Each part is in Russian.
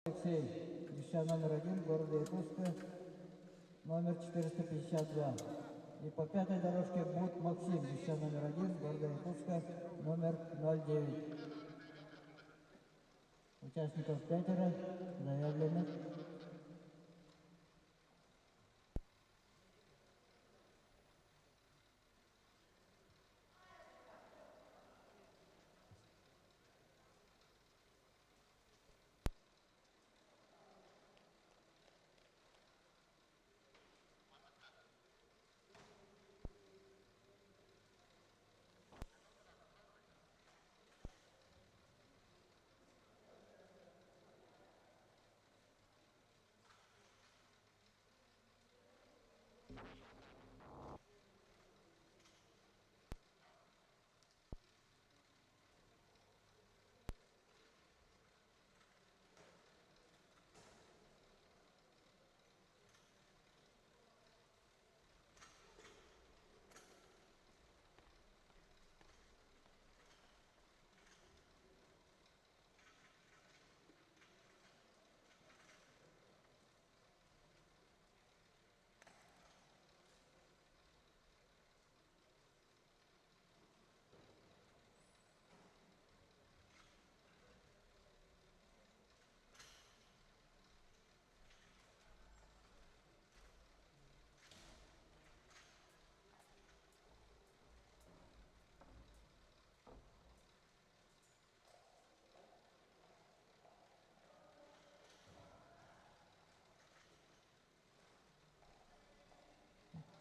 Алексей, веща номер 1, города Якутска, номер 452. И по пятой дорожке Бут Максим, веща номер 1, города Якутска, номер 09. Участников 5, заявленных.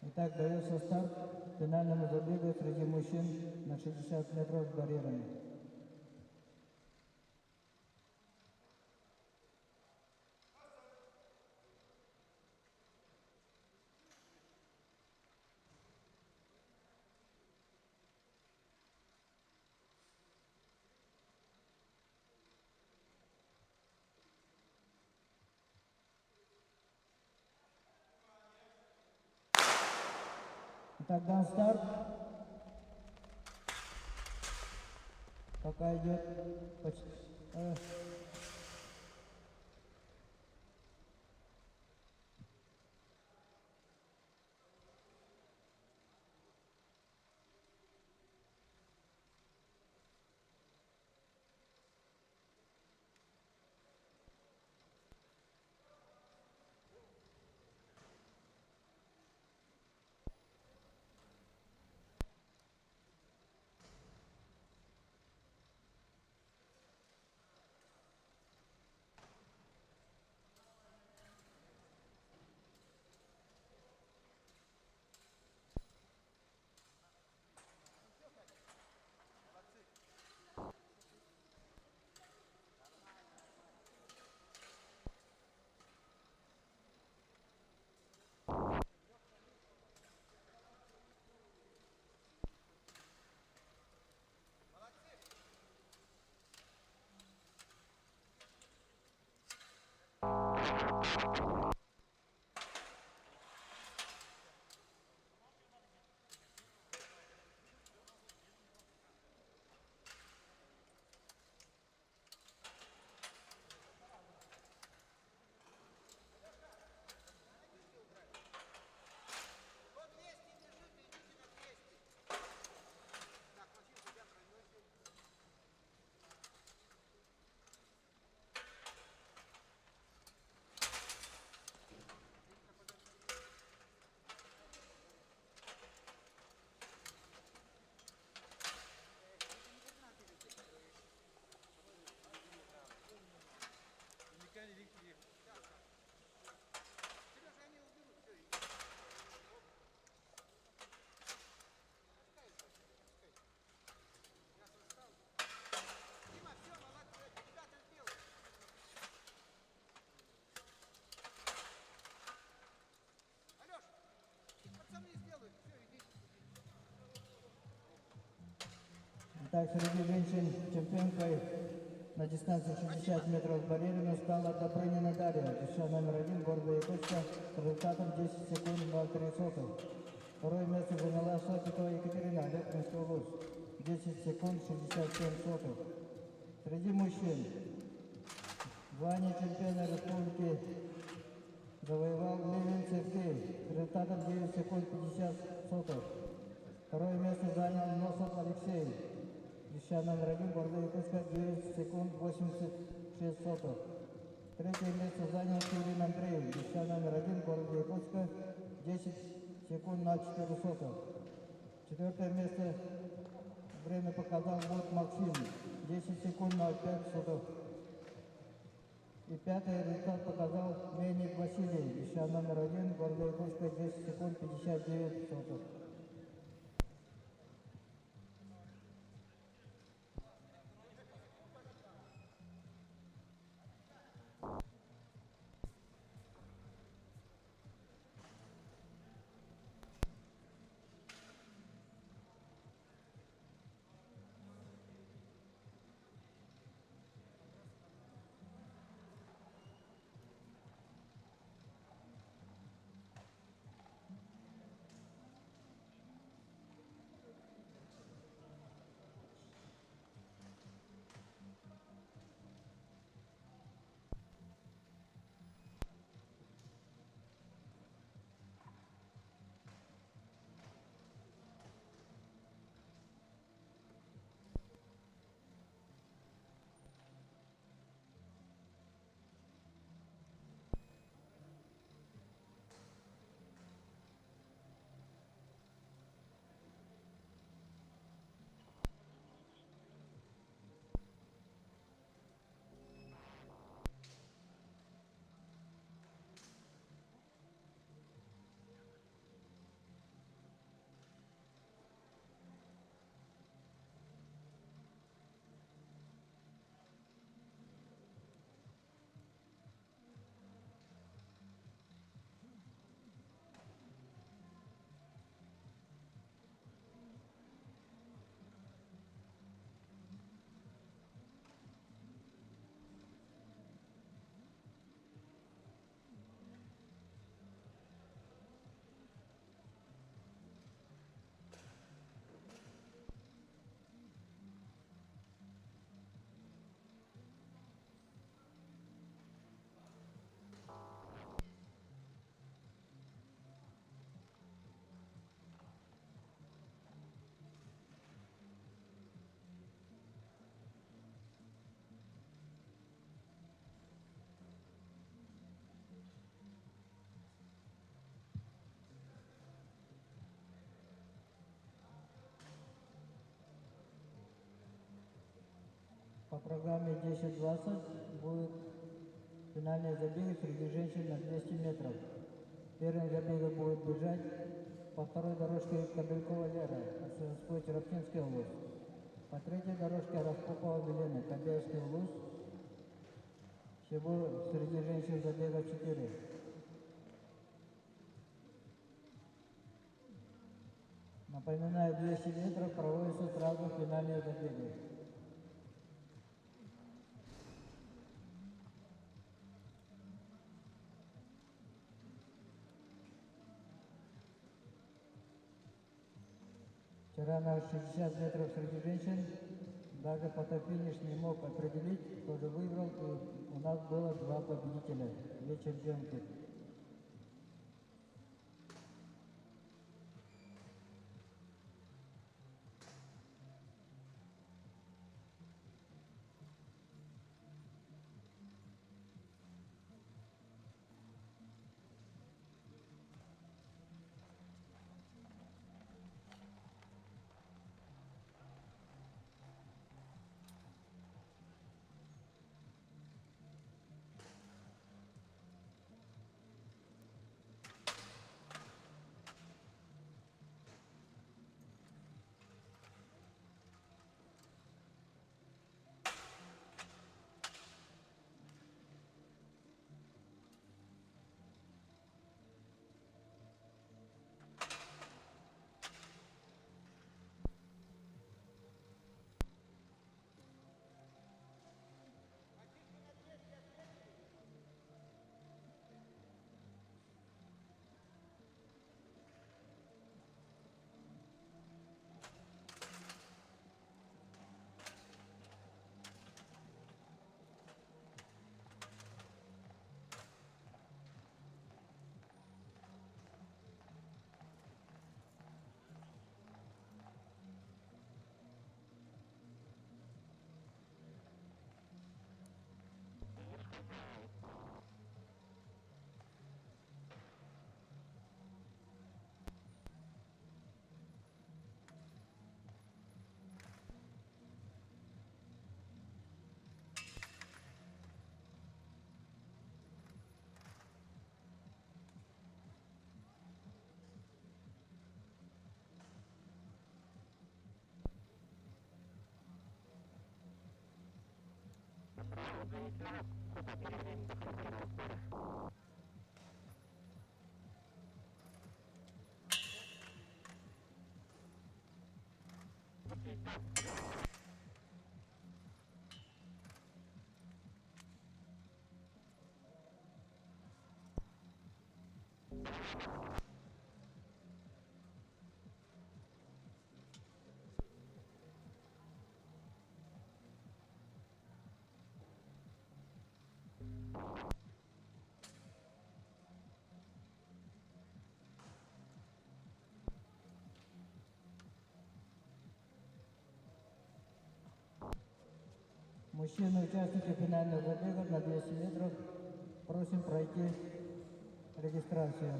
Итак, дается старт финальному забегу среди мужчин на 60 метров с барьерами. Итак, дан старт. Пока идет почти... Итак, среди женщин чемпионкой на дистанции 60 метров с барьерами стала Добрынина Дарья, веща номер 1, города Якутска, с результатом 10 секунд 0,3 сотых. Второе место заняла Шапикова Екатерина, Летинский УЛУС, 10 секунд 67 сотых. Среди мужчин Звание чемпиона республики завоевал Левин Сергей, результатом 9 секунд 50 сотых. Второе место занял Носов Алексей, веща номер 1, города Якутска, 9 секунд 86 сотых. Третье место занял Кирин Андрей, веща номер 1, города Якутска, 10 секунд на 4 сотых. Четвертое место время показал Вод Максим, 10 секунд на 5 сотых. И пятый результат показал Мельник Василий, веща номер 1, города Якутска, 10 секунд 59 сотых. По программе 10-20 будет финальный забег среди женщин на 200 метров. Первым забегом будет бежать по второй дорожке Кабелькова Лера, Свердловск, Рабчинская область. По третьей дорожке Распопова Милена, Кобяйская область. Всего среди женщин забега 4. Напоминаю, 200 метров проводятся сразу финальные забеги. Вчера на 60 метров среди женщин даже фотофиниш не мог определить, кто же выиграл, и у нас было 2 победителя, 2 чемпионки. Мужчины, участники финальных забегов на 200 метров, просим пройти регистрацию.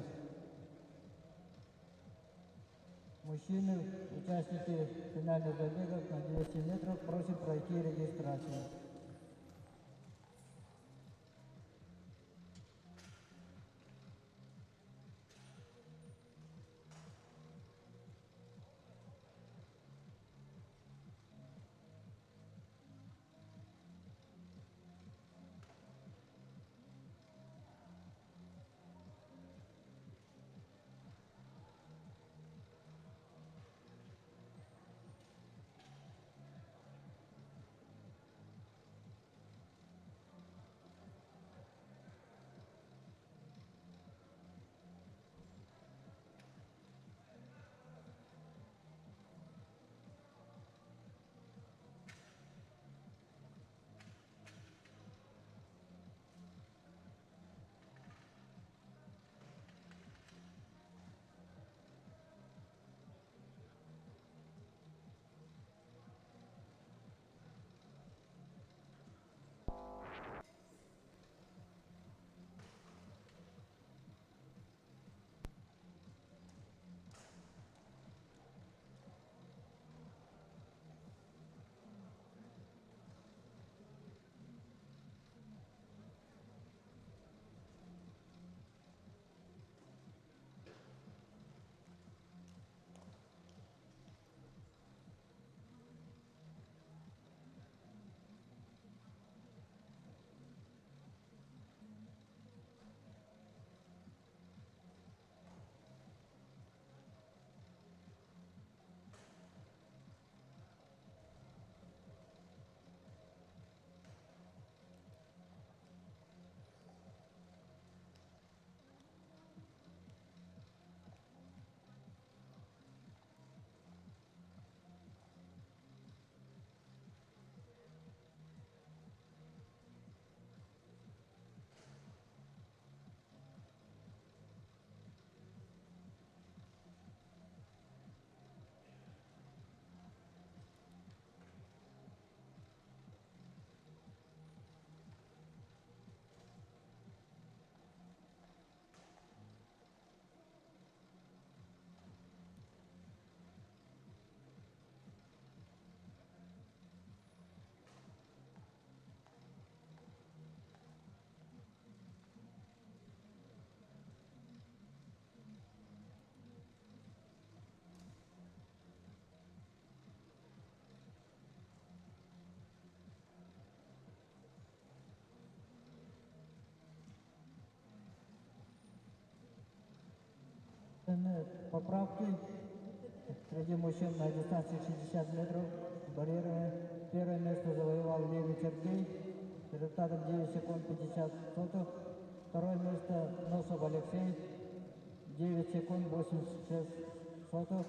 Мужчины, участники финальных забегов на 200 метров, просим пройти регистрацию. Поправки среди мужчин на дистанции 60 метров барьерами. Первое место завоевал Левин Сергей с результатом 9 секунд 50 сотых. Второе место Носов Алексей 9 секунд 86 сотых.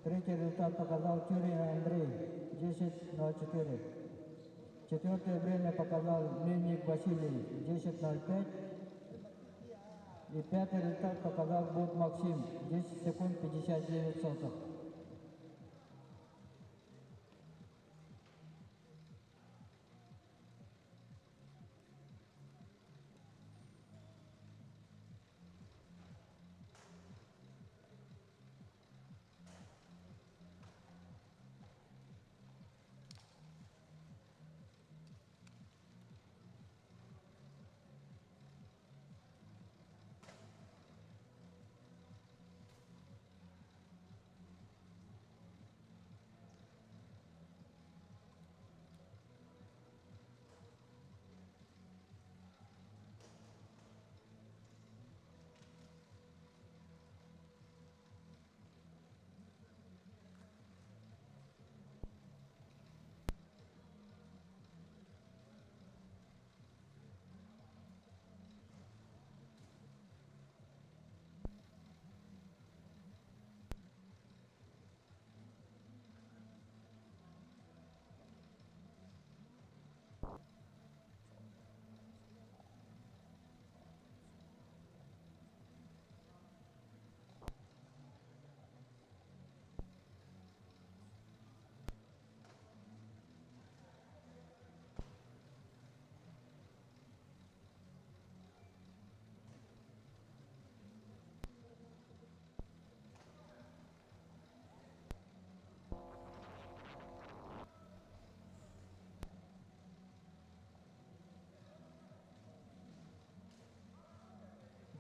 Третий результат показал Тюрин Андрей 10.04. Четвертое время показал Мельник Василий 10.05. И пятый результат показал Буд Максим 10 секунд 59 сотых.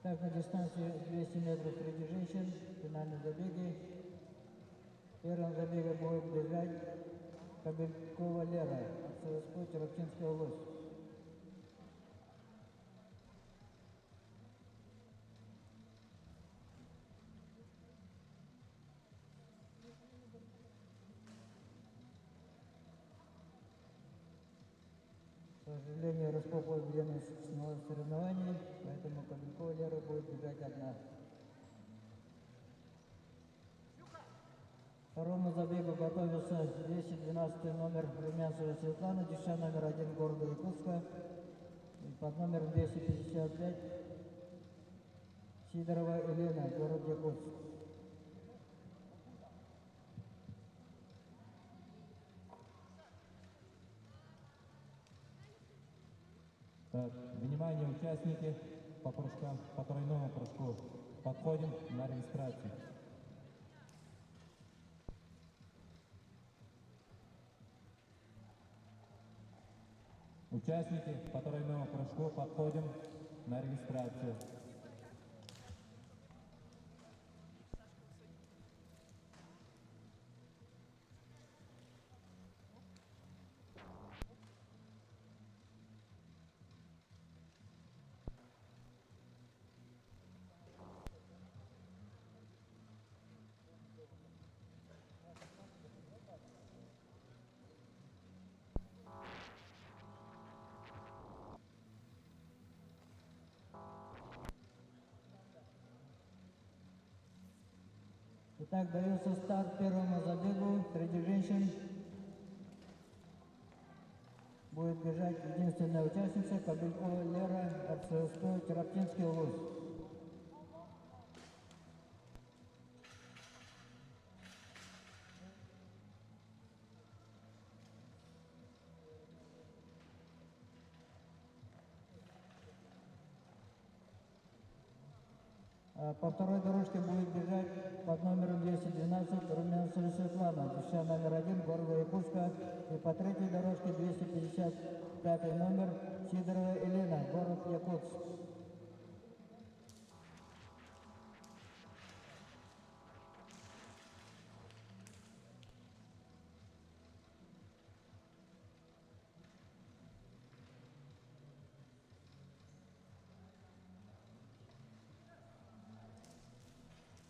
Так, на дистанции 200 метров среди женщин, в финальном забеге. В первом забеге будет бежать Кобелькова Лера, ССП Чарапчинская область. К сожалению, Распопов вынес с соревнований, поэтому Кобелькова Лера будет бежать одна. Второму забегу готовится 212 номер Румянцева Светлана, десятка номер 1 города Якутска. И под номером 255 Сидорова Елена, город Якутск. Так, внимание, участники по прыжкам, по тройному прыжку. Подходим на регистрацию. Участники по тройному прыжку подходим на регистрацию. Итак, дается старт первому забегу среди женщин. Будет бежать единственная участница Кобелькова Лера, РССП Чарапчинский область. По второй дорожке будет бежать под номером 212 Румянцева Светлана, десятка номер 1 города Якутска. И по третьей дорожке 255 номер Сидорова Елена, город Якутск.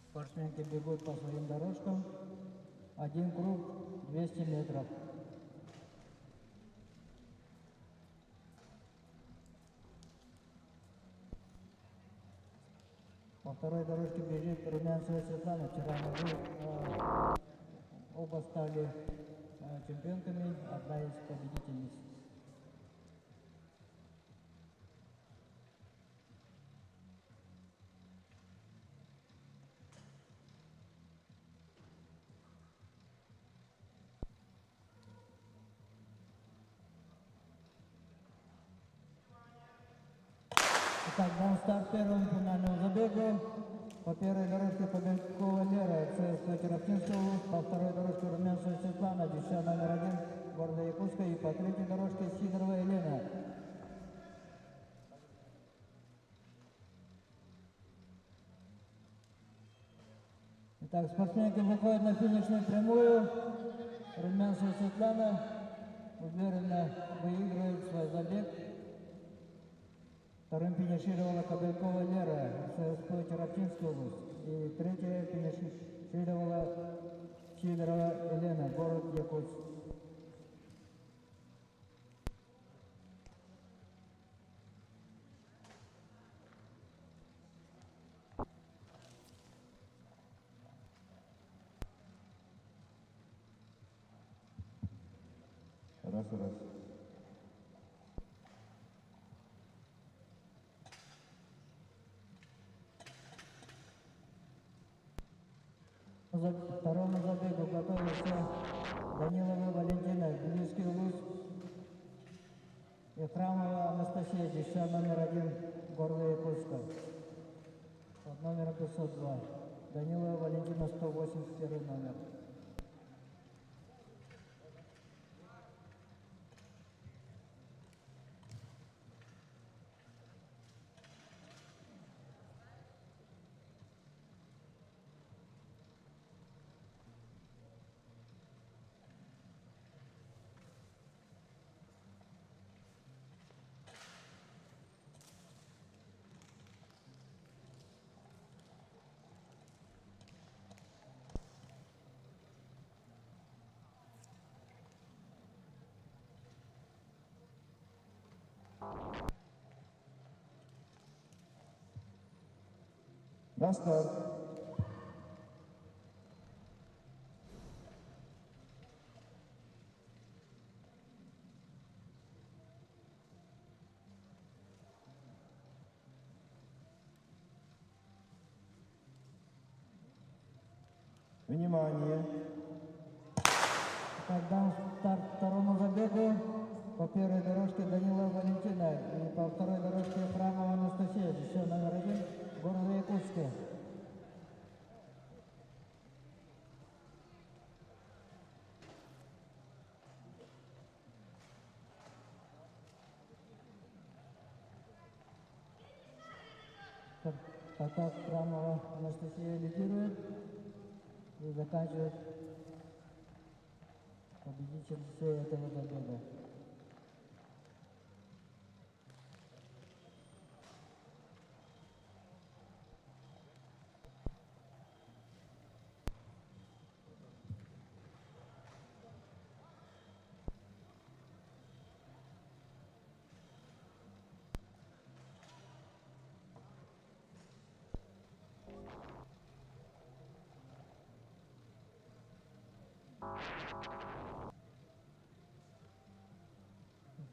Спортсменки бегут по своим дорожкам. Один круг 200 метров. По второй дорожке бежит Румянцева Светлана. Вчера мы оба стали чемпионками, одна из победительниц. Итак, дан старт первому финальному забегу. По первой дорожке Кобелькова Лера, ЦСКА Чарапчинская область. По второй дорожке Румянцева Светлана, десятка номер 1 города Якутска. И по третьей дорожке Сидорова Елена. Итак, спортсменки выходят на финишную прямую. Румянцева Светлана уверенно выигрывает свой забег. Вторым финишировала Кобелькова Лера, ССП Чарапчинская область. И третья финишировала Сидорова Елена, город Якутск. Раз. Второму забегу готовится Данилова Валентина, Тбилисский УВУЗ. И Храмова Анастасия, десятка номер 1 города Якутска. Под номером 502. Данилова Валентина, 181 номер. На старт. Внимание! Тогда старт второму забегу. По первой дорожке Данила Валентина и по второй дорожке Храмова Анастасия, еще номер 1, города Якутска. Пока Храмова Анастасия лидирует и заканчивает победительницей этого забега.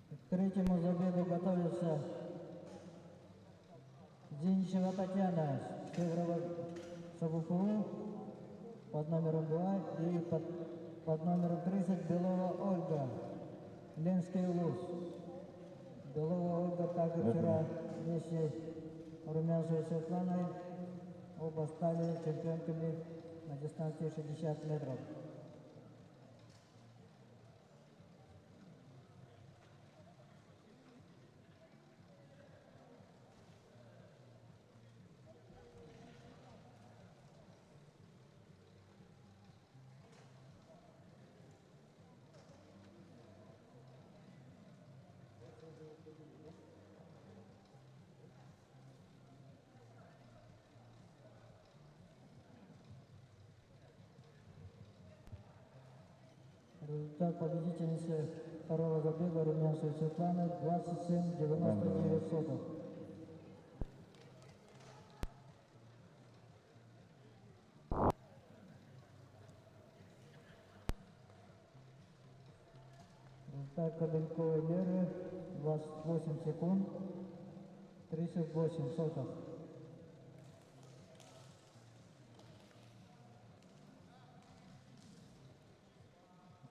К третьему забегу готовится Денищева Татьяна, Шеврова СВФУ под номером 2 и под номером 30 Белова Ольга, Ленский УЛУС. Белова Ольга также вчера вместе с Румянцевой Светланой оба стали чемпионками на дистанции 60 метров. Результат победительницы второго забега Румянцевой Светланы 27,99. Результат Кабельковой Леры 28 секунд 38 сотых.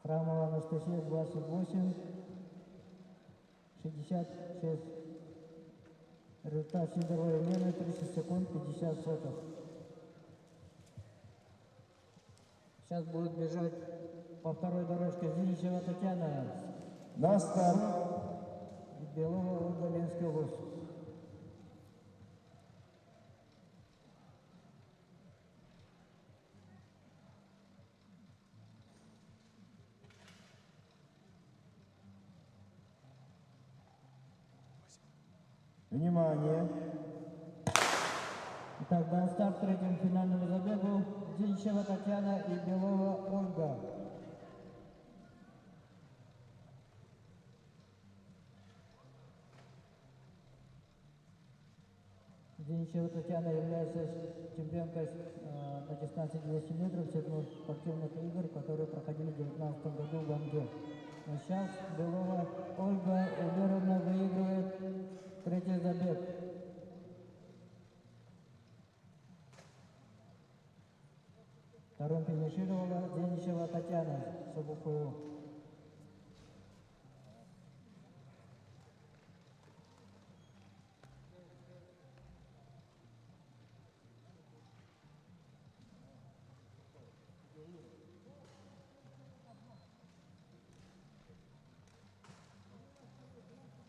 Храмова Анастасия 28, 66. Результат Сидоровой Елены 30 секунд 50 сотых. Сейчас будет бежать по второй дорожке Зиничева Татьяна. На старт. И Белова Ольга, Ленский УЛУС. Внимание! Итак, дан старт третьему финальному забегу Денищева Татьяна и Белова Ольга. Денищева Татьяна является чемпионкой на дистанции 200 метров спортивных игр, которые проходили в 2019 году в Анге. А сейчас Белова Ольга уверенно выигрывает третий забег. Вторым финишировала Денищева Татьяна с ОБФУ.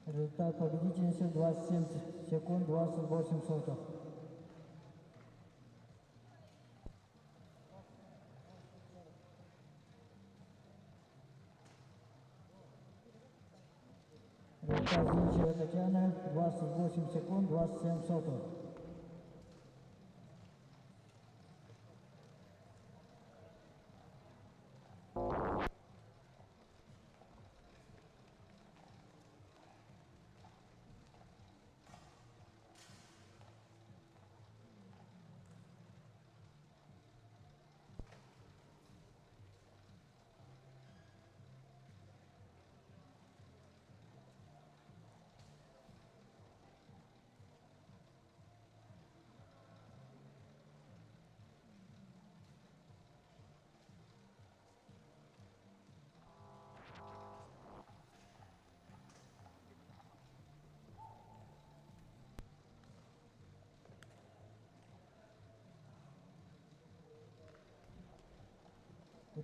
Результат победительницы 27 секунд 28 сотых. Результат Денищева Татьяна 28 секунд 27 сотых.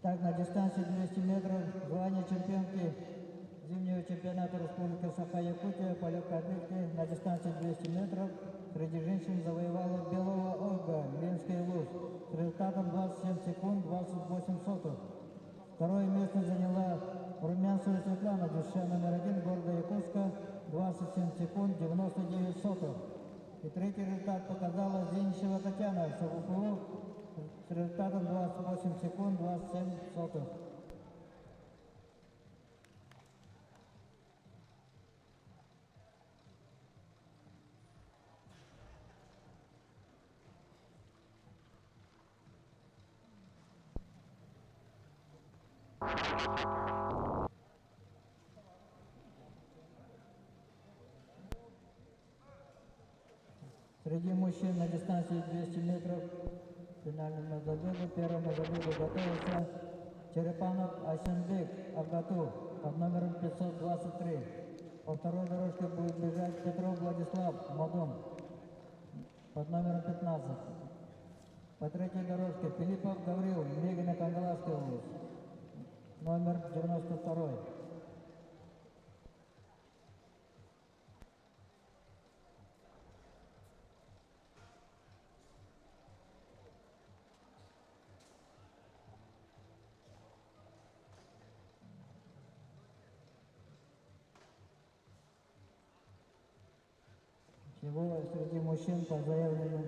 Итак, на дистанции 200 метров звание чемпионки зимнего чемпионата Республики Саха-Якутия по легкой атлетике на дистанции 200 метров среди женщин завоевала Белова Ольга, Ленский Луз, с результатом 27 секунд 28 сотых. Второе место заняла Румянцева Светлана, девушка номер 1 города Якутска, 27 секунд 99 сотых. И третий результат показала Зиничева Татьяна, СВПУ, с результатом 28 секунд 27 сотых. Среди мужчин на дистанции 200 метров финальному забегу, первому забегу готовится Черепанов Айсенбек Агату под номером 523. По второй дорожке будет бежать Петров Владислав Мадун под номером 15. По третьей дорожке Филиппов Гаврил Мегина Кангаласская область, номер 92. Всего среди мужчин по заявленным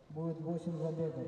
будет 8 забегов.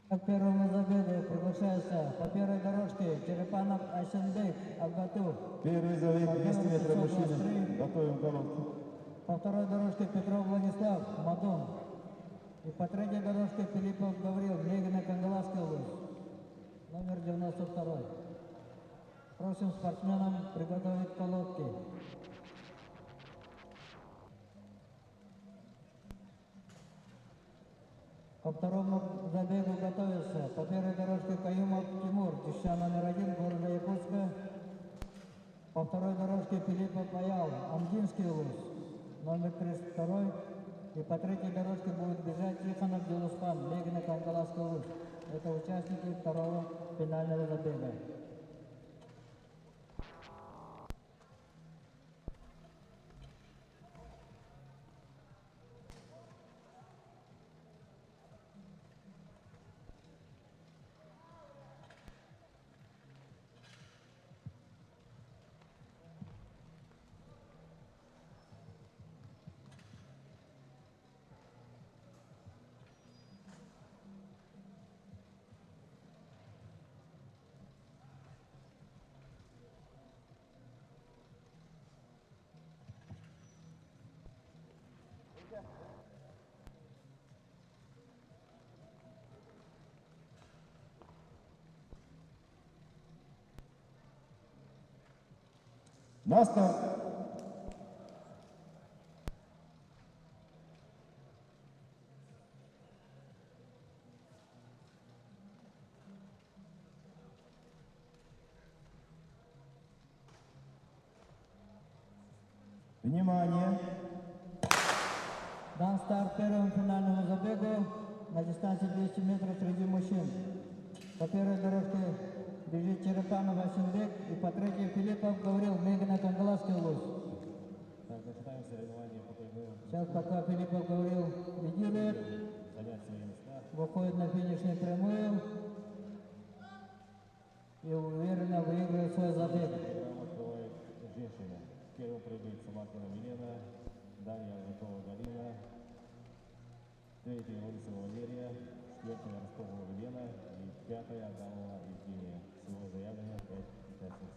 К первому забегу приглашается по первой дорожке Черепанов Айсенбек Агату. Первый забег 200 метров мужчины. Готовим головку. По второй дорожке Петров Владислав Мадун. И по третьей дорожке Филиппов Гаврил Мегина Кангаласская область, номер 92. Просим спортсменам приготовить колодки. По второму забегу готовится по первой дорожке Каюмов Тимур, десятка номер 1 города Якутска. По второй дорожке Филиппов Паял, Амдинский область, номер 32. И по третьей дорожке будет бежать Тихонов Делусхан, Мегина Кангаласская область. Это участники второго финального забега. На старт. Внимание! Дан старт первому финальному забегу на дистанции 200 метров среди мужчин. По первой дорожке бежит Черепанов Асимбек и по третьей Филиппов Гаврил Мегина Кангаласский луз. Так, начинаем соревнования по тройному. Сейчас пока Филиппов Гаврил лидирует, Занять свои места. выходит на финишную прямую и уверенно выигрывает свой забег. Программа открывает женщины. Первым прыгает Собакина Милена, далее Ажакова Галина, третья Улицева Валерия, четвертая Ростова Елена и пятая Адамова Евгения. Всего заявлено 5 участниц.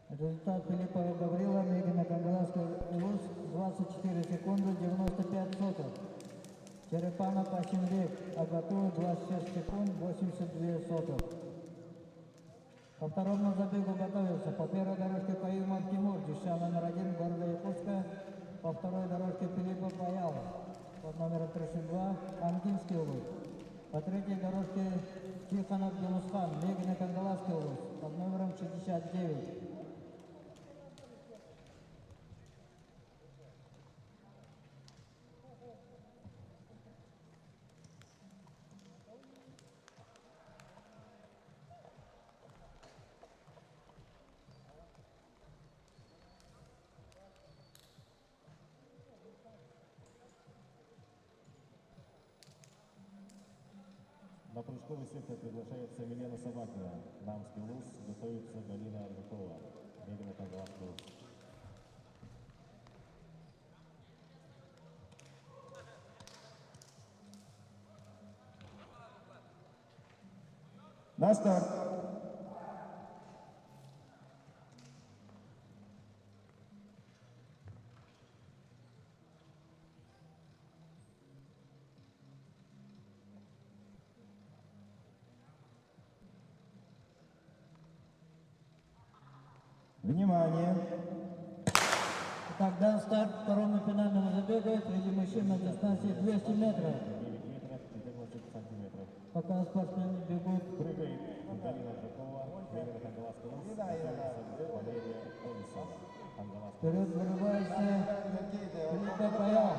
Результат Филиппова Гаврила Мегина Кангаласский луз 24 секунды 95 сотых. Черепанов Асимбек Агату 26 секунд 82 сотых. По второму забегу готовится по первой дорожке Каюмов Тимур, дюша номер 1 города Якутска. По второй дорожке Филиппов Паял под номером 32 Ангинский луз. По третьей дорожке Тихонов Гелусхан Мегина Кангаласский луз под номером 69. На прыжковый сектор приглашается Милена Собакина. Намский луз, готовится Галина Аржакова. Мегина Кангаласский луз. На старт. Внимание! Итак, дан старт второму финальному забегу среди мужчин на дистанции 200 метров. 9 метров 14 сантиметров. Пока спортсмены бегут, Прыгает Галина Аржакова, Мегина Кангаласский луз, готовится Валерия Колесова. Кангаласский вперед вырывается Филиппов Паял.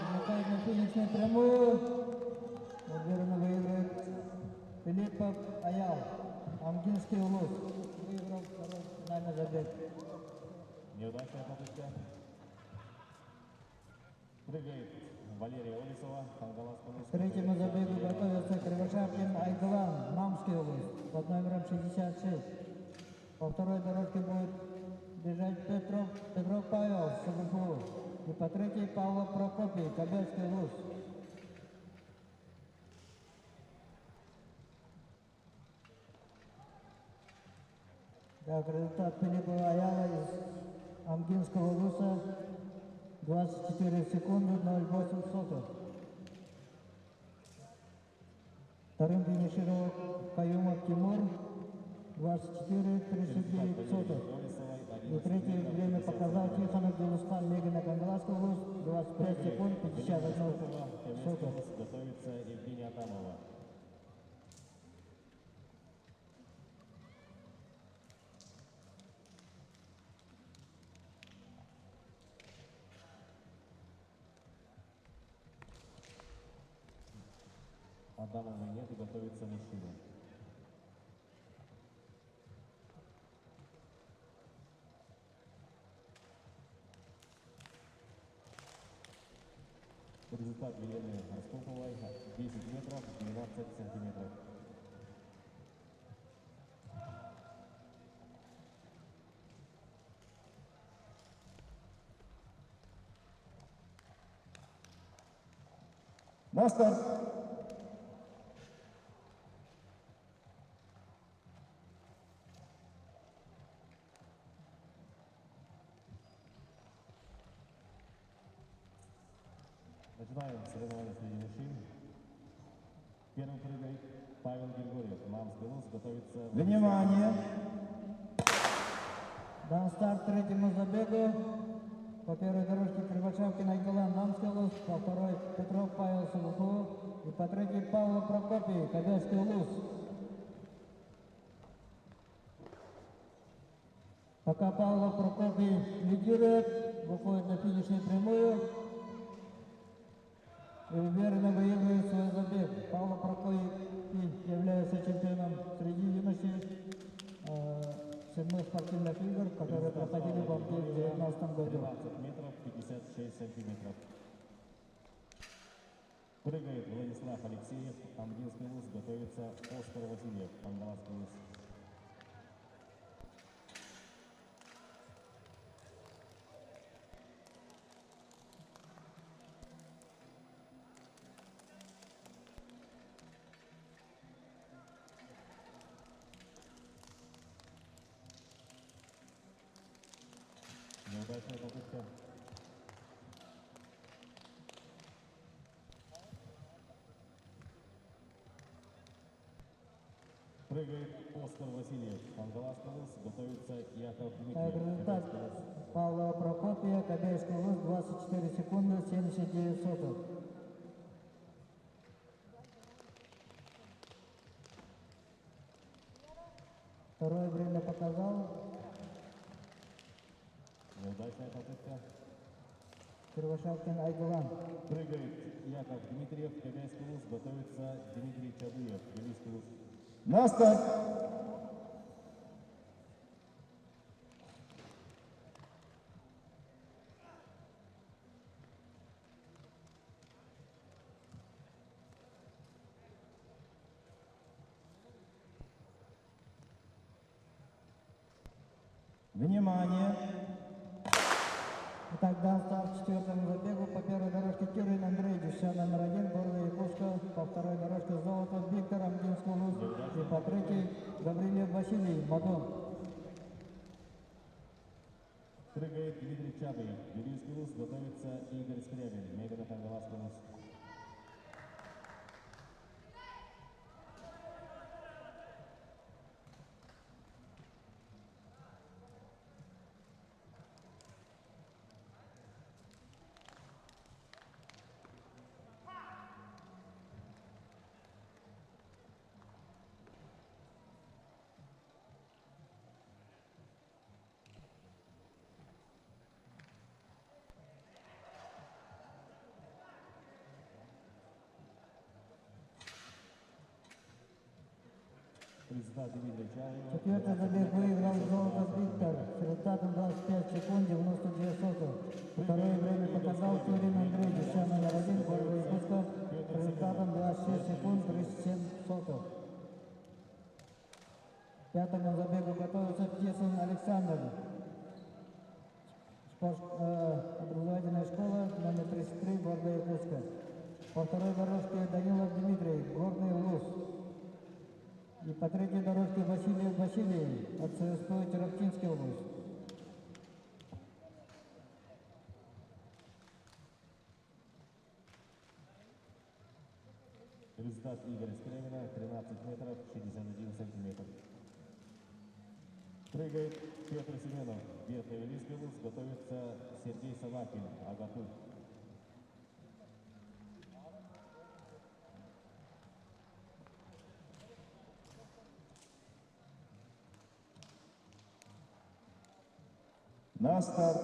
Замыкает на финишную прямую. Уверенно выиграет Филиппов Аял. Амгинский луз. Выиграл второй финальный забег. Неудачная попытка. Прыгает Валерия Олесова, Кангаласский луз. К третьему забегу готовится Кривошапкин Айдалан, Намский луз, под номером 66. По второй дорожке будет бежать Петров Павел, СГФУ. И по третьей Павла Прокопий, Кобельский луз. Так, результат Филиппова Аяла из Амгинского луза 24 секунды 08 сотых. Вторым финишировал Каюмов Тимур 24-39 сотых. И третье время показал Тихонов Гелусхан Мегина Кангаласский луз 25 секунд 51 сотых. Готовится Евгения Адамова. Адамова нет и готовится мужчина. Результат Елены Раскоповой 10 метров 12 сантиметров. На старт. Начинаем соревнования среди мужчин. Первым прыгает Павел Григорьев. Намский луз, готовится... Внимание! Дан старт третьему забегу. По первой дорожке Кривошапкин Айдалан, Намский луз. По второй Петров Павел, СГФУ. И по третьей Павла Прокопий, Кобельский улус. Пока Павла Прокопий лидирует, выходит на финишную прямую и уверенно выигрывает свой забег. Павла Прокопий является чемпионом среди юношей 7 спортивных игр, которые проходили в Алтай в 2019 году. 13 метров 56 сантиметров. Прыгает Владислав Алексеев, Амдинский улус, готовится Оскар Васильев, Пангаласский улус. Неудачная попытка. Прыгает Оскар Васильев, Пангаласский улус, готовится Яков Так, Дмитриев, результат Кобельский улус. Павла Прокопия, Кобельский улус, 24 секунды 79 сотых. Второе время показал Неудачная попытка. Кривошапкин Айгулан. Прыгает Яков Дмитриев, Кобельский улус, готовится Дмитрий Чадуев, Тбилисский улус. На старт! Внимание! Итак, дан старт четвертому забегу. По первой дорожке Кирин Андрей, десятка номер 1, Гордый Якушка. По второй дорожке Золото Виктор, Амдинский улус. И по третьей Гаврилев Василий, Мадон. Прыгает Дмитрий Чадуев, Тбилисский улус, готовится Игорь Скрябин, Мегана Пангаласский улус. Результат Дмитрия Чадуева. Четвертый забег выиграл Золото Виктор с результатом 25 секунд 92 сотых. Второе время показал Кирин Андрей, десятка номер 1, Гордый Якушка. С результатом 26 секунд 37 сотых. К пятому забегу готовится Птицын Александр. Образовательная школа номер 33, Гордая Якутска. По второй дорожке Данилов Дмитрий, Горный улус. И по третьей дорожке Васильев Василий от ЦСП Тераптинский улус. Результат Игоря Скрябина 13 метров 61 сантиметр. Прыгает Петр Семенов, Верхний Велийский улус, готовится Сергей Салакин, Агату. На старт!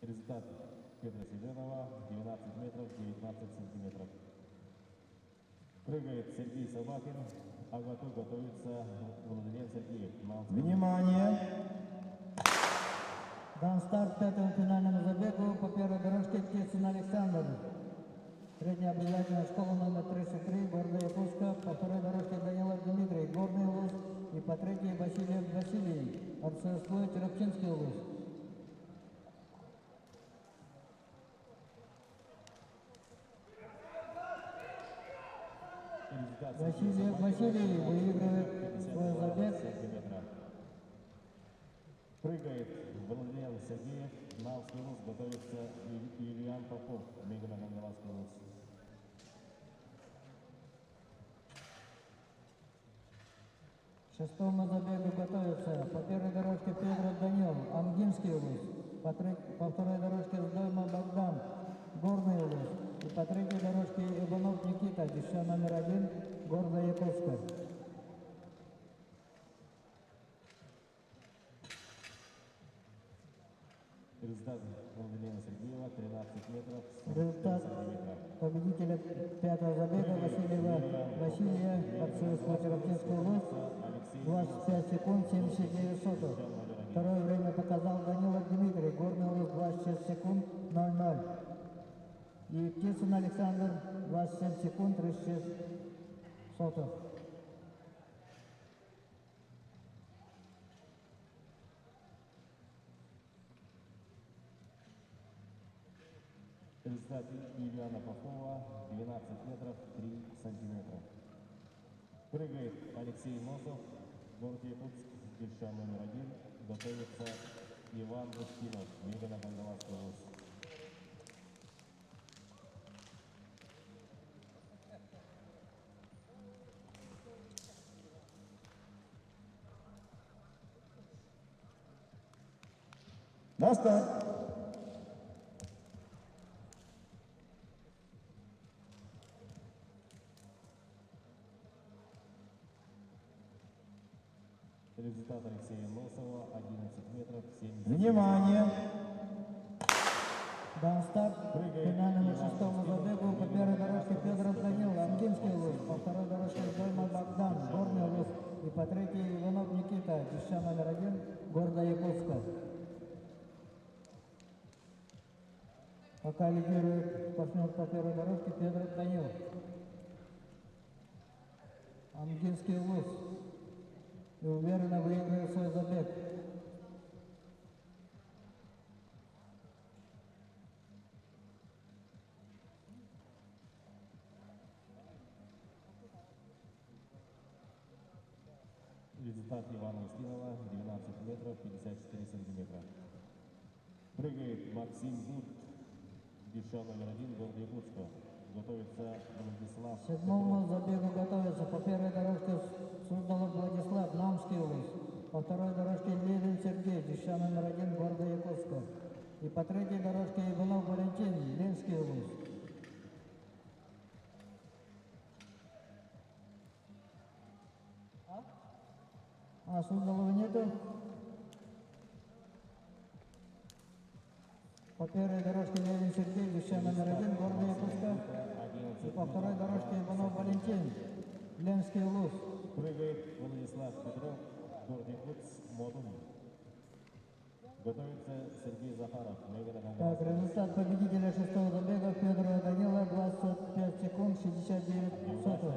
Результат Петра Семенова 12 метров 19 сантиметров. Прыгает Сергей Собакин, Агату, готовится Владимир Сергеев. Внимание! Дан старт пятому финальному забегу. По первой дорожке Птицын Александр. Средняя образовательная школа номер 33, Гордая Якутска. По второй дорожке Данилов Дмитрий, Горный улус. И по третьей Васильев Василий от ЦСП Тераптинский улус. Результат Васильев Василий выигрывает свой забег. сантиметра. Прыгает Владимир Сергеев, Налский улус, готовится Ильян Попов, Мегана Пангаласский улус. шестому забегу готовится по первой дорожке Федоров Данил, Амгинский улус. По второй дорожке Здойма Богдан, Горный улус. И по третьей дорожке Иванов Никита, десятка номер 1, города Якутска. Результат Владимира Сергеева 13 метров 40 Результат сантиметров. победителя пятого забега Василия Подсоевского-Терапинского улус 25 секунд 79 сотых. Второе время показал Данилов Дмитрий, Горный улус 26 секунд 00. И Птицын Александр 27 секунд 36 сотых. Результат Ильяна Попова 12 метров 3 сантиметра. Прыгает Алексей Носов, город Якутск, дельша номер 1. Готовится Иван Устинов, Мегано-Кандаласский улус. На старт. Результат Алексея Носова 11 метров 7. Внимание! Дан старт финальному шестому забегу по первой дорожке Федоров Данил, Амгинский улус. По второй дорожке Здойма Богдан, Горный улус. И по третьей Иванов Никита, десятка номер 1, города Якутска. Пока лидирует партнер по первой дорожке Федоров Данил. Амгинский улус. И уверенно выигрывает свой забег. Результат Ивана Устинова 12 метров 54 сантиметра. Прыгает Максим Гуд, дельша номер 1, город Якутска. Готовится Владислав. К седьмому забегу готовится по первой дорожке Суздалов Владислав, Намский улус. По второй дорожке Левин Сергей, десятка номер 1, города Якутска. И по третьей дорожке Иванов Валентин, Ленский улус. А Суздалова нету? По первой дорожке Левин Сергей, десятка номер 1, города Якутска. И по второй дорожке Иванов Валентин, Ленский улус. Прыгает Владислав Петров, город Якутск, Модум. Готовится Сергей Захаров, Так, Мегано-Кандаласский. результат победителя шестого забега Федорова Данила 25 секунд 69 сотых.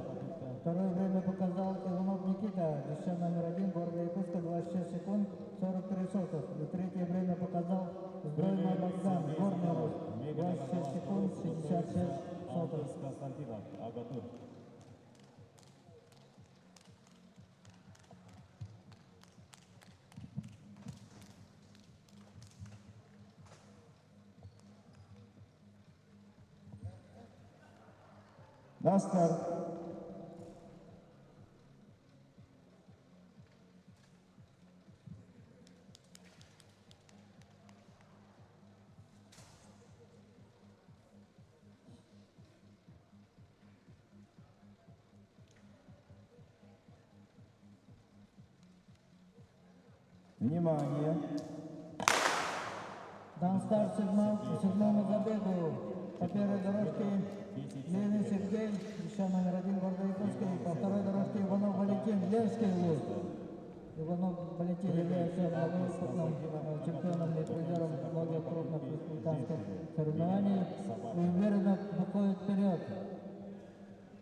Второе время показал Иванов Никита, десятка номер 1, города Якутска, 26 секунд 43 сотых. И третье время показал Здойма Богдан, Горный улус, 26 секунд 66 сотых. Антос Константинов, Агатур. На старт. Внимание! Дан старт седьмому забегу по первой дорожке Левин Сергей, десятка номер 1, города Якутска. И по второй дорожке Иванов Валентин, Ленский улус. Иванов Валентин является многоопытным чемпионом и призером многих крупных республиканских соревнований и уверенно выходит вперед,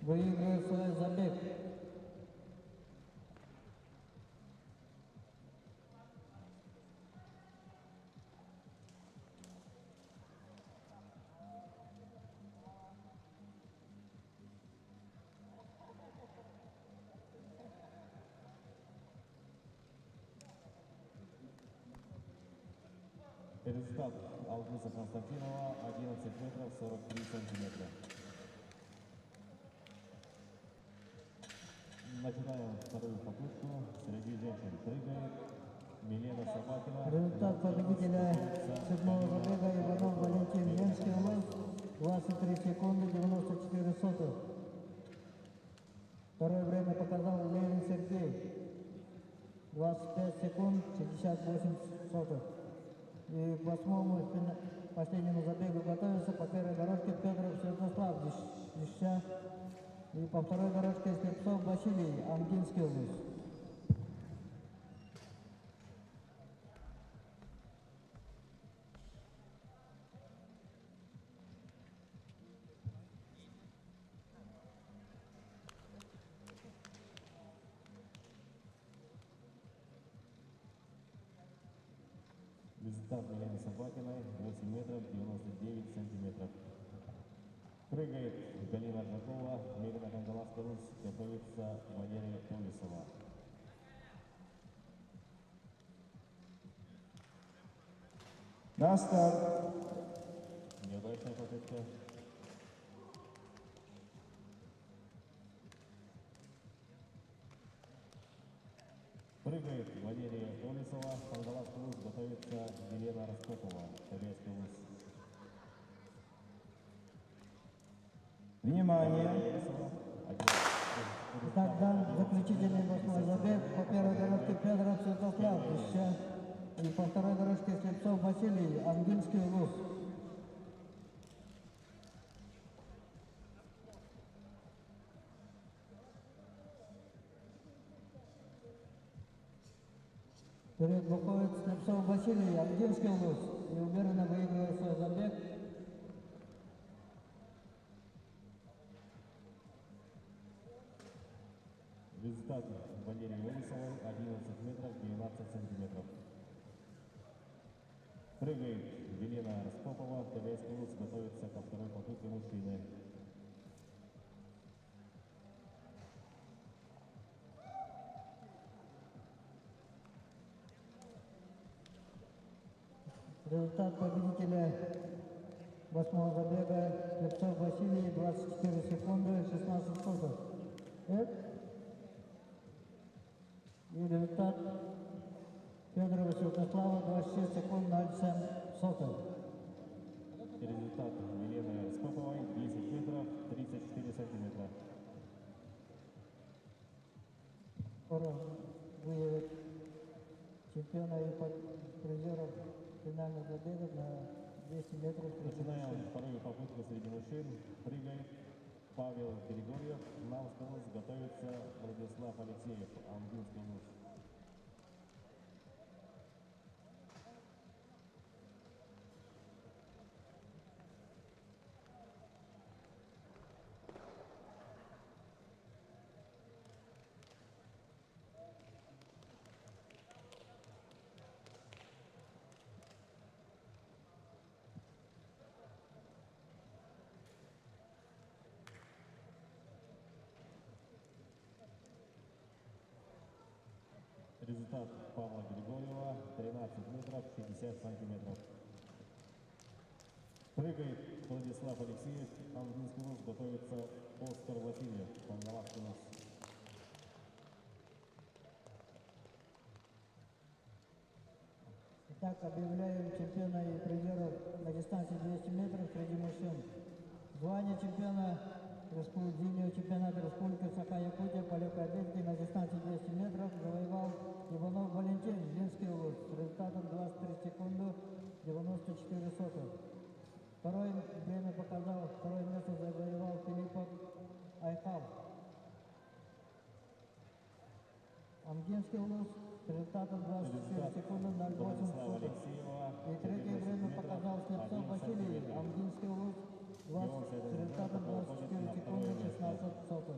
выигрывает свой забег. Результат Алгуса Константинова 11 метров 43 сантиметра. Начинаем вторую попытку. Среди женщин прыгает Милена Собакина. Результат победителя седьмого забега Иванов Валентин, женский улов 23 секунды 94 сотых. Второе время показал Левин Сергей 25 секунд 68 сотых. И к восьмому последнему забегу готовится по первой дорожке Петров Святослав Дища. И по второй дорожке Слепцов Василий, Ангинский улус. Результат Елены Собакиной 8 метров 99 сантиметров. Прыгает Галина Аржакова, Мирина Кангаласка-Рус, готовится Валерия Толесова. На старт. Неудачная попытка. Прыгает Валерия Толесова, Кангаласка-Рус, готовится Елена Распопова, Тобольский улус. Внимание. Итак, дан заключительный восьмой забег. По первой дорожке Петров Святослав Дища. И по второй дорожке Слепцов Василий, Ангинский улус. Вперед выходит Слепцов Василий, Ангинский улус. И уверенно выигрывает свой забег. Результат Валерии Толесовой 11 метров 12 сантиметров. Прыгает Елена Распопова, Тобольский улус, готовится ко второй попытке мужчины. Результат победителя восьмого забега Слепцов Василий 24 секунды 16 сотых. И результат Федорова Святослава 26 секунд 07 сотых. Результат Елены Распоповой 10 метров 34 сантиметра. Скоро выявят чемпиона и призеров финальных забегов на 200 метров. Начинаем вторую попытку среди мужчин. Прыгает Павел Григорьев, Науский улус, готовится Владислав Алексеев, Ангинский улус. Результат Павла Григорьева 13 метров 60 сантиметров. Прыгает Владислав Алексеев, Ангинский улус, готовится Оскар Васильев, Кангалаский улус. Итак, объявляем чемпиона и призеров на дистанции 200 метров среди мужчин. Звание чемпиона зимнего чемпионата Республики Саха-Якутия по легкой атлетике на дистанции 200 метров завоевал Иванов Валентин, Ленский улус, с результатом 23 секунды 94 сотых. Второе место завоевал Филиппов Айхал, Ангинский улус, с результатом 24 секунды 08 сотых. И третье время показал Слепцов Василий, Ангинский улус, с результатом 24 секунды 16 сотых.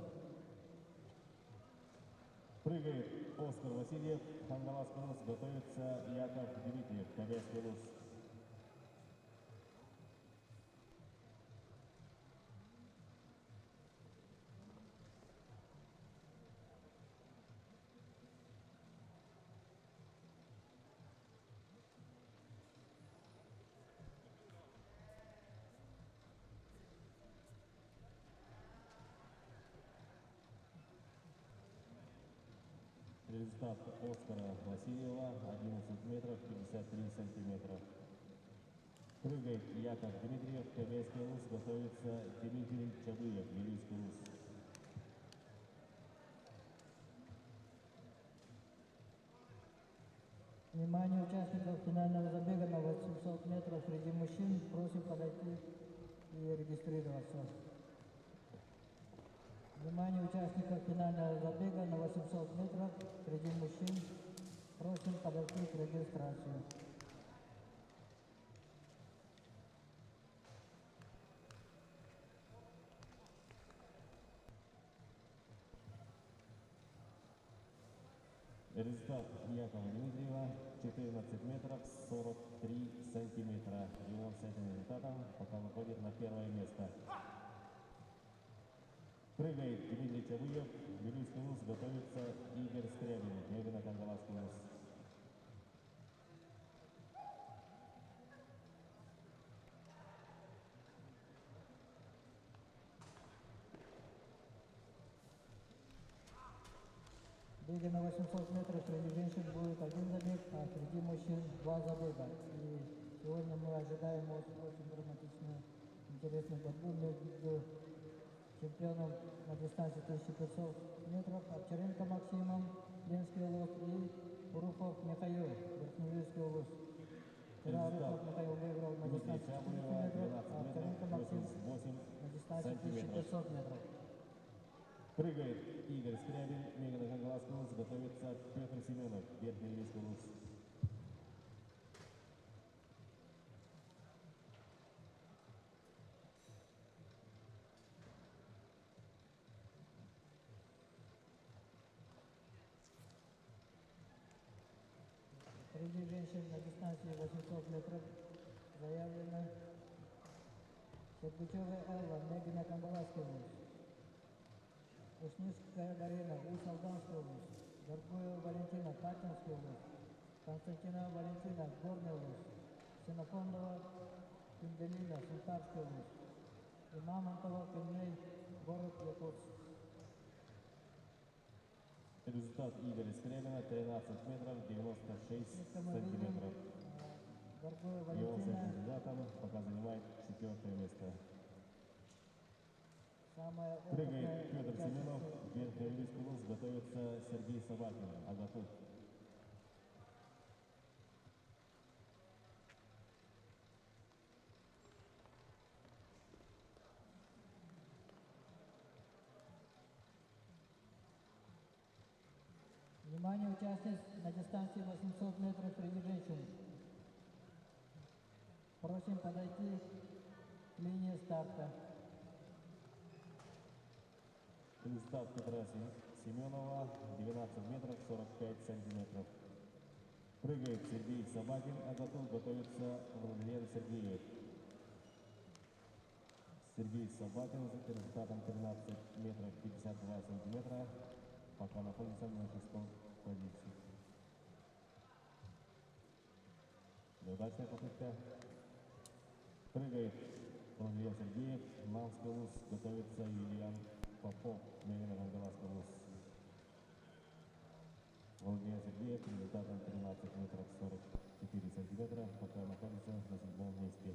Прыгает Оскар Васильев, Кангалаский улус, готовится Яков Дмитриев, Тобольский улус. Результат Оскара Васильева 11 метров 53 сантиметра. Прыгает Яков Дмитриев, Камейский луз, готовится Дмитрий Чабыев, Вилюйский луз. Внимание участников финального забега на 800 метров среди мужчин. Просим подойти и регистрироваться. Внимание участников финального забега на 800 метров среди мужчин. Просим подойти к регистрации. Результат Якова Дмитриева 14 метров 43 сантиметра. И он с этим результатом пока выходит на первое место. Прыгает Дмитрий Чабыев, Вилюйский луз, готовится Игорь Скрябин, Мегана Кандаласский луз. В беге на 800 метров среди женщин будет один забег, а среди мужчин 2 забега. И сегодня мы ожидаем очень драматичную, интересную борьбу между чемпионом на дистанции 1500 метров Овчаренко Максимом, Ленский луз, и Урухов Михаил, Верхневильский луз. Вчера Урухов Михаил выиграл на дистанции 400 метров, а Овчаренко Максим на дистанции 1500 метров. Прыгает Игорь Скрябин, Мегана Кандаласский луз, готовится Петр Семенов, Верхневильский луз. Среди женщин на дистанции 800 метров заявлено Сергучева Элла, Мегана Кандаласский луз. Ушнинская Дарина, Усть-Алданский луз. Горгуева Валентина, Татинский луз. Константинова Валентина, Горный луз. Синофондова Пинделина, Султанский луз. И Мамонтова Пиней, город Якутск. Результат Игоря Скрябина 13 метров 96 сантиметров. Горгуева И он с Валентина, этим результатом пока занимает 4-е место. самая Прыгает опытная Петр Семенов, участница. Верхневильский луз, готовится Сергей Собакин, Агатук. Внимание участниц на дистанции 800 метров среди женщин. Просим подойти к линии старта. Результат Петра Семенова 12 метров 45 сантиметров. Прыгает Сергей Собакин, Агатук, готовится Владлен Сергеев. Сергей Собакин с результатом 13 метров 52 сантиметра пока находится на 6-й позиции. Неудачная попытка. Прыгает Владлен Сергеев, Мамский луз, готовится Юлиан Попов, Мегана Кандаласский луз. Владлен Сергеев с результатом 13 метров 44 сантиметра пока находится на 7-м месте.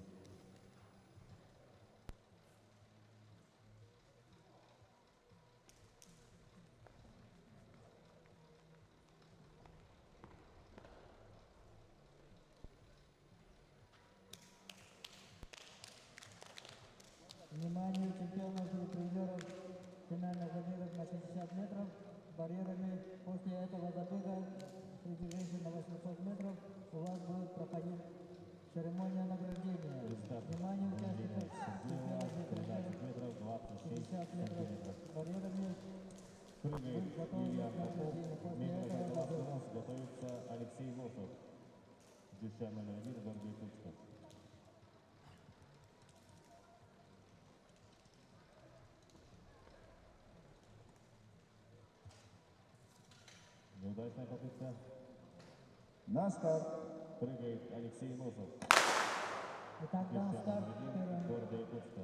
Внимание чемпионов и призеров финальных забегов на 60 метров. Барьерами после этого забега среди женщин на 800 метров у вас будет проходить церемония награждения. Результат Внимание участников Сергеева чемпионов и 13 призеров метров 26 50 метров сантиметров. барьерами. Прыгает Будь готовы Илья к Попов, награждению. После Мегана этого Кандаласский забега. луз, готовится Алексей Носов, дюша номер 1 города Якутска. Неудачная попытка. На старт. Прыгает Алексей Носов, Итак, дюша дан старт номер 1 первым города Якутска.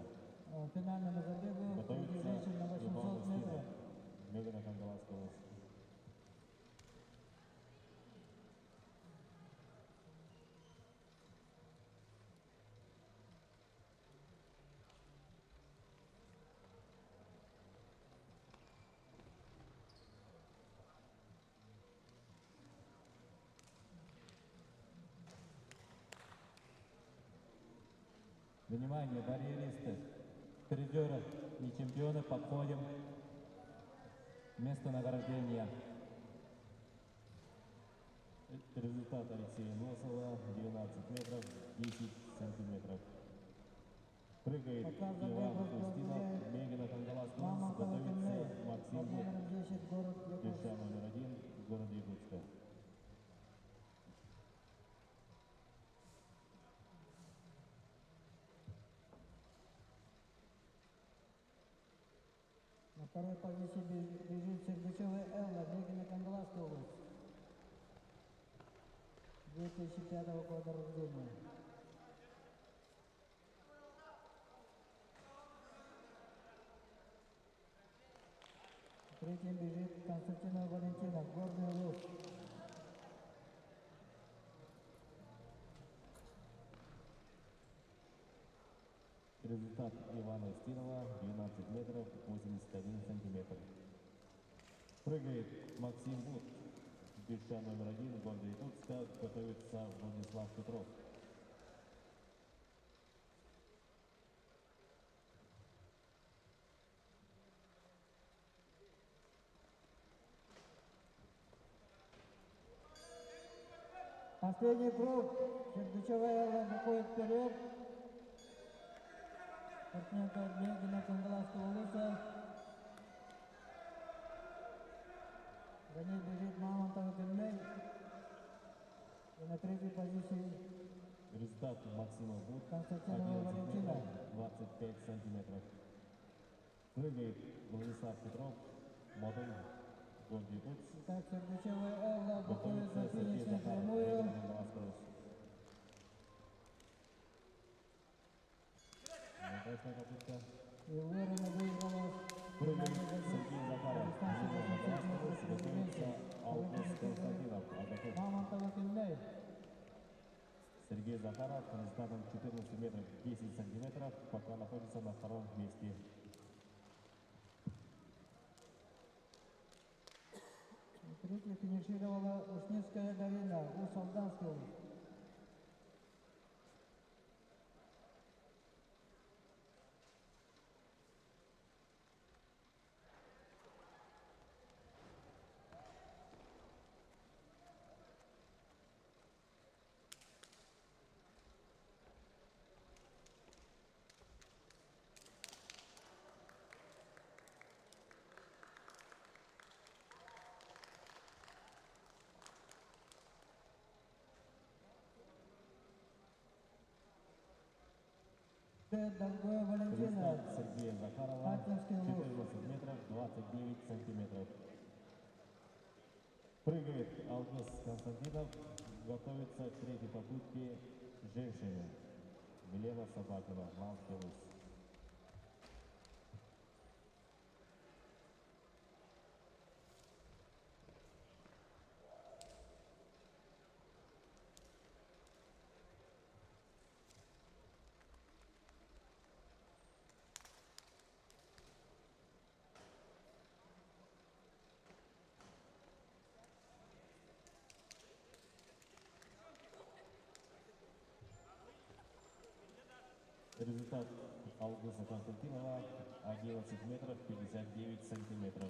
финальному забегу среди Готовится женщин на 800 Иван метров. Мегана Кандаласский луз. Внимание, барьеристы, призеры и чемпионы, подходим. Место награждения. Результат Алексея Носова 12 метров 10 сантиметров. Прыгает Показанный Иван вопрос Устинов, возглавляет Мегина Кангалас, Мамонтова Кенней, готовится Максим под Бук, номером 10, город Якутск. Пеша номер 1, город Якутска. На второй позиции бежит Сердючева Элла, Мегина Кангаласская область. 2005 года рождения. Третьим бежит Константинова Валентина, Горный Луг. Результат Ивана Устинова 12 метров 81 сантиметр. Прыгает Максим Бук, Пеша номер 1, город Якутска, готовится Владислав Петров. Последний круг. Сердючева Элла выходит вперед. Партнерка Мегина Кангаласского области. За ней бежит Мамонтова Кенней. И на третьей позиции Результат Максима Бук Константинова 11 Валентина. метров 25 сантиметров. Прыгает Владислав Петров, модуль, город Якутск. Итак, Сердючева Элла выходит Готовится на Сергей финишную Захаров, прямую. Мегина Кангалас. Удачная попытка. И уверенно выиграла Прыгает финальный забег Сергей Захаров, на дистанции Мегина 800 метров Кангалас. президенции. Готовится Алтус Константинов. Отдохнуть. Мамонтова Кенней. Сергей Захаров результатом 14 метров 10 сантиметров пока находится на втором месте. Третья финишировала Ушницкая Дарина, Ус-Алданская область. Долгоя Валентина, Результат Сергея Захарова Атинский луг. 14 метров 29 сантиметров. Прыгает Алтус Константинов, готовится к третьей попытке женщины. Милена Собакина, Малский Луз. Результат Аугуста Константинова 11 метров 59 сантиметров.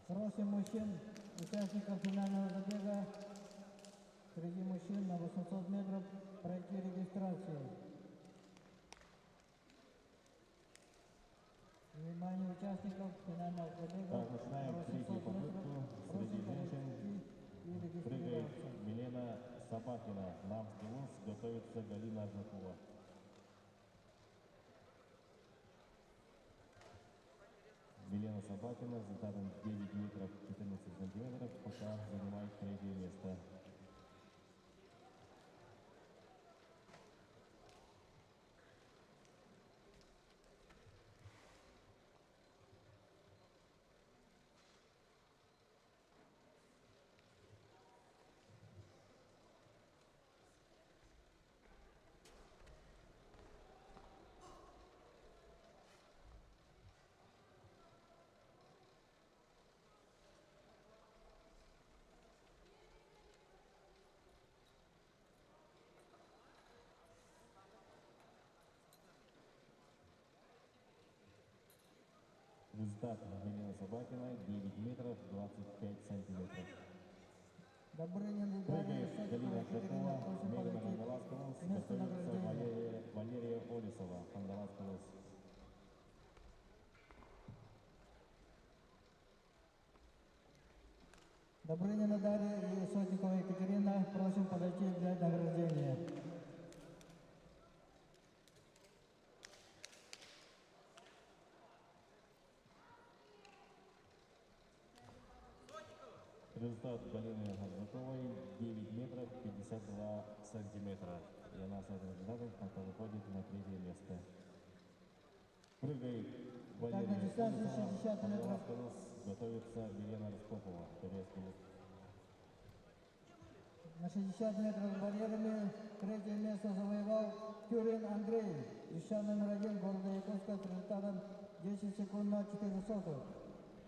Просим мужчин, участников финального забега среди мужчин на 800 метров пройти регистрацию. Внимание участников финального забега Так, начинаем на 800 третью метров. попытку среди Просим женщин. подойти и Прыгает регистрироваться. Милена Собакина, Намский Луз, готовится Галина Ажакова. Милена Собакина с результатом 9 метров 14 сантиметров пока занимает третье место. Результат: Елена Собакина 9 метров 25 сантиметров. Добрынин Дарья, Прыгает Сотникова Галина Екатерина, Шакова, просим Мегана подойти Фандаласкалус, к месту готовится награждения. Валерия Олесова, Фандаласкалус. Добрынина Дарья и Сотникова Екатерина, просим подойти для награждения. Результат Галины Горбаковой 9 метров 52 сантиметра. И она с этим результатом пока выходит на третье место. Прыгает Так, на Валерия дистанции Олесова, 60 метров. Фандаласкалус, готовится Елена Распопова, турецкий лук. На 60 метров с барьерами третье место завоевал Тюрин Андрей, ища номер 1 города Якутска с результатом 10 секунд на 4 сотых.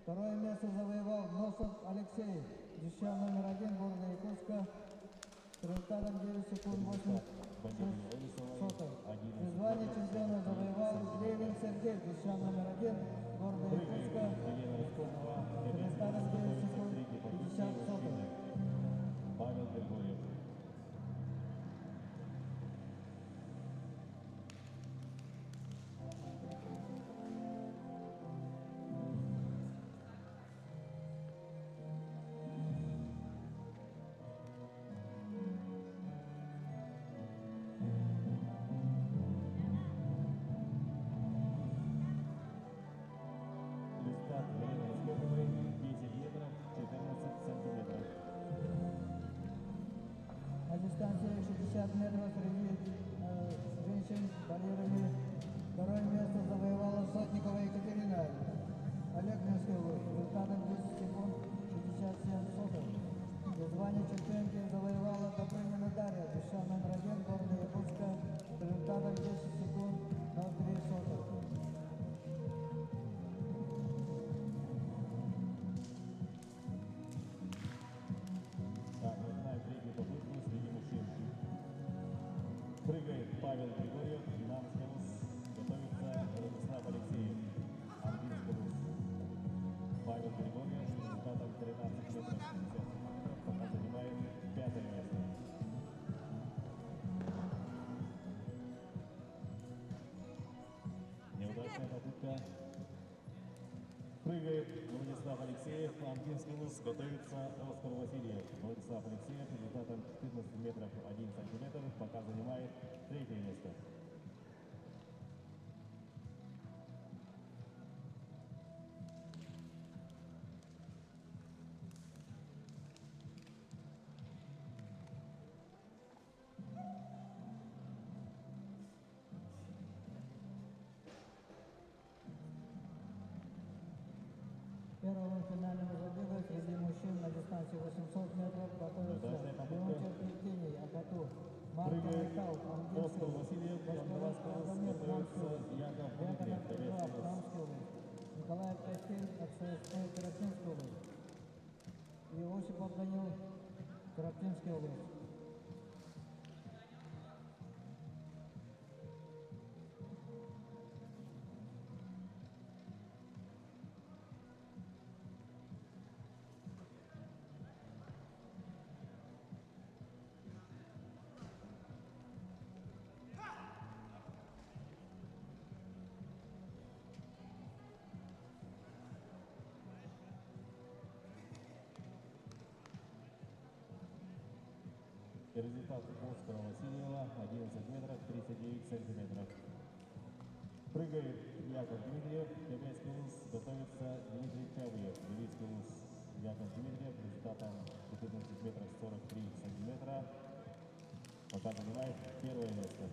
Второе место завоевал Носов Алексей, ища номер 1 города Якутска с результатом 9 секунд 8 Валерия Олесовой сотых. 11 И звание метров чемпиона 43 завоевал сантиметра. Левин Сергей, ища номер 1 города Прыгает Якутска Елена Распопова, с турецкий результатом лук, 9 готовится к секунд третьей попытке 50 сотых. мужчины. Павел Григорьев. Результат: Елена Распоповой 10 метров 14 сантиметров. На дистанции 60 метров среди женщин с барьерами второе место завоевала Сотникова Екатерина. Олег Минский с результатом 10 секунд 67 сотых. И звание чемпионки завоевала Добрынина Дарья, душа номер 1 города Якутска с результатом 10 секунд 03 сотых. Так, начинаем третью попытку среди мужчин. Прыгает Павел Григорьев, Намскалус, готовится Владислав Алексеев, Амбинскалус. Павел Григорьев с результатом 13 метров 50 сантиметров пока занимает пятое место. Неудачная попытка. Прыгает Владислав Алексеев, Амбинскалус, готовится Оскар Васильев. Владислав Алексеев с результатом 14 метров 1 сантиметр пока занимает третье место. Первого финального забега среди мужчин на дистанции 800 метров готовится Удачная попытка. Леонтьев Евгений, Акату, Марта Прыгает Михал, Оскар Амгинский, Васильев, Башкорский Фандаласкалус, Радомир, готовится Намский, Яков Яков Дмитриев, Петров, турецкий лук. Намский, Николай Костель, ФСС Каратинский, и Осипов Данил, Каратинский область. Результат Оскара Васильева 11 метров 39 сантиметров. Прыгает Яков Дмитриев, Кобяйский луз, готовится Дмитрий Чавлев, Дмитрий луз. Яков Дмитриев результатом 14 метров 43 сантиметра пока занимает первое место.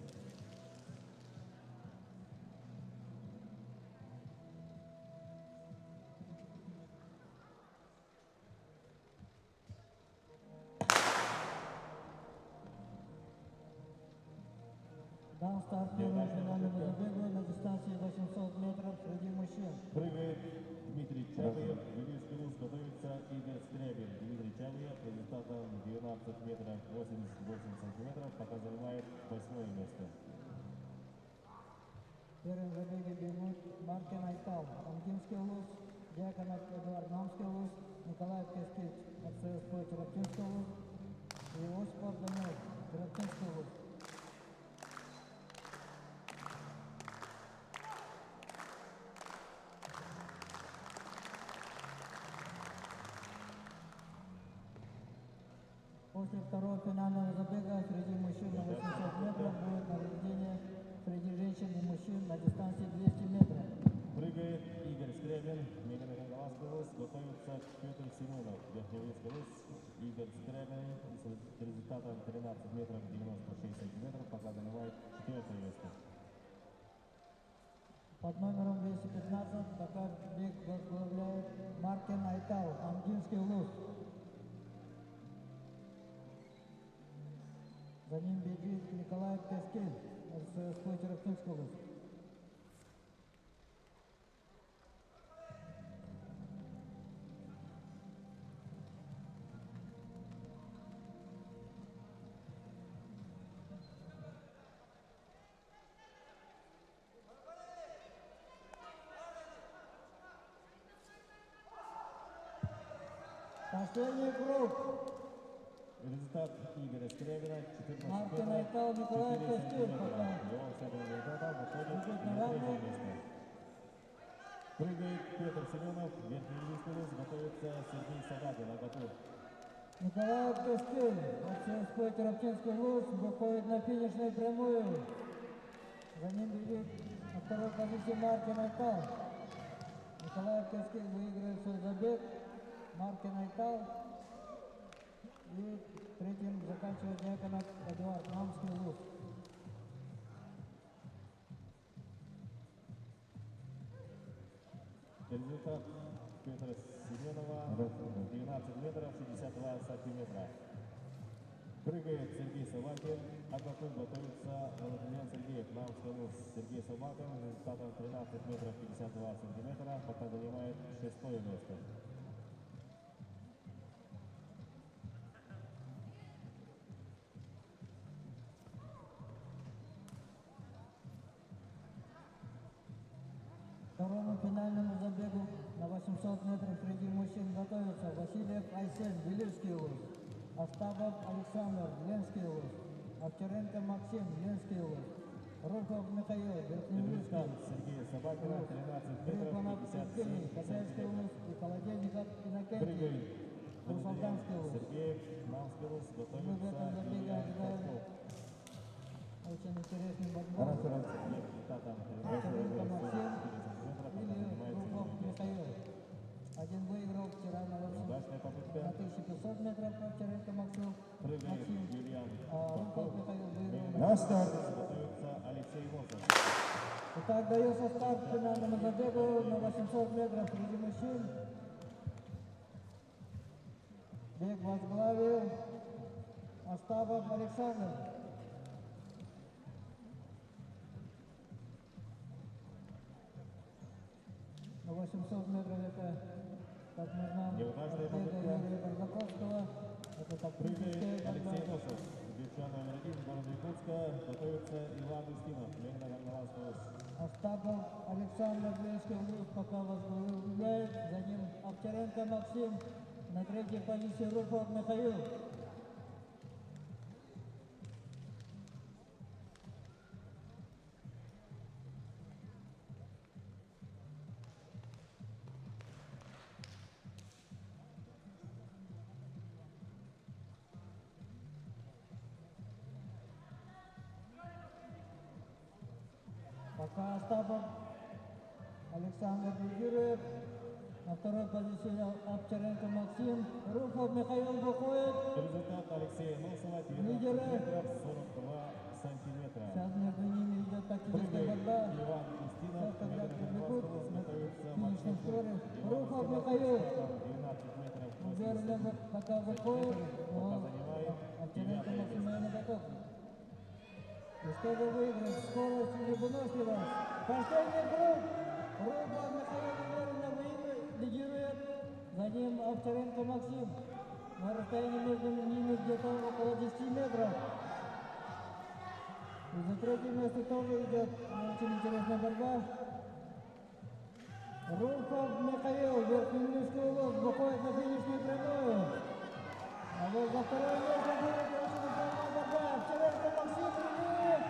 Дан старт первого финального забега на дистанции 800 метров среди мужчин. Прыгает Дмитрий Чавлев, Дмитрий луз, готовится Игорь Скрябин. Дмитрий Чавлев результатом 12 метров 88 сантиметров пока занимает 8 место. В первом забеге бегут Марк Маркин Айтал, Ангинский улус, Дьяконов Эдуард, Намский улус, Николаев Кескевич, РЦСП Чероптинский улус и Осипов Данил, Чероптинский улус. После второго финального забега среди мужчин на 800 метров будет награждение среди женщин и мужчин на дистанции 200 метров. Прыгает Игорь Скрябин, Мелина-Гангаласская область, готовится Петр Семенов, Верхневецкая область. Игорь Скрябин с результатом 13 метров 96 сантиметров пока занимает 4-е место. Под номером 215 пока бег возглавляет Маркин Айтал, Ангинский улус. За ним бежит Николаев Кескин, РЦСП Чероптинский улус. Последний круг. Результат Игоря Скрябина 14 Маркин метров Айтал, Николай 4 Костюм сантиметра. пока. Его с этого результата выходит Идет на на равных. 3-е место. Прыгает Петр Семенов, Верхний Листовец, готовится Сергей Сагатин, готов. Николай Костюм, РЦСП Чероптинский улус, выходит на финишную прямую. За ним бежит на второй позиции Маркин Айтал. Николай Костюм выигрывает свой забег. Маркин Айтал. И третьим заканчивает Дьяконов Эдуард, Намский улус. Результат Петра Семенова 12 метров 62 сантиметра. Прыгает Сергей Собакин, готовится Владимир Сергеев, Намский улус. Сергей Собакин результатом 13 метров 52 сантиметра пока занимает 6-е место. Второму финальному забегу на 800 метров среди мужчин готовятся Васильев Айсен, Белевский улус, Остапов Александр, Ленский улус, Овчаренко Максим, Ленский улус, Рухов Михаил, Верхнеуральский, Результат Сергея Собакина 13 метров Грифонов 57 Евгений, Козляйский улус сантиметров. и Колодейников Иннокентий, Прыгает Русалданский улус. Сергеев, Намский улус, Мы в готовится этом забеге Илья ожидаем Катков. очень интересный подбор. Результатом Овчаренко Максим 4 сантиметра пока или занимает Рухов 7-е место. Михаил. Один выиграл вчера на 800 Удачная попытка. на 1500 метров Овчаренко Максим. Прыгает Юлиан Рухов Катков. Михаил выиграл. На старт. Готовится Алексей Мосов. Итак, дается старт финальному забегу на 800 метров среди мужчин. Бег возглавил Остапов Александр. На 800 метров это, как мы знаем, Неудачная от бега попытка. Юрия Бардаковского. Это тактическая Прыгает борьба. Алексей Мосов. Девчонка номер 1 города Якутска. Готовится Иван Устинов. Мелина-Гангаласская область. Остапов Александр, Ленский улус пока возглавляет. За ним Овчаренко Максим. На третьей позиции Рухов Михаил. Пока Остапов Александр лидирует. На второй позиции Овчаренко Максим. Рухов Михаил выходит. Результат Алексея Мосова 19 Лидеры. метров 42 сантиметра. Сейчас между ними идет тактическая Прыгает борьба. Иван Устинов. Сейчас, когда прибегут Готовится к финишной Максим скорой. Иван Рухов Устинов. Михаил. 12 метров 80 Уверенно пока выходит. пока занимает Овчаренко 9-е Максим место. на готов. И чтобы выиграть скорость или выносливость. Последний круг. Рухов Михаил уверенно лидирует. За ним Овчаренко Максим. На расстоянии между ними где-то около 10 метров. И за третье место тоже идет очень интересная борьба. Рухов Михаил, Верхнеуральский УВОЗ, выходит на финишную прямую. А вот за второе место будет очень ударная борьба. Овчаренко Максим Ильин.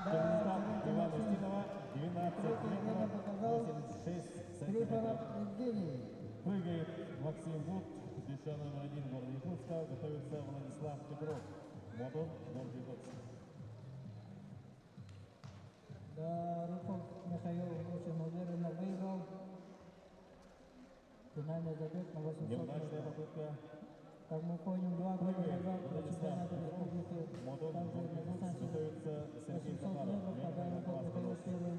Результат Ивана Максим. Устинова 12 Третье время метров показал 86 Трифонов сантиметров. Евгений. Прыгает Максим Бут, дюша номер 1 города Якутска. Готовится Владислав Петров, Модон, город Якутск. Да, Рухов Михаил очень уверенно выиграл. Финальный забег на 800 Неудачная метров. попытка. Как мы помним, 2 года Прыгает назад на Владислав чемпионате Петров, республики, Модон, также город на Якутск. дистанции Готовится Сергей 800 Захаров, метров, когда Лена Рухов Михаил первый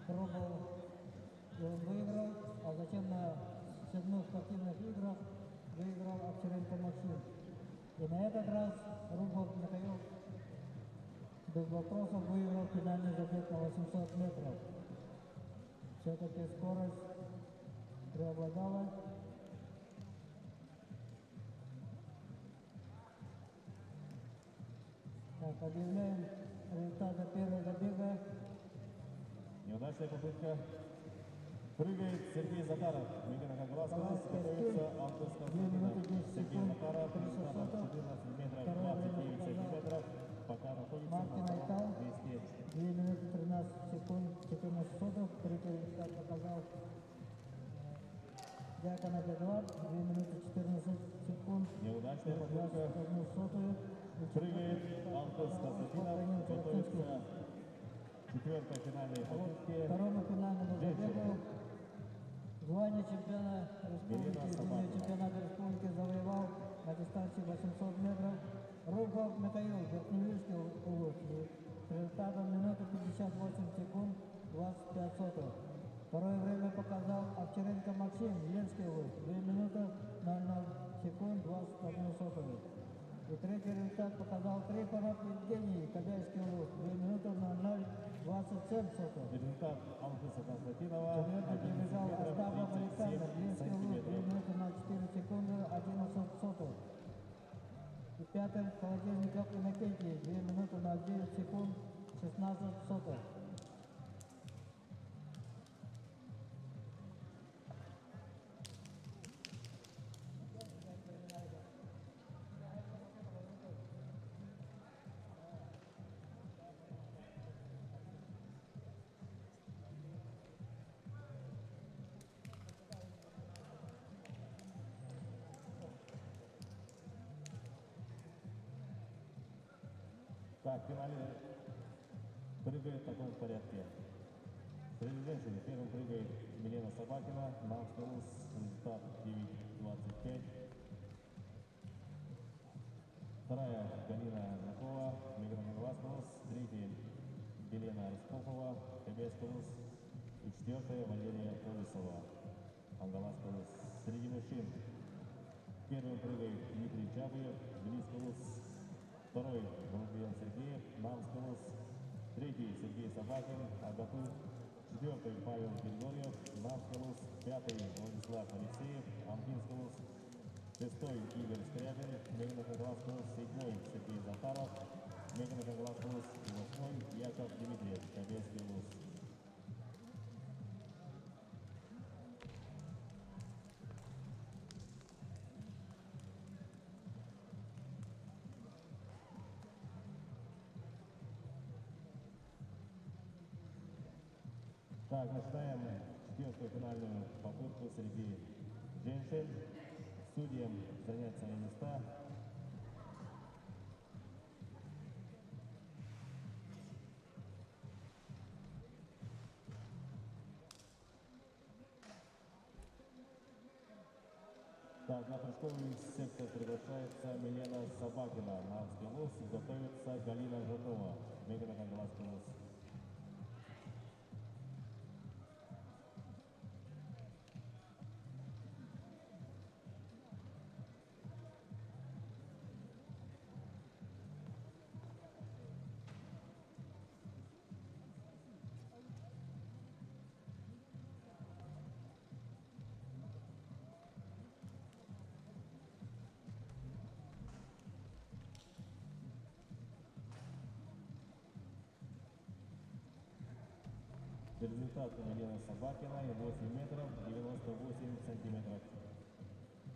пробовал, и он выиграл, а затем на 7 спортивных играх выиграл Овчаренко Максим. И на этот раз Рухов Михаил без вопросов выиграл финальный забег на 800 метров. Все-таки скорость преобладала. Так, объявляем результаты первого забега. Неудачная попытка. Прыгает Сергей Захаров. Миграна Глазков. Готовится Антон 2 минуты 10 Сергей секунд, Захаров. 30 Результатом соток. 14 метров Второе время 29 показал сантиметров. Пока находится Мартин на Айтал. втором месте. 2 минуты 13 секунд, 14 соток. Третий результат показал Дьякона Эдуард. 2 минуты 14 секунд, Неудачная попытка. 21 сотую. Прыгает Антон Константинов. Готовится четвертой финальной попытке. Второму финальному забегу звание чемпиона республики, юный чемпионат республики завоевал на дистанции 800 метров Рухов Михаил, Верхнеуральский УВОЗ, с результатом минуты 58 секунд 25 соток. Второе время показал Овчаренко Максим, Ленский УВОЗ, 2 минуты 00 секунд 21 сотую. И третий результат показал Трифонов Евгений, Кобяйский УВОЗ, 2 минуты 00:27 соток. Результат Антона Константинова. Четвертый 11 прибежал метров Остапов 37 Александр, Ленский УВОЗ, 2 сантиметров. минуты 04 секунды 11 соток. И пятым Холодильников Иннокентий, 2 минуты 09 секунд 16 соток. Так, в финале прыгает в таком порядке. Среди женщин первым прыгает Милена Собакина, Наускалус, результат 9:25. Вторая Галина Жакова, Миграна Глазкалус, третья Елена Распопова, Кобяйскалус и четвертая Валерия Колесова, Ангаласкалус. Среди мужчин первым прыгает Дмитрий Чабыев, Глискалус, второй Владимир Сергеев, Намскалус, третий Сергей Собакин, Агату, четвертый Павел Григорьев, Намскалус, пятый Владислав Алексеев, Ампинскалус, шестой Игорь Скрябин, Мегнокогласкалус, седьмой Сергей Захаров, Мегнокогласкалус и восьмой Яков Дмитриев, Кобельский лус. Так, начинаем четвертую финальную попытку среди женщин. Судьям занять свои места. Так, на прыжковый сектор приглашается Милена Собакина. На Авскилос готовится Галина Жукова. Мегана Кангаласкилос. Результат Елена Собакина 8 метров 98 сантиметров.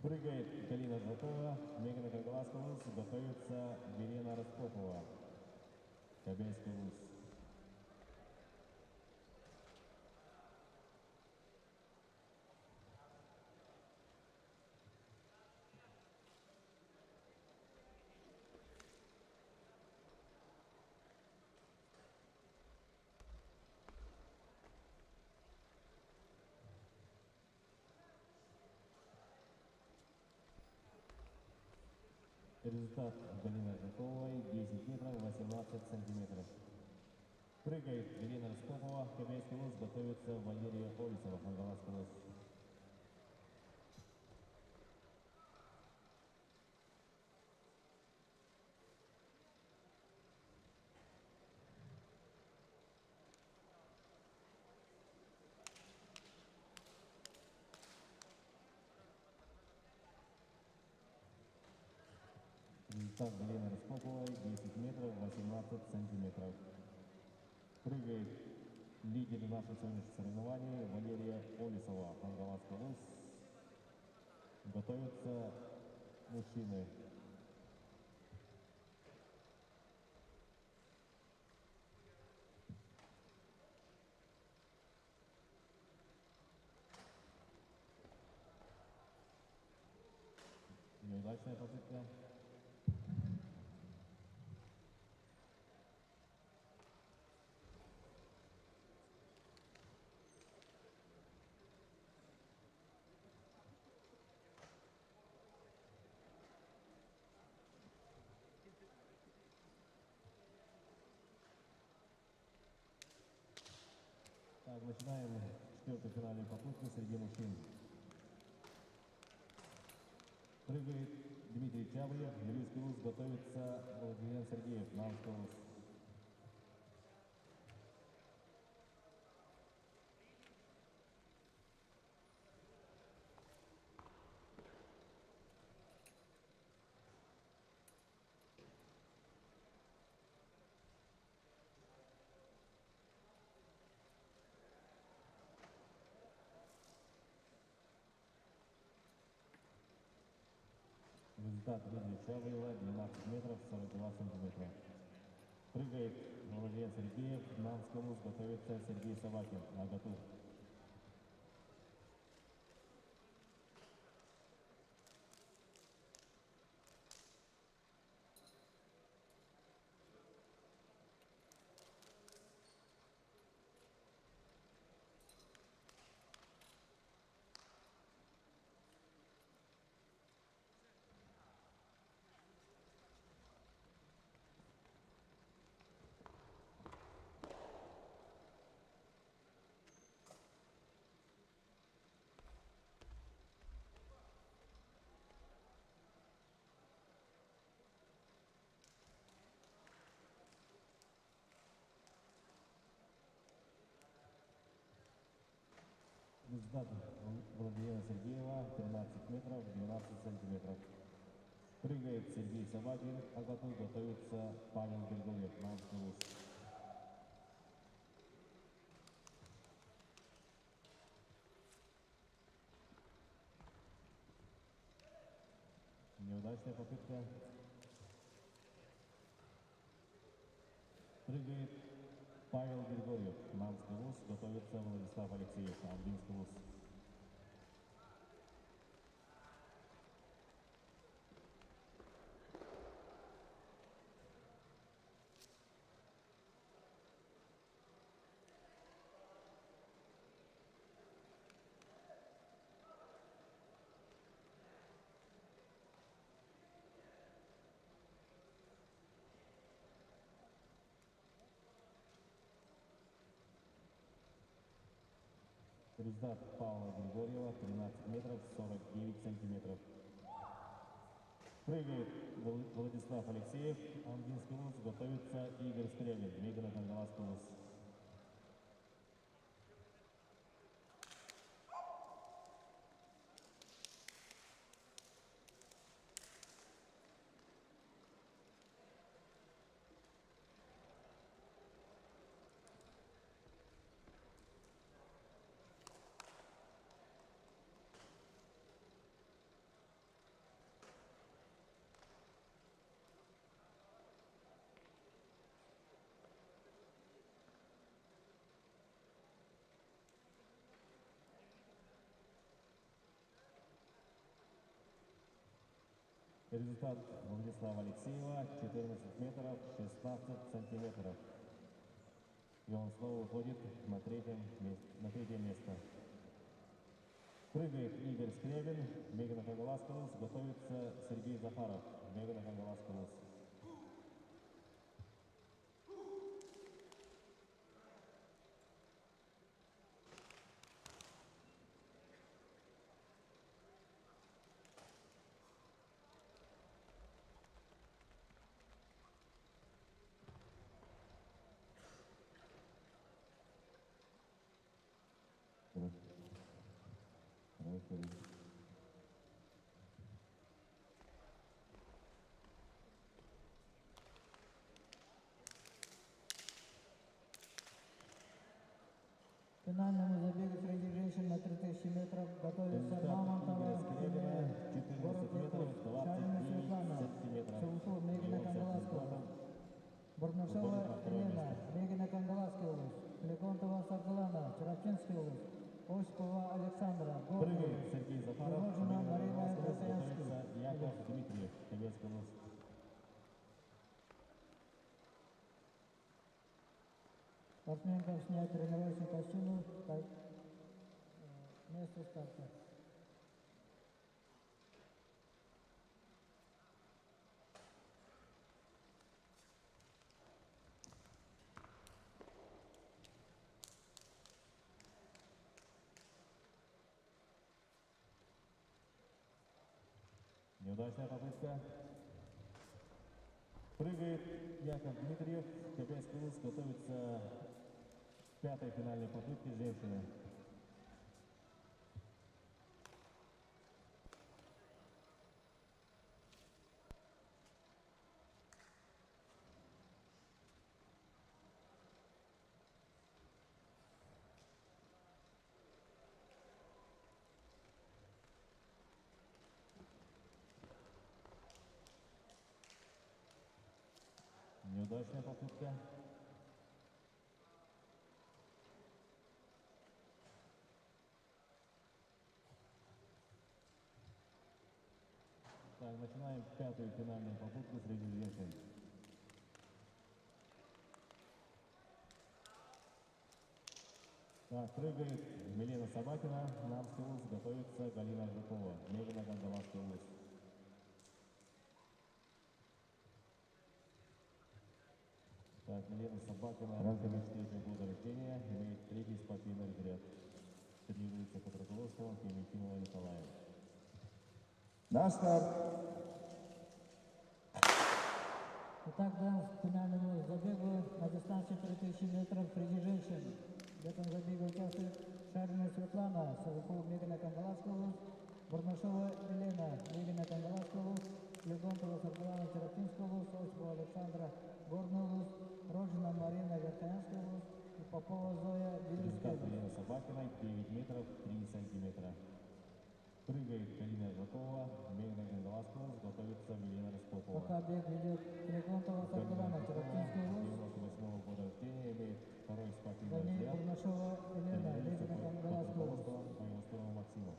Прыгает Галина Жатова, Мегана Каргаласкалус, готовится Елена Распопова. Кобельский вуз. Результат Галины Жатовой 10 метров 18 сантиметров. Прыгает Елена Распопова, Кобельский вуз, готовится Валерия Олисова, Хангаласский вуз. Результат Галины Распоповой 10 метров 18 сантиметров. Прыгает лидер наших сегодняшних соревнований Валерия Олисова, Хангаласский вуз. Готовятся мужчины. Неудачная попытка. Так, начинаем четвертую финальную попытку среди мужчин. Прыгает Дмитрий Чавлев, Юрийский вуз, готовится Владимир Сергеев, Намский вуз. Результат Дмитрия Чавлева 12 метров 42 сантиметра. Прыгает Владимир Сергеев, Намский вуз, готовится Сергей Собакин, на готов. Результат Владимира Сергеева 13 метров 12 сантиметров. Прыгает Сергей Собакин, а готовится Павел Григорьев, Намский вуз. Неудачная попытка. Прыгает Павел Григорьев, Намский вуз, готовится Владислав Алексеев, Амбинский вуз. Результат Павла Григорьева 13 метров 49 сантиметров. Прыгает Владислав Алексеев, Амбинский вуз, готовится Игорь Скрябин, Мегана Кангаласский вуз. Результат Владислава Алексеева 14 метров 16 сантиметров. И он снова выходит на третье место. Прыгает Игорь Скребин, Мегана Кангаласкалус, готовится Сергей Захаров, Мегана Кангаласкалус. К финальному забегу среди женщин на 3000 метров готовится Мамонтова, Елена, город Якутск, Шарина Светлана, Сауху, Мегана Кангаласкова, Бурнашова Елена, Мегана Кангаласкова, Легонтова Саргалана, Чарапчинский область, Осипова Александра, Горный, Прыгает Сергей Захаров, Пирожина Мегана Марина Кангаласкалус, Верхоянский. готовится Яков Дмитриев, Советская область. Спортсменкам снять тренировочные костюмы, место старта. Неудачная попытка. Прыгает Яков Дмитриев, Копейский УЗ, готовится к пятой финальной попытке женщины. Неудачная попытка. Так, начинаем пятую финальную попытку среди женщин. Так, прыгает Милена Собакина, Намский УЗ, готовится Галина Жукова, Мегана Кангалаский УЗ. Так, Милена Собакина, 2003 года рождения, имеет третий спортивный разряд. Тренируется под руководством Клементинова Николая. На старт. Итак, к финальному забегу на дистанции 3000 метров среди женщин. В этом забеге участвует Шарина Светлана, Савуху Мегана Кангаласкова, Бурнашова Елена, Мегана Кангаласкова, Легонтова Саргалана Чарапинского, Осипова Александра, Горный, Роджина Марина Верхоянского и Попова Зоя Результат Вилюскова. Елены Собакиной 9 метров 3 сантиметра. Прыгает Галина Жукова, Мегана Кангаласкова, готовится Милена Распопова. Пока бег ведет Легонтова Саргалана Чарапинского, 98 года рождения, имеет второй спортивный за ней разряд. Бурнашова Елена, Тренируется Мегана под Кангаласкова. руководством Айвастурова Максима.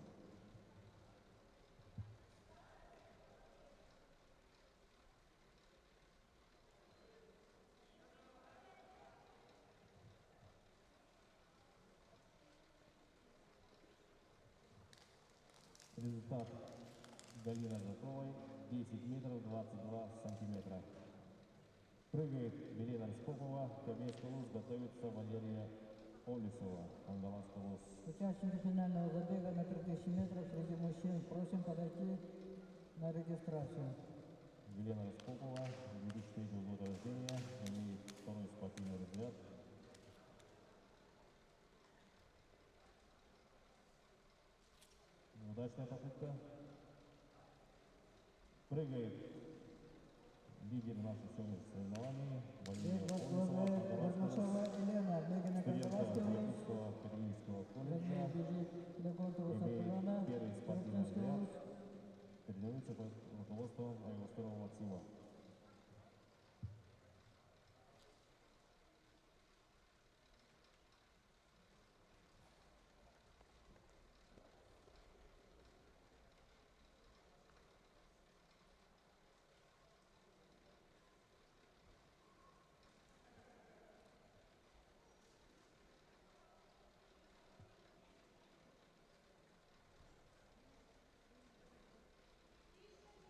Результат Галина Жуковой 10 метров 22 сантиметра. Прыгает Елена Распопова, Кобейский УЗ, готовится Валерия Олесова, Кангалаский УЗ. Участники финального забега на 3000 метров среди мужчин просим подойти на регистрацию. Елена Распопова, 2003 года рождения, имеет второй спортивный разряд. Удачная попытка. Прыгает лидер наших сегодняшних соревнований Валерия Олесова, Бурнашова Елена, Мегана Кангаласкова, Якутского педагогического колледжа. бежит Легонтова Саргалана, Имеет первый спортивный Чарапинского, разряд. Тренируется под руководством Айвастурова Максима.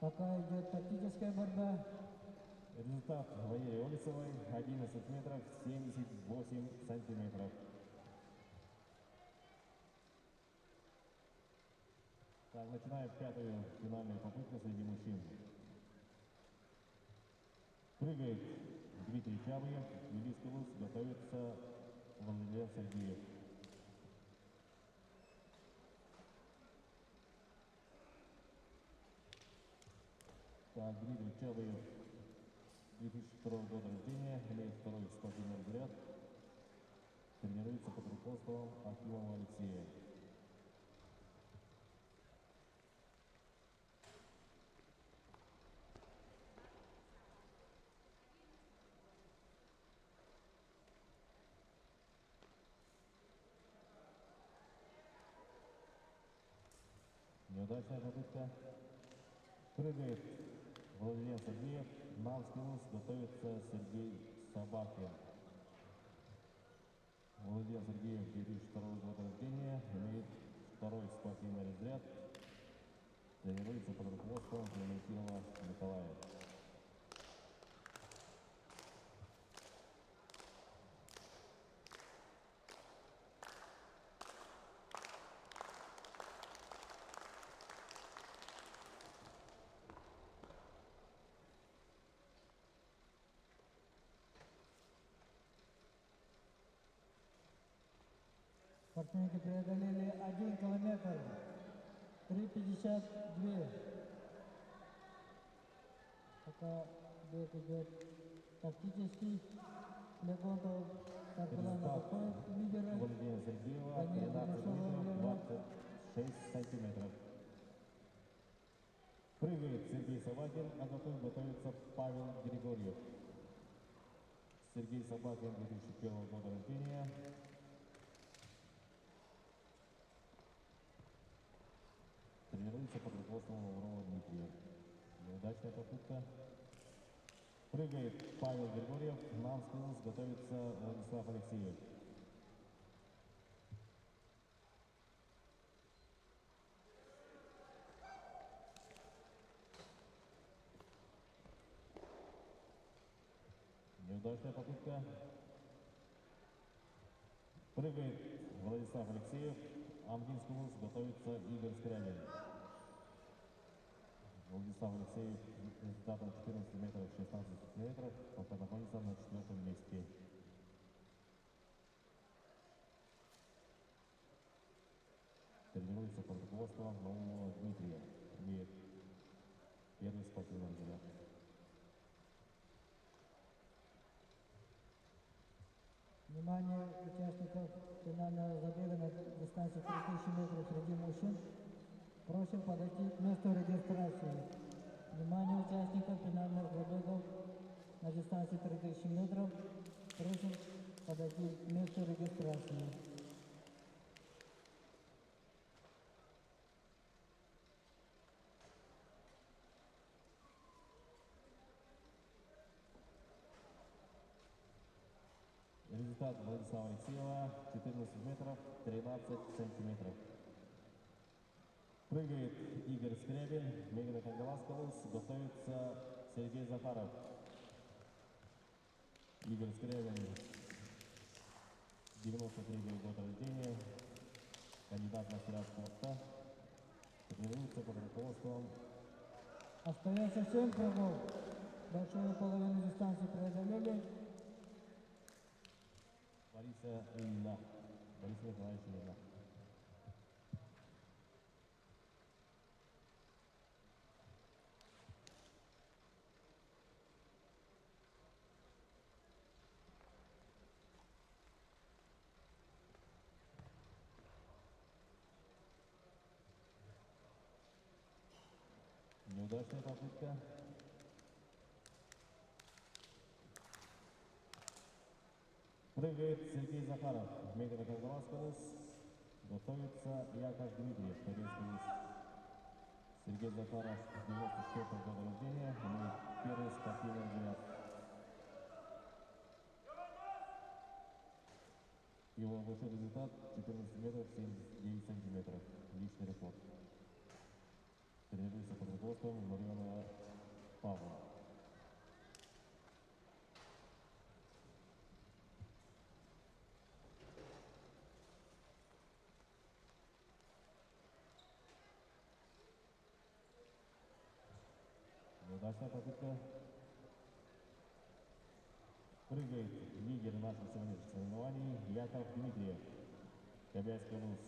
Пока идет тактическая борьба. Результат Валерии Олесовой 11 метров 78 сантиметров. Так, начинаем пятую финальную попытку среди мужчин. Прыгает Дмитрий Чабыев, Юлийский Луц, готовится Владимир Сергеев. Так, Дмитрий Чабыев, 2002 года рождения, имеет второй спортивный разряд, тренируется под руководством Акимова Алексея. Неудачная попытка. Прыгает Владимир Сергеев, Навский Луц, готовится Сергей Собакин. Владимир Сергеев, 2002 года рождения, имеет второй спортивный разряд, тренируется под руководством Клементьева Николая. Спортсменки преодолели 1 километр 3:52. Пока бег идет тактический. Легонтов Тарпалана выходит лидера. Владимира Сергеева, Даниил 13 Дмитров метров 26 сантиметров. Прыгает Сергей Собакин, а готовится Павел Григорьев. Сергей Собакин, 2001 года рождения. Тренируется под руководством Лаврова Дмитрия. Неудачная попытка. Прыгает Павел Григорьев, Навский Луц, готовится Владислав Алексеев. Неудачная попытка. Прыгает Владислав Алексеев, Амгинский Луц, готовится Игорь Скрябин. Владислав Алексеев результатом 14 метров 16 сантиметров пока находится на 4-м месте. Тренируется под руководством нового Дмитрия. Имеет первый спортивный разряд. Внимание участников финального забега на дистанции 3000 метров среди мужчин. Просим подойти к месту регистрации. Внимание участников финальных забегов на дистанции 3000 метров. Просим подойти к месту регистрации. Результат Владислава Алексеева 14 метров 13 сантиметров. Прыгает Игорь Скрябин, Мегана Кангаласкалус, готовится Сергей Захаров. Игорь Скрябин, 93 года рождения, кандидат в мастера спорта, тренируется под руководством. Остается 7 кругов. Большую половину дистанции преодолели. Бориса Ильина. Борис Николаевич Ильина. Неудачная попытка. Прыгает Сергей Захаров. Мегана Кангаласкалус. Готовится Яков Дмитриев. Турецкий лист. Сергей Захаров, 94 года рождения, имеет первый спортивный разряд. Его большой результат 14 метров 79 сантиметров. Личный рекорд. Тренируется под руководством Мариона Неудачная попытка. Прыгает лидер наших сегодняшних соревнований Яков Дмитриев. Кобяйский луз.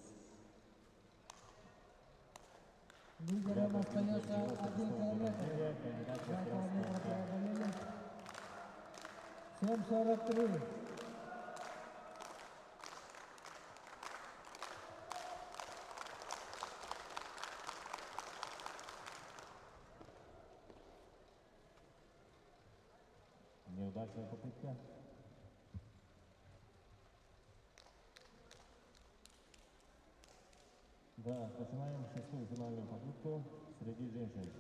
Лидером остается 1 километр. 2 Кандидат в километра спорте. преодолели. 7:43. Неудачная попытка. Да, начинаем шестую финальную попытку среди женщин.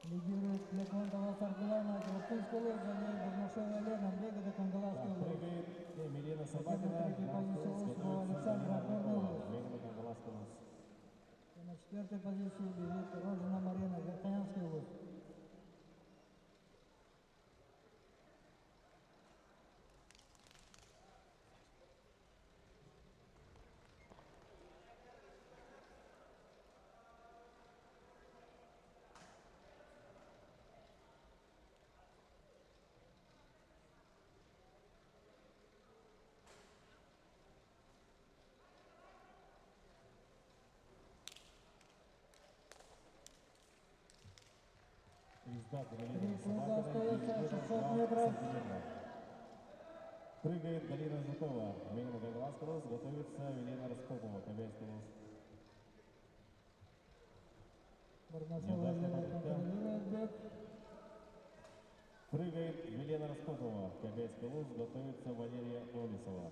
Лидирует Легондова Саргулана, Тверская луз, за ней Бурнашова Лена, Брегада Кангаласская луз. Прыгает Милена Собакина. Третьей позиции Осипова Александра, Горный луз. Легода Кангаласская луз. На 4-й позиции бежит Рожина Марина, Вертаянский луз. Результат Милена Три круга Собакина. остается, 600 2 метров. сантиметра. Прыгает Галина Жукова. Легода Кангаласская луз. Готовится Елена Раскопова. Кобяйский луз. Бурнашова Неудачная Лена попытка. контролирует бег. Прыгает Елена Раскопова. Кобяйский луз. Готовится Валерия Олесова.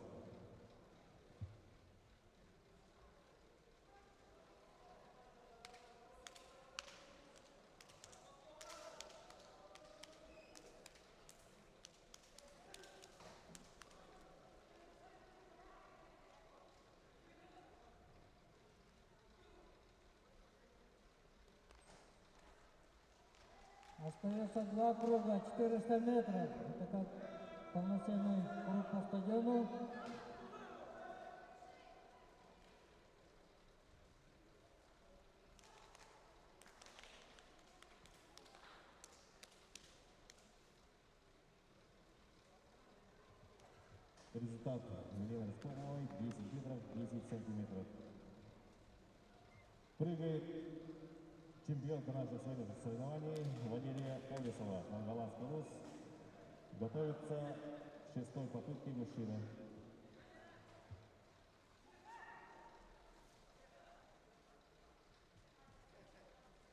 Остается 2 круга, 400 метров. Это как полноценный круг по стадиону. Результат Елены Раскоповой 10 метров 10 сантиметров. Прыгает чемпионка наших сегодняшних соревнований Валерия Олесова. Кангаласский луз. Готовится к шестой попытке мужчины.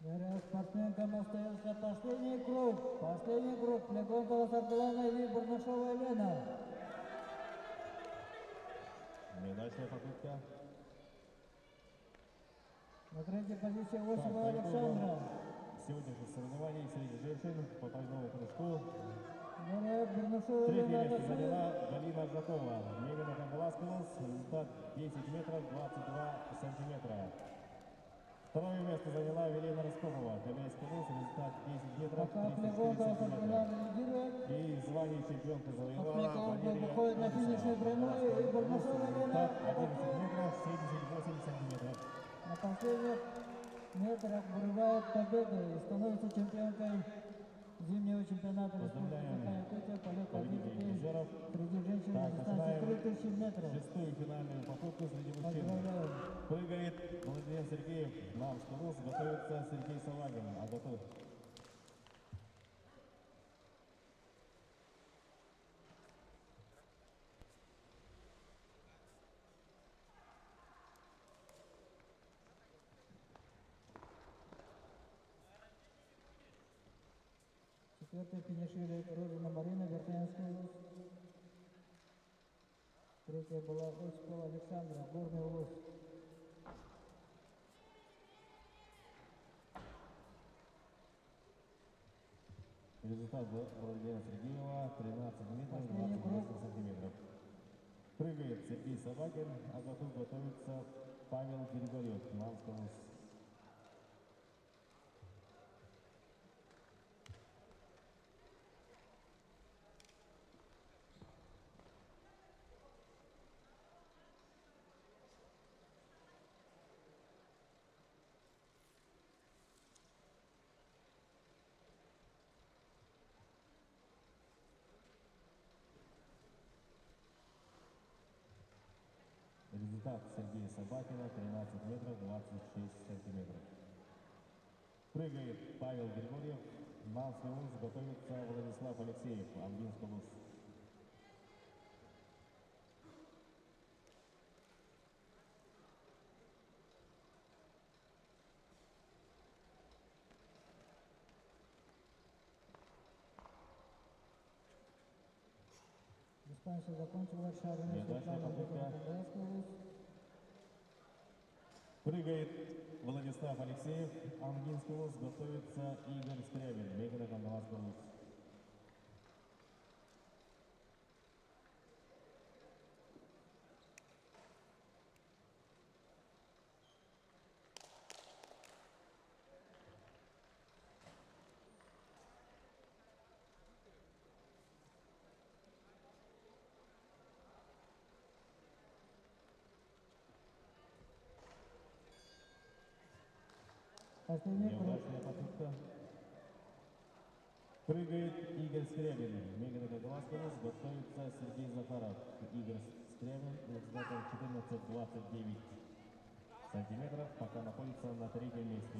Говорят, спортсменкам остается последний круг. Последний круг. Легондова Саргулана и Бурнашова Лена. Неудачная попытка. На третьей позиции Так, Осипова по итогам Александра. сегодняшних соревнований среди женщин по тройному прыжку. Говорят, Бурнашова Третье Лена место отошла. заняла Галина Жакова. Легода Кангаласская луз. Результат 10 метров 22 сантиметра. Второе место заняла Елена Раскопова. Кобяйский луз. Результат 10 метров Пока 34 Легондова сантиметра. Саргулана лидирует. И звание чемпионка завоевала Отметил, Валерия выходит на финишную прямую, и Бурнашова Лена Результат 11 метров 78 сантиметров. на последних метрах вырывает победу и становится чемпионкой зимнего чемпионата республики Поздравляем Якутия по легкой победителей атлетике призеров. среди женщин на Так, дистанции начинаем 3000 метров. шестую финальную попытку среди мужчин. Поздравляю. Прыгает Владимир Сергеев. Мамский луз. Готовится Сергей Салагин. А готов. Четвертый финиширует Родина Марина, Вертаянский луз. Третья была Осипова Александра, Горный луз. Результат Владимира Сергеева 13 метров Последний 28 сантиметров. Прыгает Сергей Собакин, а готов готовится Павел Григорьев. Мамский луз. Результат Сергея Собакина 13 метров 26 сантиметров. Прыгает Павел Григорьев. Малский луз, готовится Владислав Алексеев, Амгинский луз. Дистанция закончилась. Шарина Неудачная Светлана попытка. Богданова. Прыгает Владислав Алексеев, Амгинский луз, готовится Игорь Скрябин, Мегана Кандаларский луз. Последний круг. Неудачная попытка. Прыгает Игорь Скрябин, Мегана Кандаларский луз, готовится Сергей Захаров, Игорь Скрябин, результатом 14-29 сантиметров, пока находится на третьем месте.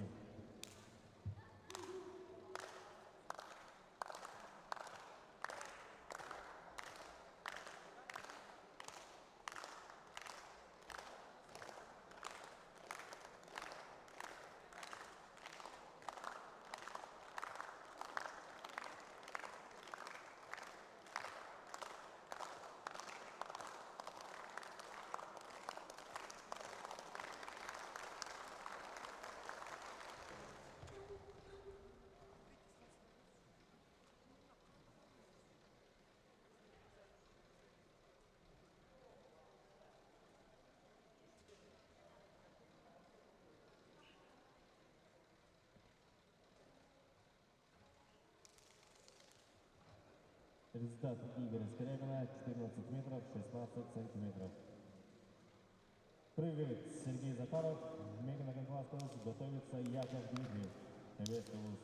Результат Игоря Скрябина 14 метров 16 сантиметров. Прыгает Сергей Захаров, Мегана Кандаларский луз, готовится Яков Дмитриев, Кобельский луз.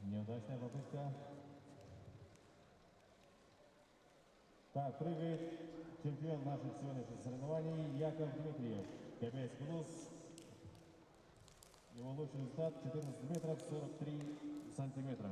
Неудачная попытка. Так, прыгает чемпион наших сегодняшних соревнований Яков Дмитриев, Кобельский луз. Его лучший результат 14 метров 43 сантиметра.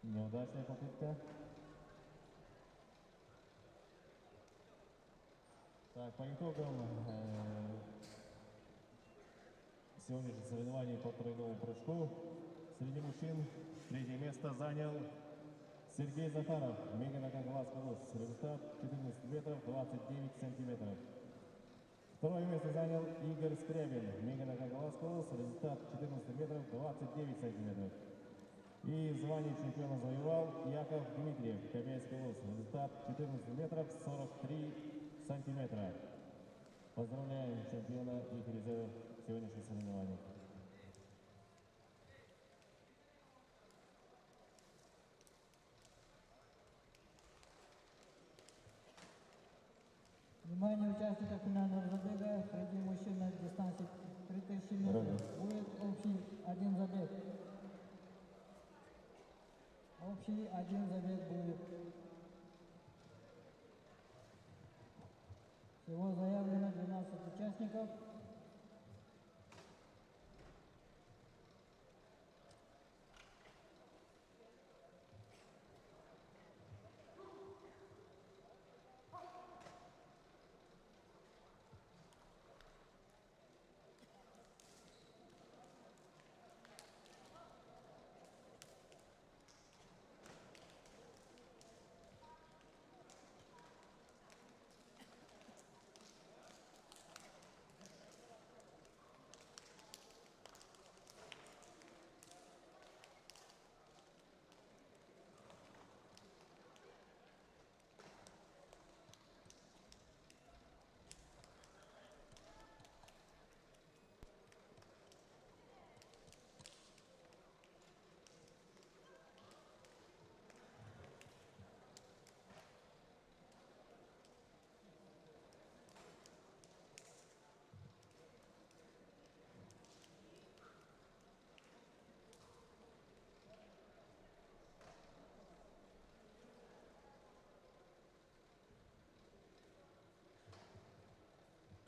Неудачная попытка. Так, по итогам сегодняшних соревнований по тройному прыжку среди мужчин третье место занял Сергей Захаров, Мегана Кандаларский луз. Результат 14 метров 29 сантиметров. Второе место занял Игорь Скрябин, Мегана Кандаларский луз. Результат 14 метров 29 сантиметров. И звание чемпиона завоевал Яков Дмитриев, Кобельский луз. Результат 14 метров 43 сантиметра. Поздравляем чемпиона и призеров сегодняшних соревнований. Внимание участников финального забега. Среди мужчин на дистанции 3000 метров будет общий один забег. Общий один забег будет. Всего заявлено 12 участников.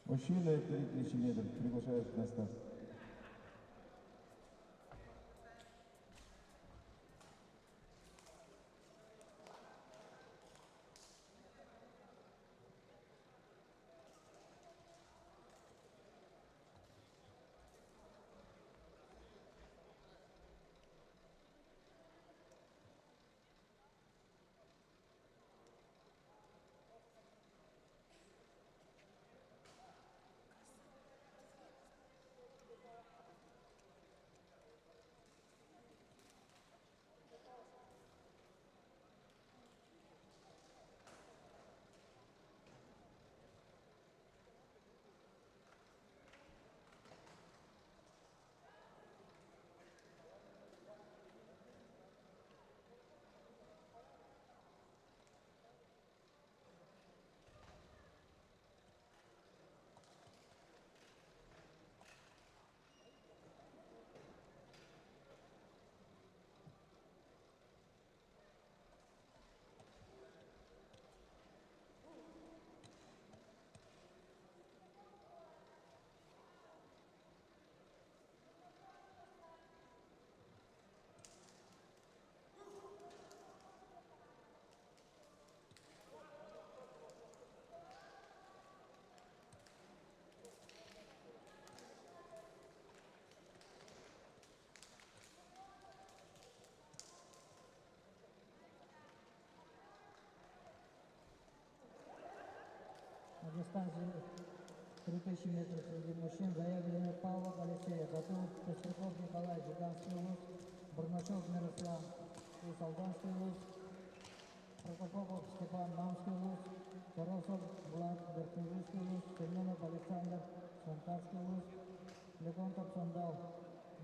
Мужчины 3000 метров приглашают на старт. На дистанции 3000 метров среди мужчин заявлены Павлов Алексей, Готов Пестряков Николай, Жиганский УЗ, Бурнашов Мирослав, Алданский УЗ, Прокопопов Степан, Намский УЗ, Тарасов Влад, Верхневильский УЗ, Семенов Александр, Шантарский УЗ, Легонтов Сандал,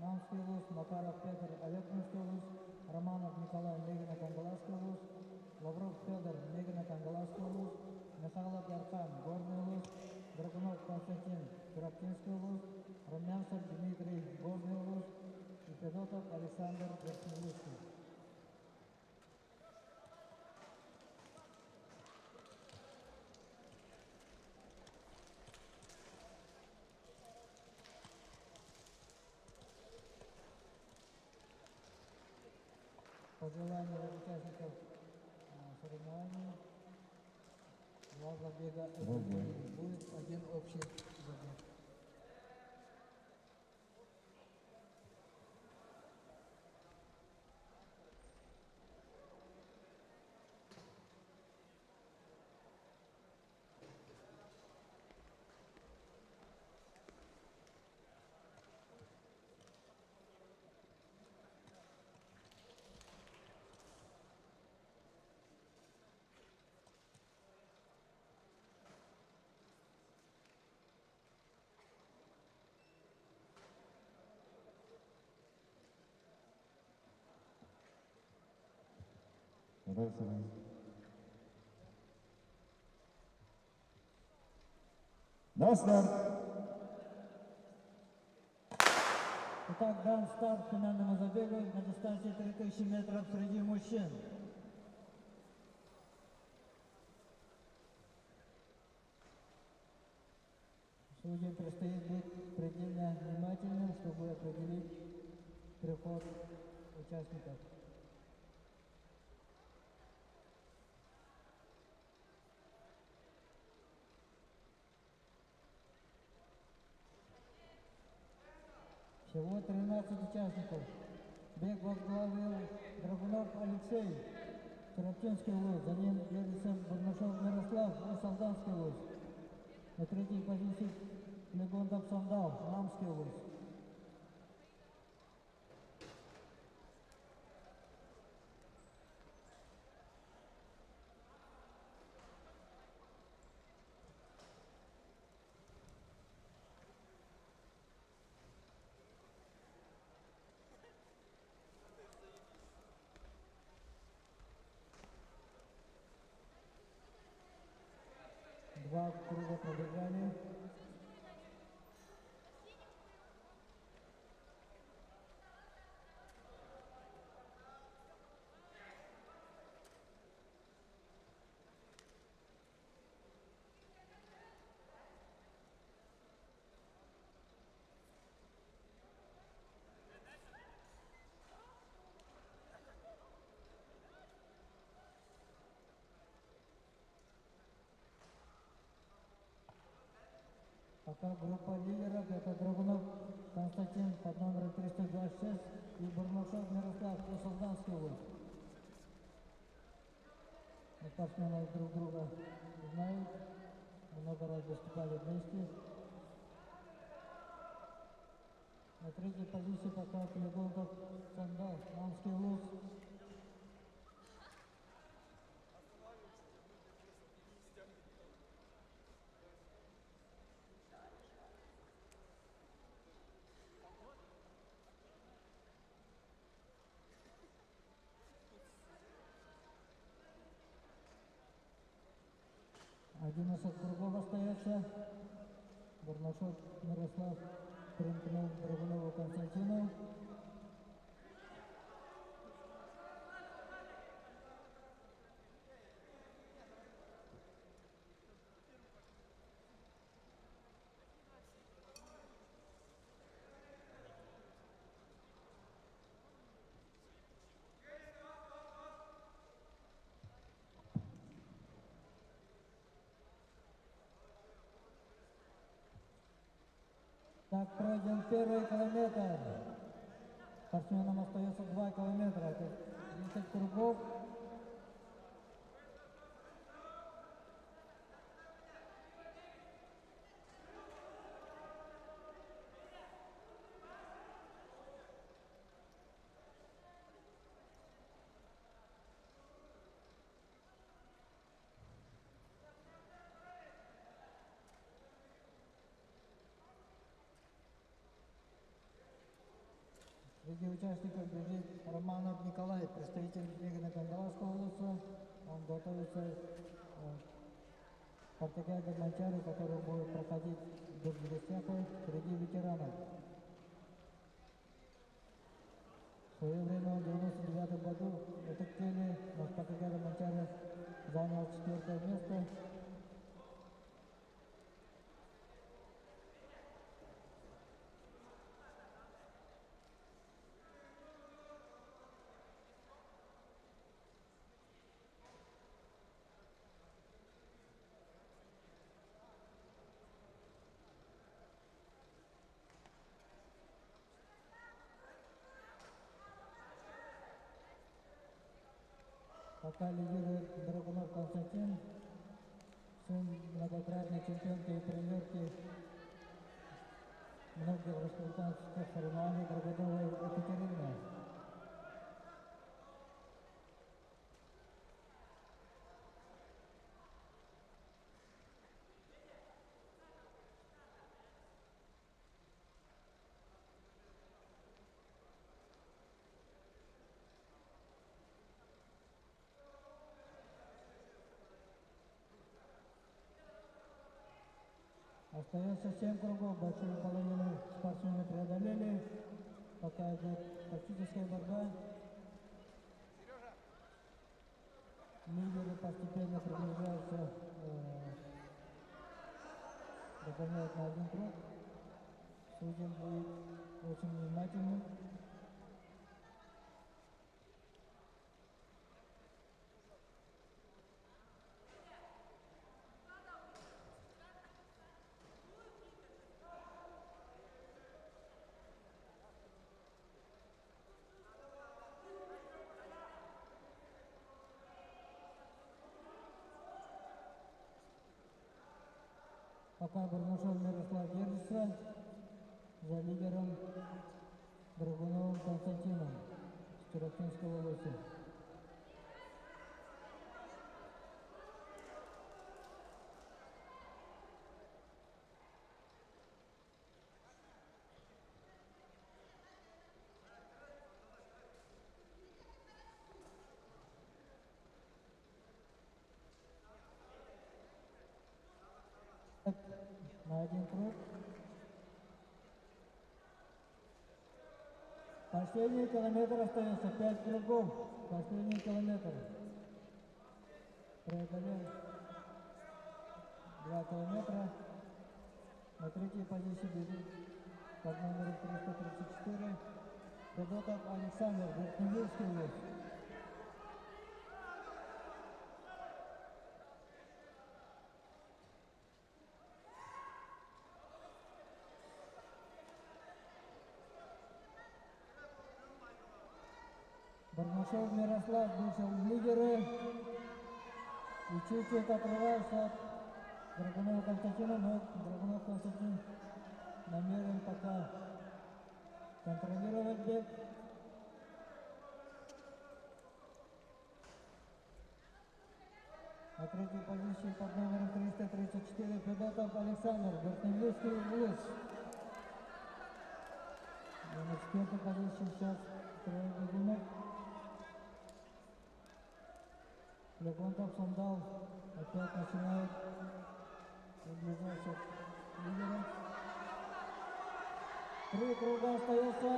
Намский УЗ, Макаров Петр, Олекнинский УЗ, Романов Николай, Мегина Кангаласский УЗ, Лавров Федор, Мегина Кангаласский УЗ, Михайлов Яркан, Горный УЗ, Драгунов Константин, Кирактинский УЗ, Румянцев Дмитрий, Горный УЗ и Федотов Александр, Верхневильский. По желанию участников соревнований, два забега будет один общий забег. На старт! Итак, дан старт финальному забегу на дистанции 3000 метров среди мужчин. Людям предстоит быть предельно внимательным, чтобы определить приход участников. Всего 13 участников. Бег возглавил Драгунов Алексей, Сиротинский луз. За ним держится Бурнашов Мирослав и Солданский луз. На третьей позиции Легондов Сандал, Намский луз. Два круга пробежали. Пока группа лидеров — это Драгунов Константин под номером 326 и Бурнашов Мирослав и Солданский луз. Спортсмены друг друга знают, много раз выступали вместе. На третьей позиции пока Легондов Сандал, Намский луз. Один кругов остается. Бурнашов Мирослав примкнул к Драгунову Константину. Так пройден первый километр. Спортсменам остается 2 километра. Это 10 кругов. Среди участников бежит Романов Николай, представитель Нижнекандаласского луса. Он готовится к спартакиаде Манчары, который будет проходить в Дубне-Гостяхе среди ветеранов. В свое время он в 1999 году в этой цели на спартакиаде Манчары занял 4-е место. Пока лидирует Драгунов Константин, сын многократной чемпионки и тренерки многих республиканских соревнований Драгуновой Екатерины. Остается 7 кругов, большую половину спортсмены преодолели. Пока идет тактическая борьба. Лидеры постепенно приближаются Дополняет на 1 круг. Судьям будет очень внимательным. Пока Барнашов Мирослав держится за лидером Драгуновым Константином с Чероптинской области. На 1 круг. Последний километр остается, 5 кругов. Последний километр. Преодолел 2 километра. На третьей позиции бежит под номером 334 Федотов Александр, Верхневильский лес. Барнашов Мирослав вышел в лидеры и чуть-чуть отрывается от Драгунова Константина, но Драгунов Константин намерен пока контролировать бег. На третьей позиции под номером 334 Федотов Александр, Верхневильский лес. И на четвертой позиции сейчас трое бегунов. Легонтов Сандал опять начинает приближаться к лидеру. 3 круга остается.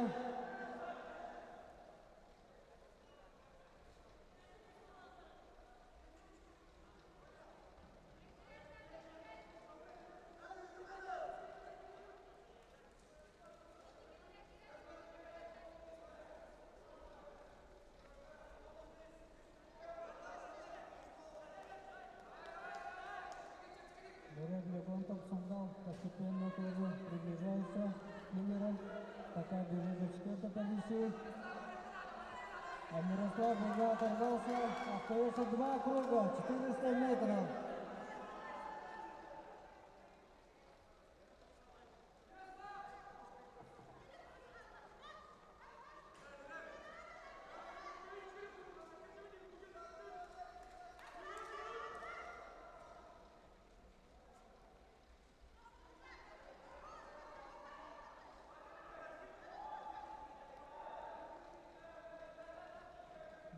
Легонтов Сандал постепенно тоже приближается к лидерам, пока бежит до 4-й позиции. А Мирослав уже оторвался, остается 2 круга, 400 метров.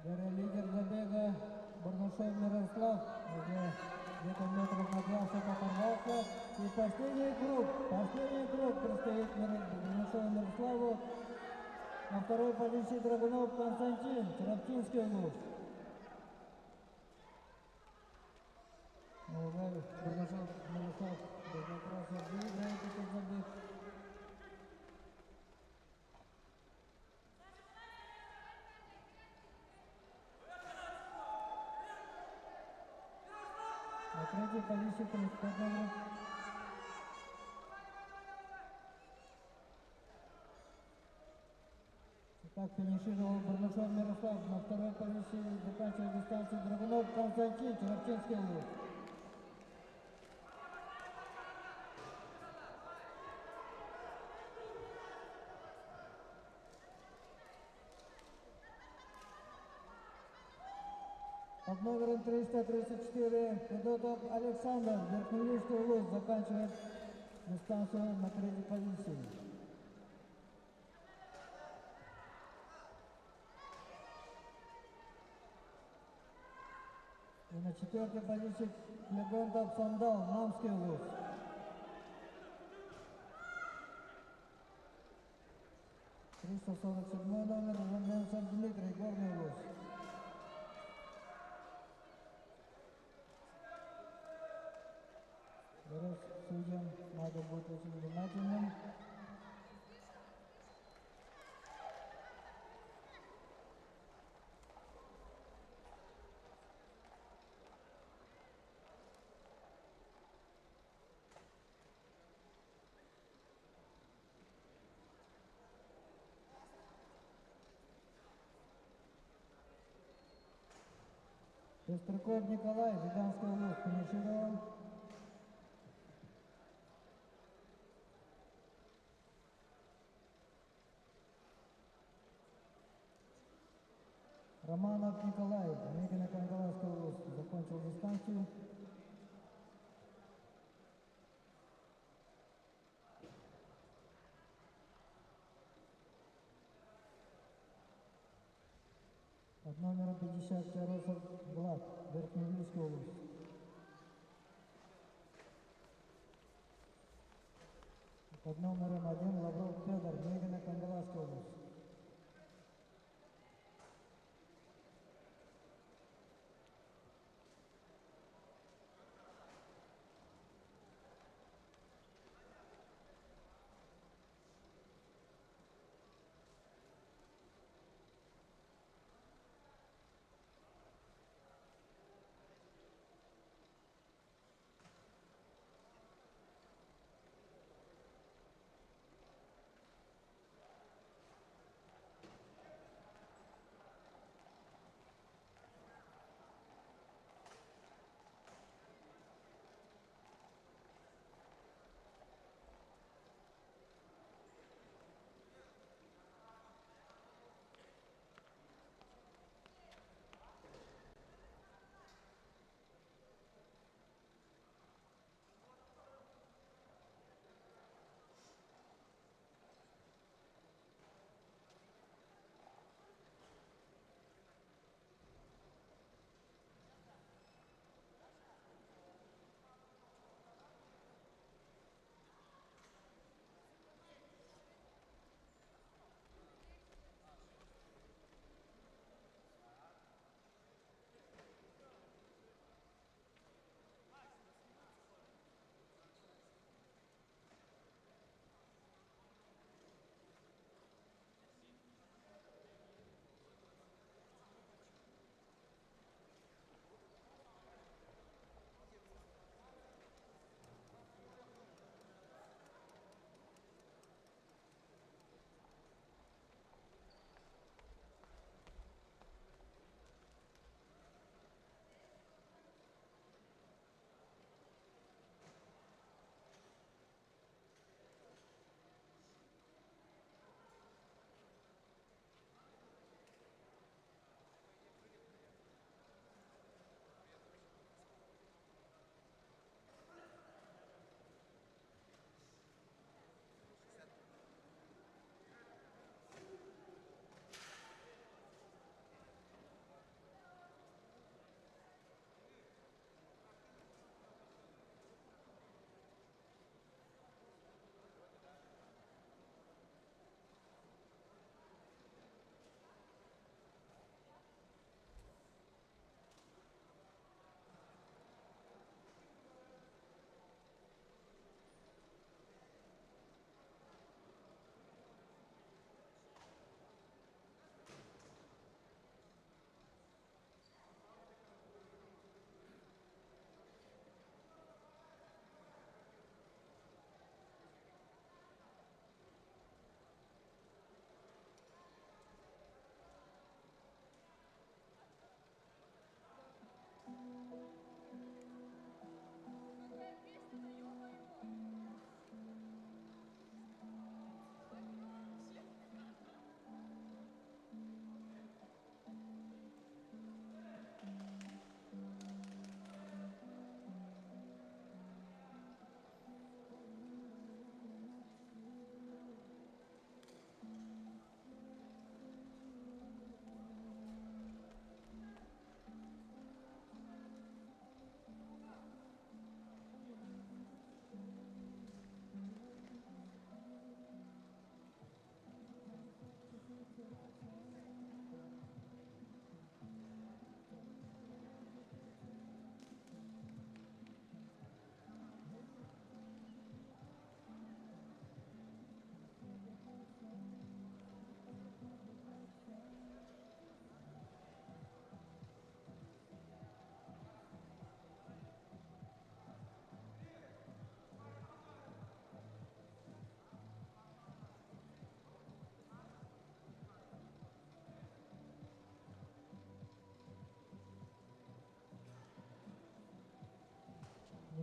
Лидер забега Барнашов Мирослав уже где-то метров на 20 оторвался. И последний круг предстоит Барнашову Мирославу. На второй позиции Драгунов Константин, Чероптинский луг. Уважаемый Барнашов Мирослав без вопросов выиграет этот забег. На третьей позиции под номером так финишировал Барнашов Мирослав. На второй позиции заканчивает дистанцию Драгунов Константин, Чероптинский луг. Под номером 334 Федотов Александр, Верхневильский луг, заканчивает дистанцию на третьей позиции. И на четвертой позиции Легонтов Сандал, Намский луг. (347 номер) Румянцев Дмитрий, Горный луг. Судьям на Пестряков Николай, Жиганская область, финишировал. Романов Николай, Мегина Кангаласская область, закончил дистанцию. Под номером 50 Чаросов Влад, Верхневильская область. Под номером 1 Лавров Федор, Мегина Кангаласская область.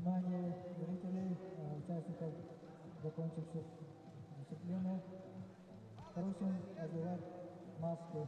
Внимание зрителей, участников, закончивших дисциплину, просим одевать маски.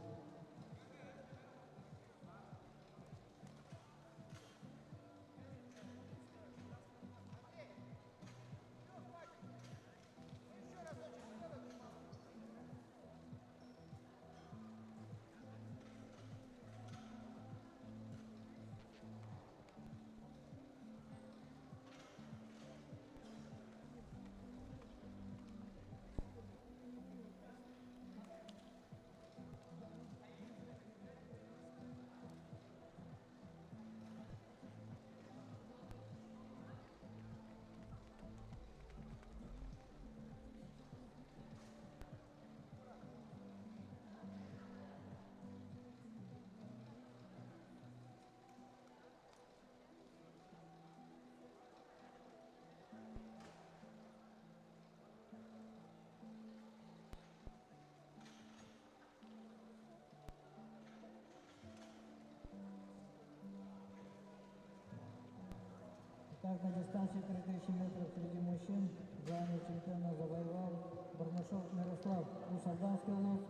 Так, на дистанции 3000 метров среди мужчин звание чемпиона завоевал Барнашов Мирослав, Алданский луз,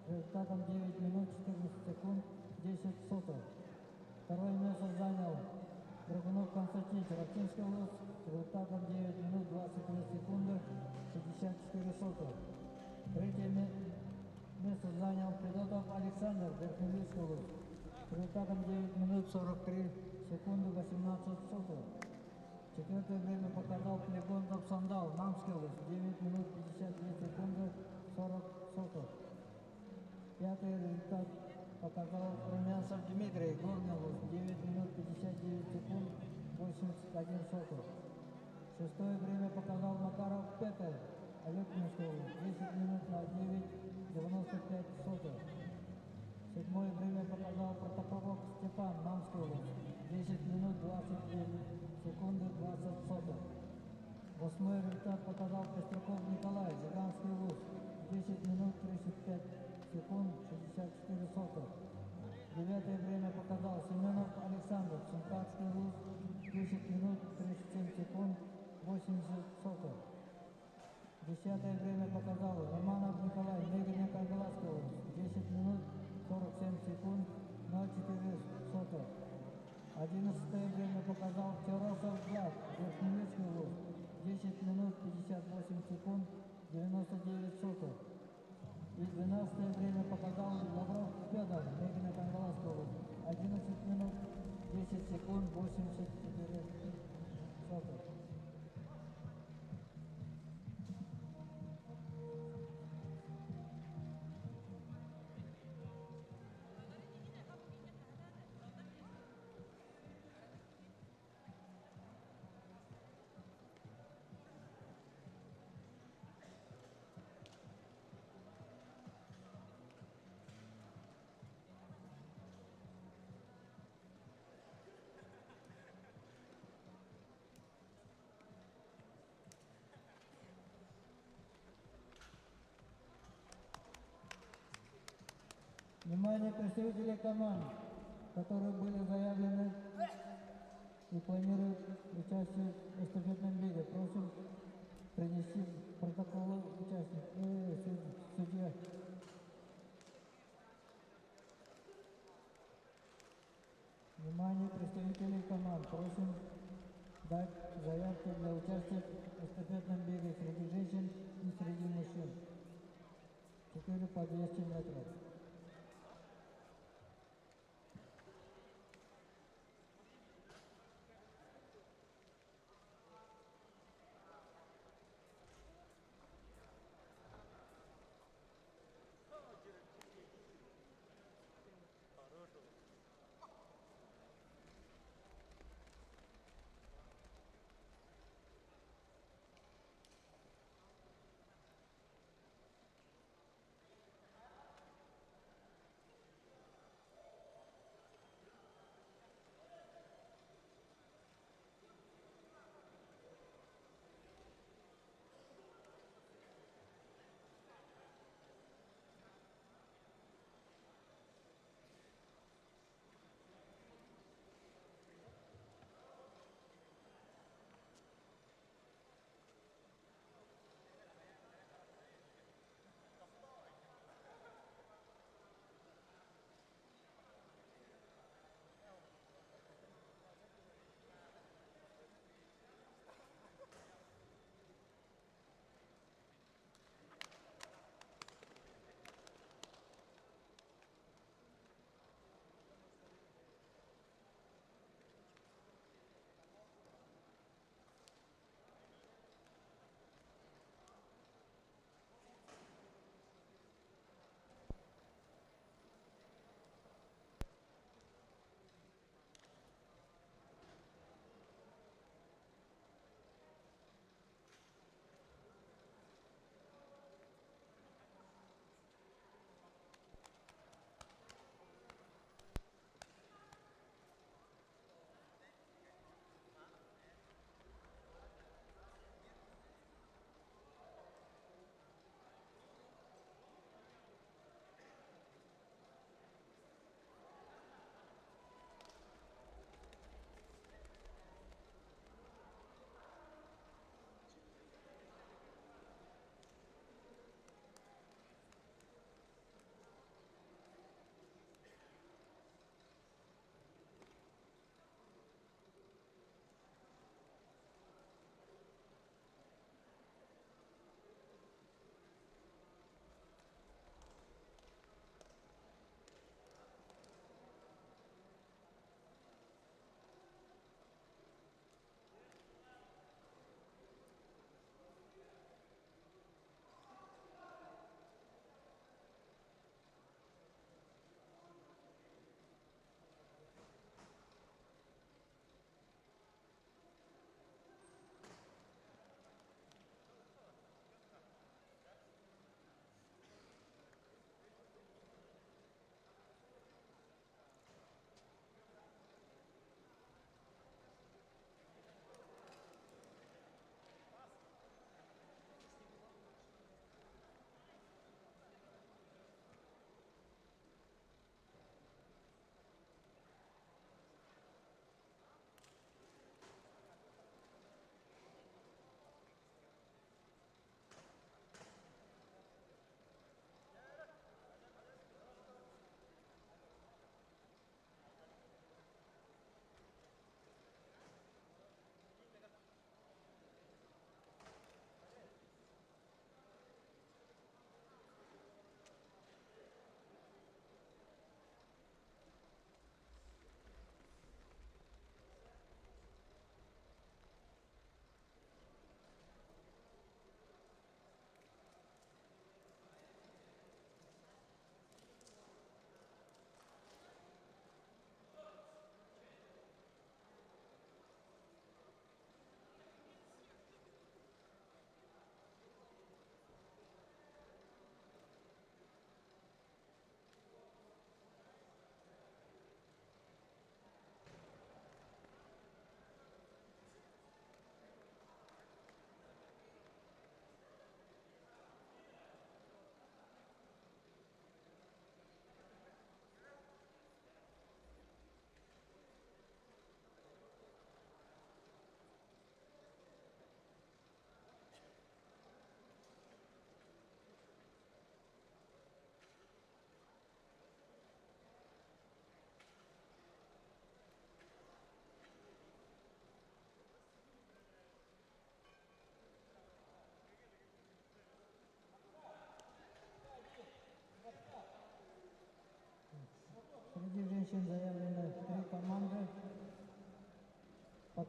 результатом 9 минут 14 секунд 10 сотых. Второе место занял Драгунов Константин, Чарапчинский луз, результатом 9 минут 22 секунды 64 сотых. Третье место занял Федотов Александр, Верхневильский луз, результатом 9 минут 43 секунды 18 сотых. Четвертое время показал Плегонтов Сандал, Намский луз, 9 минут 52 секунды 40 сотых. Пятый результат показал Румянцев Дмитрий, Горный луз, 9 минут 59 секунд 81 сотых. Шестое время показал Макаров Петр, Алекминский луз, 10 минут 9 95 сотых. Седьмое время показал Протопопов Степан, Намский луз, 10 минут 22 секунды 20 сотых. Восьмой результат показал Костряков Николай, Жиганский луз, 10 минут 35 секунд 64 сотых. Девятое время показал Семенов Александр, Симпатский луз, 10 минут 37 секунд 80 сотых. Десятое время показал Романов Николай, Мегиня Кангаласский луз, 10 минут 47 секунд 04 сотых. 11 время показал Теросов Влад, Верхневильский луз, 10 минут 58 секунд 99 сотых. И 12 время показал Лавров Федор, Мегина Кангаласский луз, 11 минут 10 секунд 84 сотых. Внимание представителей команд, которые были заявлены и планируют участие в эстафетном беге. Просим принести протоколы участников, судья. Внимание представителей команд, просим дать заявки для участия в эстафетном беге среди женщин и среди мужчин. 4 по 200 метров.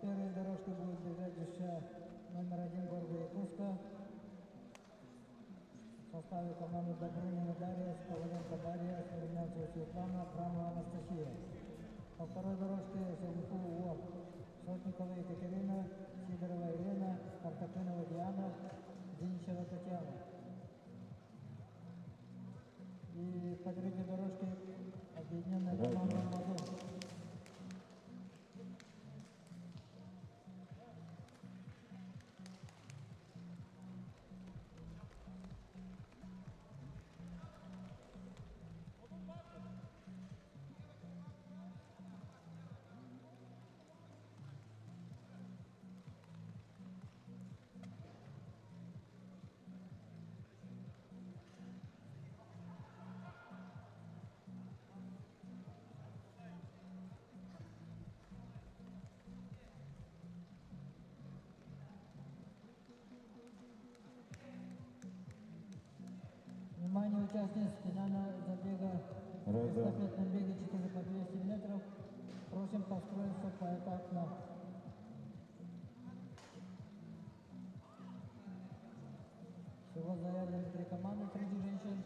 первой дорожке будет бежать еще номер 1 города Якутска. В составе команды Добрынина Дарья, Коваленко Дарья, Румянцева Светлана, Абрамова Анастасия. По второй дорожке Сергеев УОР. Сотникова Екатерина, Сидорова Елена, Артакынова Диана, Зиничева Татьяна. И по третьей дорожке объединенная команда «Мадон». Внимание, участниц финального забега в эстафетном беге 4 по 200 метров. Просим построиться поэтапно. Всего заявлены 3 команды среди женщин.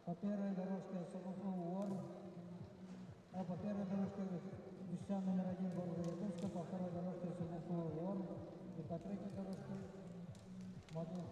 По первой дорожке Соколов УОР. По первой дорожке веща номер 1 города Якутска, по второй дорожке Соколов УОР и по третьей дорожке Мадон.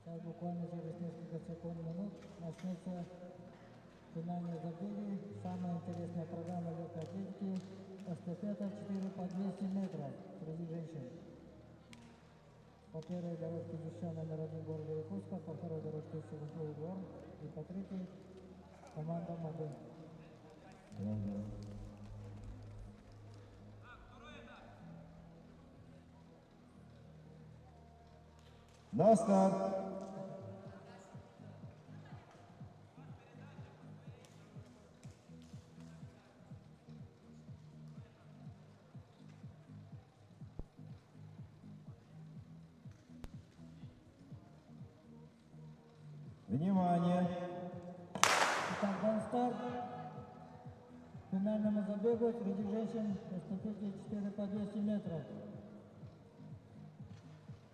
Сейчас буквально через несколько секунд минут начнется финальные забеги. Самая интересная программа легкой атлетики. Эстафета 4 по 200 метров среди женщин. По первой дорожке веща номер 1 города Якутска, по второй дорожке Соколов УОР и по третьей команда Мадон. На старт! Внимание! Итак, дан старт. Финальному забегу среди женщин в эстафете 4 по 200 метров.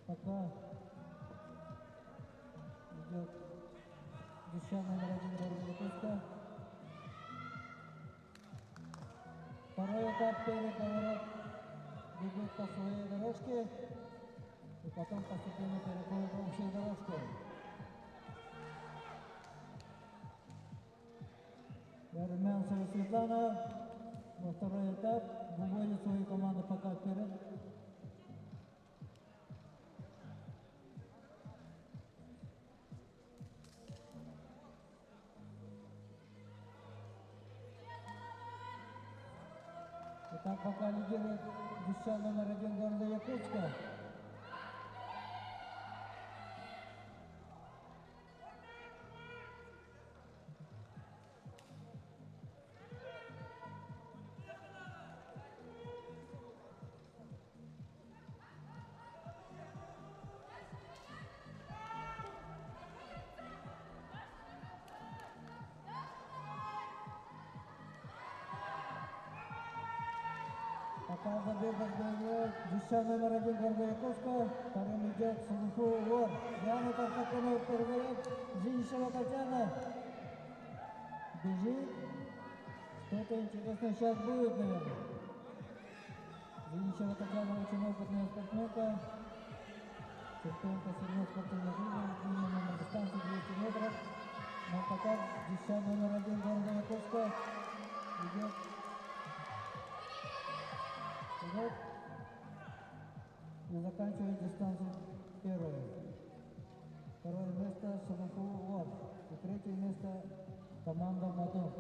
Пока идет веща номер 1 города Якутска. Второй этап, первый поворот бегут по своей дорожке и потом постепенно переходят в общую дорожку. Румянцева Светлана во второй этап выводит свою команду пока вперед. Итак, пока лидирует веща номер 1 города Якутска. Пока забег возглавляет веща номер 1 города Якутска, вторым идет Соколов УОР. Диана Артакынова передает, Зиничева Татьяна бежит. Что-то интересное сейчас будет, наверное. Зиничева Татьяна очень опытная спортсменка. Чемпионка среднего спортивного клуба, длинная на дистанции 200 метров. Но пока десятка номер 1 города Якутска идет вперед и заканчивает дистанцию первое. Второе место Сабафу ВОД. И третье место команда Мадон.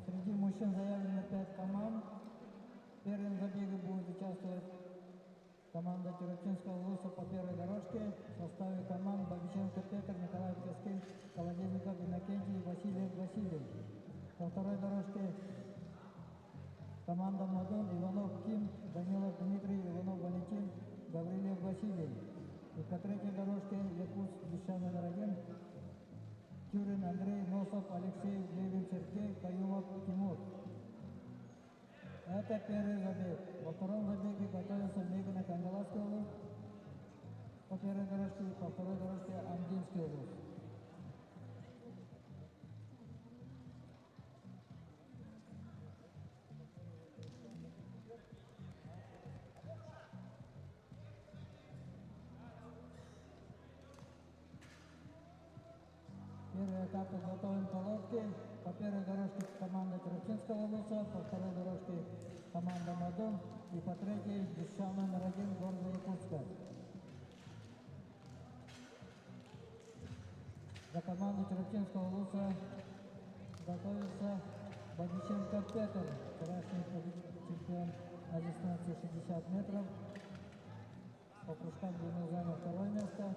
Среди мужчин заявлено 5 команд. В первом забеге будет участвовать команда Тюркинского ВУЗа по первой дорожке в составе команд Бабиченко Петр, Николай Пескин, Колодезников Иннокентий и Васильев Василий. По второй дорожке команда Мадон, Иванов Ким, Данилов Дмитрий, Иванов Валентин, Гаврилев Василий. И по третьей дорожке Якутск, десятка номер 1, Тюрин Андрей, Носов Алексей, Левин Сергей, Каюмов Тимур. Это первый забег. Во втором забеге готовится Мегана Кангаласский улус по первой дорожке, по второй дорожке Андинский улус. Первый этап подготовлен по лодке. По первой дорожке команда Тюркинского улуса, по второй дорожке команда Мадон и по третьей десятка номер 1 города Якутска. За команду Тюркинского улуса готовится Бабиченко Петр, вчерашний чемпион на дистанции 60 метров. По прыжкам длину занял второе место.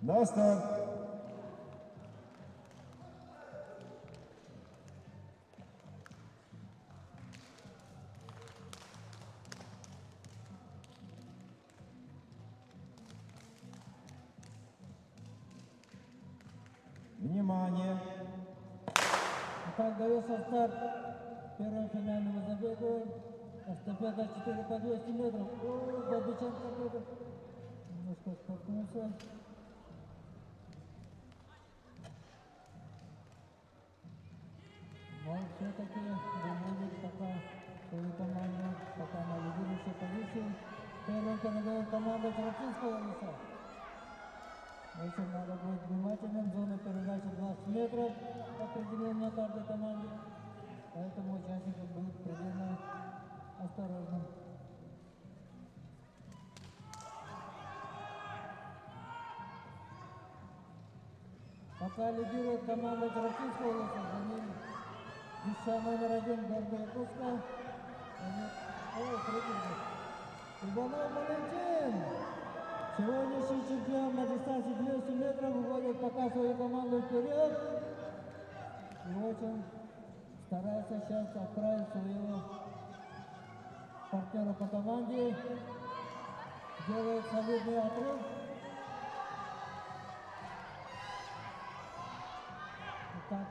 На старт. Внимание! Итак, дается старт первого финального забега. Эстафета 4 по 200 метров. О, Бабиченко Петр немножко споткнулся. Но все-таки выводит пока свою команду, пока на лидирующей позиции. Первым передает команда Тюркинского улуса. Очень надо быть внимательным. Зона передачи 20 метров определена каждой команде. Поэтому участникам будет предельно осторожным. Пока лидирует команда Тюркинского улуса, за ним десятка номер 1 города Якутска. Иванов Валентин! Сегодняшний чемпион на дистанции 200 метров выводит пока свою команду вперед. И очень старается сейчас отправить своего партнера по команде. Делает солидный отрыв. Итак,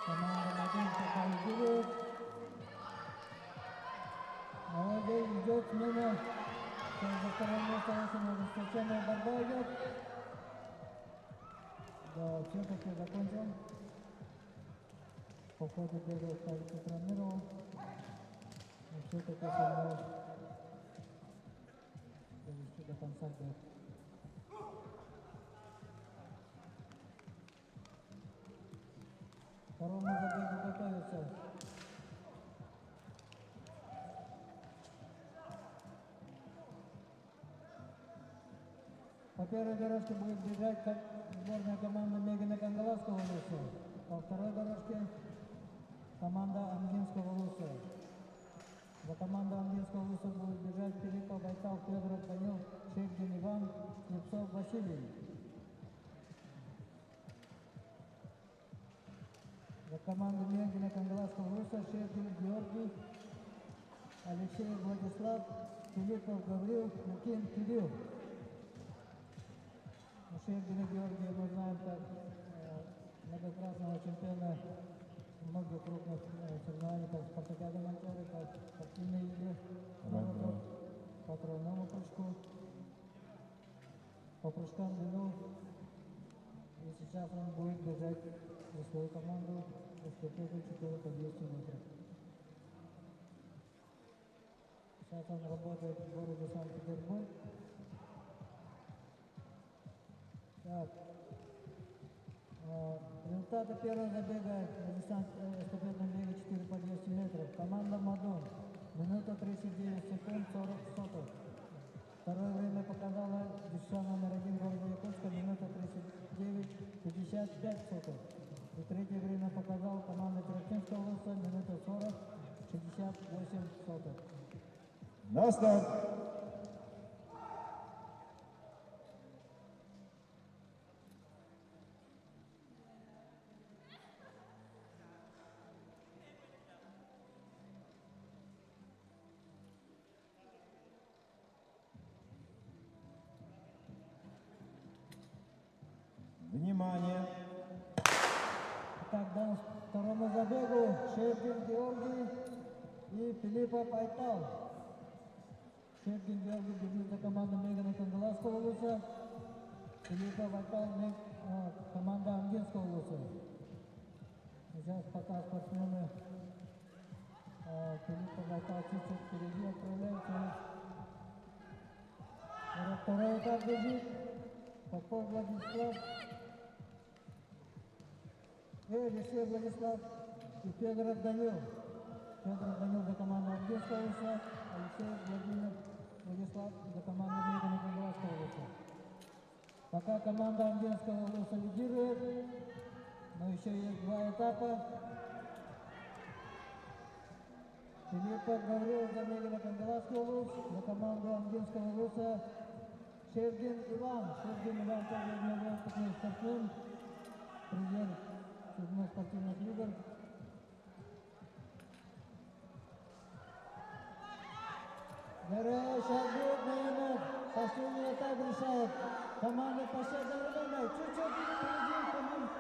команда Мадон пока лидирует. Молодец, идет смена за второе место очень ожесточенная борьба идет. Да, все-таки закончил. По ходу бега, кажется, травмировал. Но все-таки сумел довести до конца бег. Второму забегу готовится. По первой дорожке будет бежать сборная команда Мегана Кангаласского Луса. По второй дорожке команда Ангинского Луса. За команду Ангинского Луса будет бежать Филиппов, Байтал, Федоров, Данил, Шевгин, Иван, Слепцов, Василий. За команду Мегана Кангаласского Луса Шевгин, Георгий, Алексей, Владислав, Филиппов, Гаврил, Лукин, Кирилл. Шевгина Георгия мы знаем как многократного чемпиона многих крупных соревнований, как спартакиады Монтеры, как спортивные игры, по тройному прыжку, по прыжкам в длину. И сейчас он будет бежать за свою команду эстафету 4 по 200 метров. Сейчас он работает в городе Санкт-Петербург. Так. Результаты первого забега на эстафетном беге 4 по 200 метров. Команда Мадон. Минута 39 секунд 40 сотых. Второе время показала девчонка номер 1 города Якутска. Минута 39 55 сотых. И третье время показала команда Терракинского Луса. Минута 40 68 сотых. На старт! Внимание! Так, да, второму забегу Шевгин Георгий и Филиппов Айтал. Шевгин Георгий бежит за команду Мегана Кангаласского Луса. Филиппов Айтал команда Ангинского Луса. Сейчас пока спортсмены Филиппов Айтал чуть-чуть впереди отправляются. Второй этап бежит Попов Владислав. Алексей Владислав и Федоров Данил. Федоров Данил за команду Ангинского Луса, Алексей Владислав за команду Мегана Кангаласского Луса. Пока команда Ангинского Луса лидирует, но еще есть два этапа. Филиппов Гаврил за Мегана Кангаласского Луса, за команду Ангинского Луса Шевгин Иван. Шевгин Иван тоже многоопытный спортсмен, призер седьмых спортивных игр. Сейчас будет, наверное, последний этап решает команда пощадного времени. Чуть-чуть впереди команд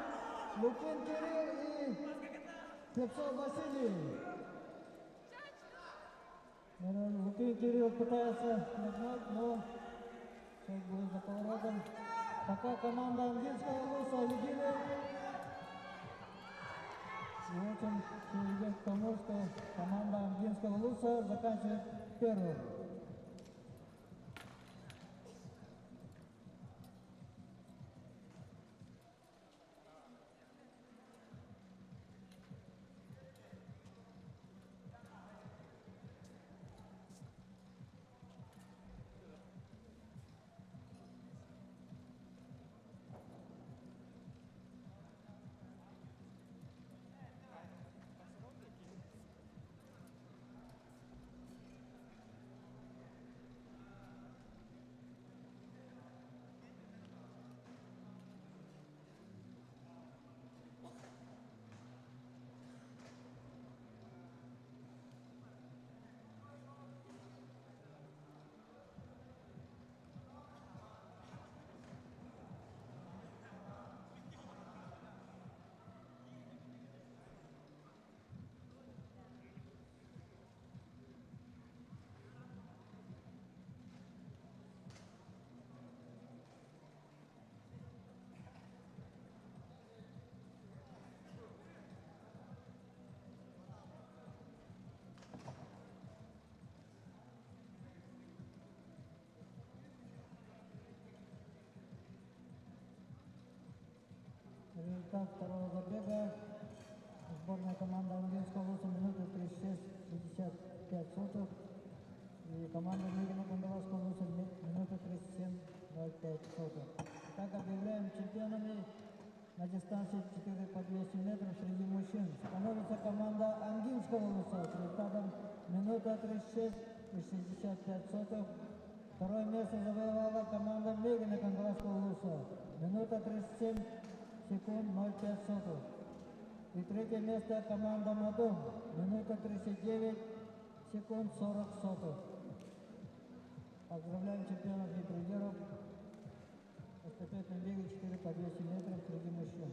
Лукин Кирилл и Слепцов Василий. Лукин Кирилл пытается нагнать, но сейчас будет за поворотом. Пока команда Ангинского Луса лидирует. И этим приведет к тому, что команда Ангинского Луса заканчивает первым. Результат второго забега. Сборная команда Ангельского ВУЗа минута 36:65. И команда Мигина Кандаловского ВУЗа минута 37:05. Так объявляем чемпионами на дистанции 4 по 200 метров среди мужчин. Становится команда Ангельского ВУЗа с результатом минута 36:65. Второе место завоевала команда Мигина Кандаловского ВУЗа. Минута 37 секунд 0,5. И третье место команда Мадон. Минута 39 секунд 40 сотых. Поздравляем чемпионов и призеров в эстафетном беге 4 по 200 метров среди мужчин.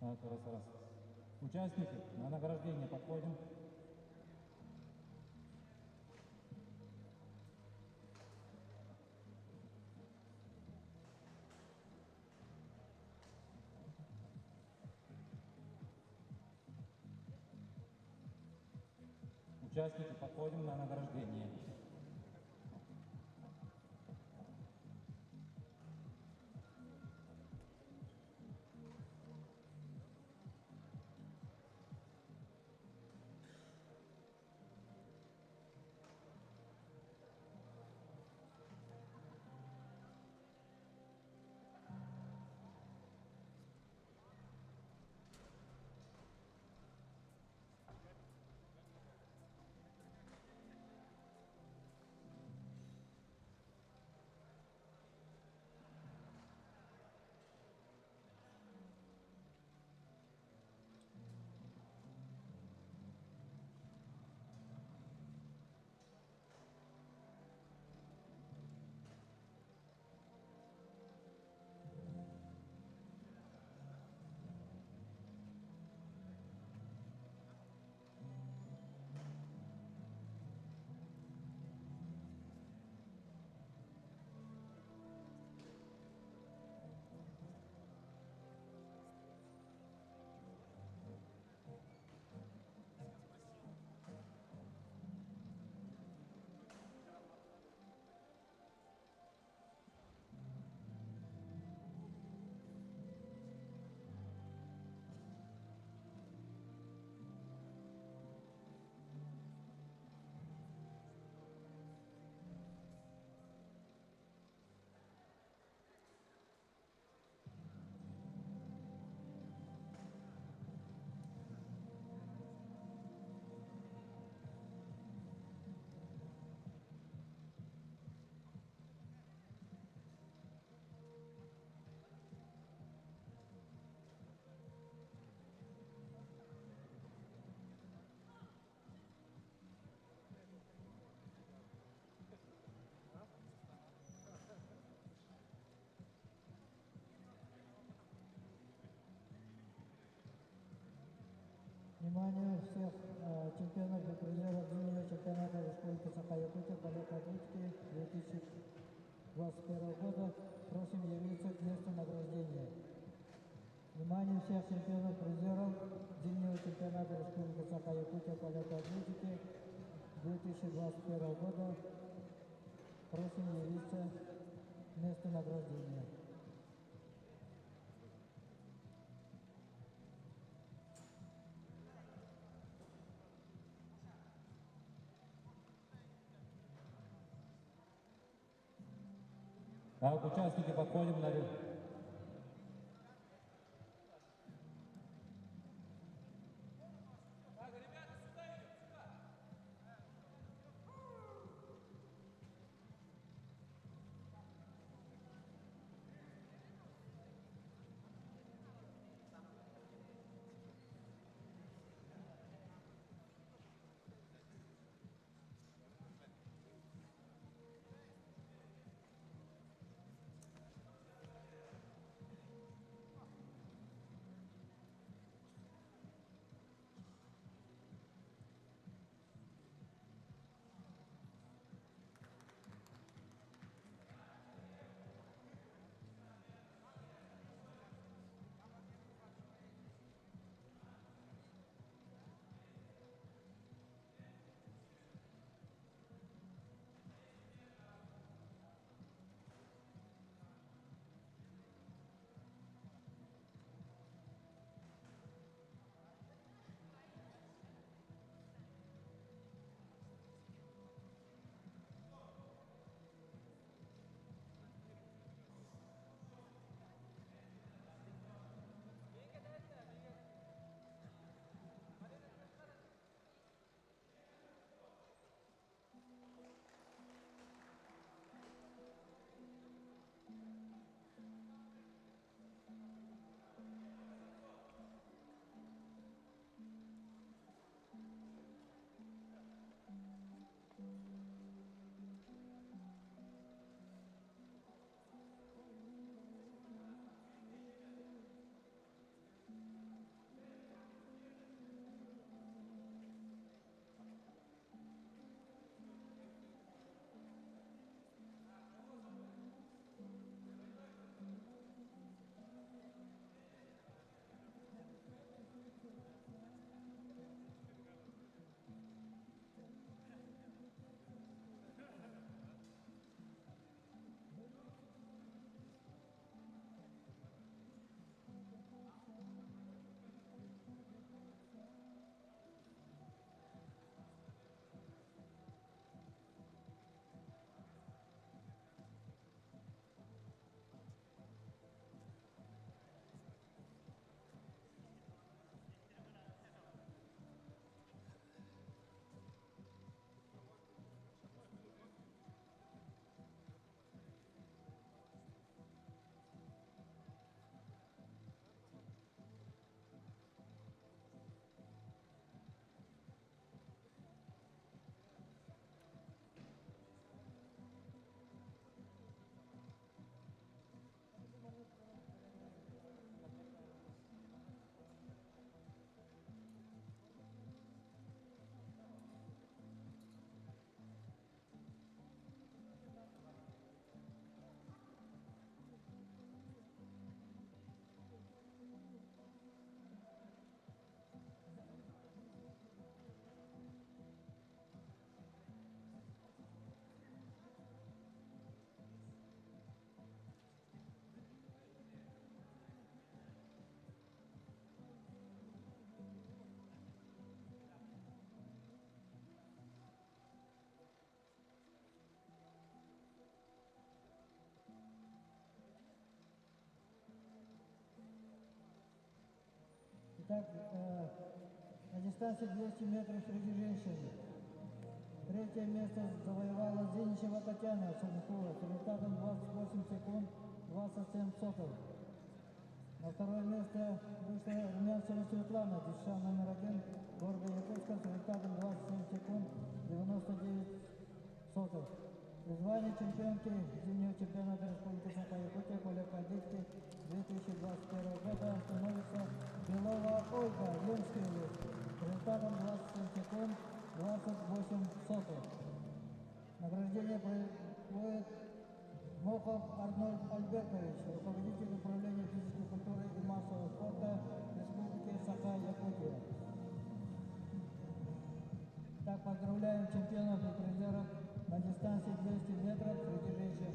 Так, раз. Участники, на награждение подходим. Участники, подходим на награждение. чемпионов и призеров зимнего чемпионата Республики Саха-Якутия по легкой атлетике 2021 года просим явиться к месту награждения. Внимание всех чемпионов призеров зимнего чемпионата Республики Саха-Якутия по легкой атлетике 2021 года просим явиться к месту награждения. Так, участники, подходим на Итак, на дистанции 200 метров среди женщин. Третье место завоевала Зиничева Татьяна Сункова с результатом 28 секунд 27 сотых. На второе место вышла Румянцева Светлана, десятка номер 1, города Якутска с результатом 27 секунд 99 сотых. Звание чемпионки зимнего чемпионата Республики Саха-Якутия по легкой атлетике 2021 года становится Белова Ольга, Ленский результат результатом 27 секунд 28 сотых. Награждение проводит Мохов Арнольд Альбертович, руководитель управления физической культуры и массового спорта Республики Саха-Якутия. Так, поздравляем чемпионов и призеров на дистанции 200 метров среди женщин.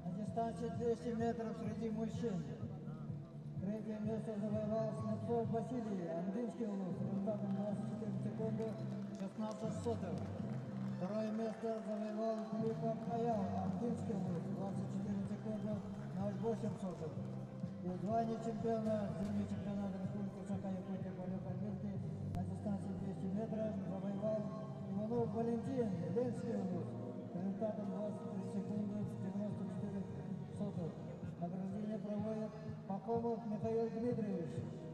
На дистанции 200 метров среди мужчин. Третье место завоевал Снецов Василий, Андинский улус, результатом 24 секунды 16 сотых. Второе место завоевал Филиппов Аял, Андинский улус, 24 секунды 08 сотых. И звание чемпиона, зимнего чемпионата Республики Саха-Якутия по легкой атлетике на дистанции 200 метров завоевал Иванов Валентин, Ленский улус, результатом 23 секунды 94 сотых. Награждение проводит Пахомов Михаил Дмитриевич,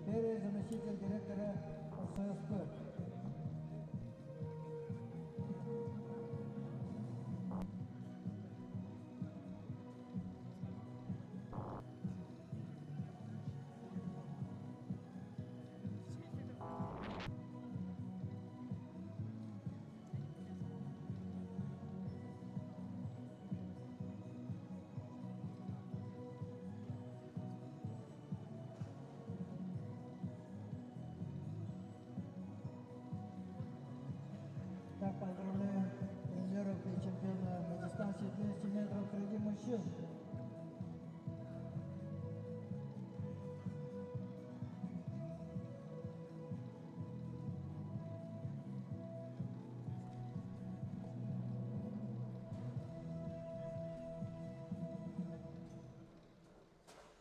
первый заместитель директора ССП. Так, поздравляем призеров и чемпиона на дистанции 200 метров среди мужчин.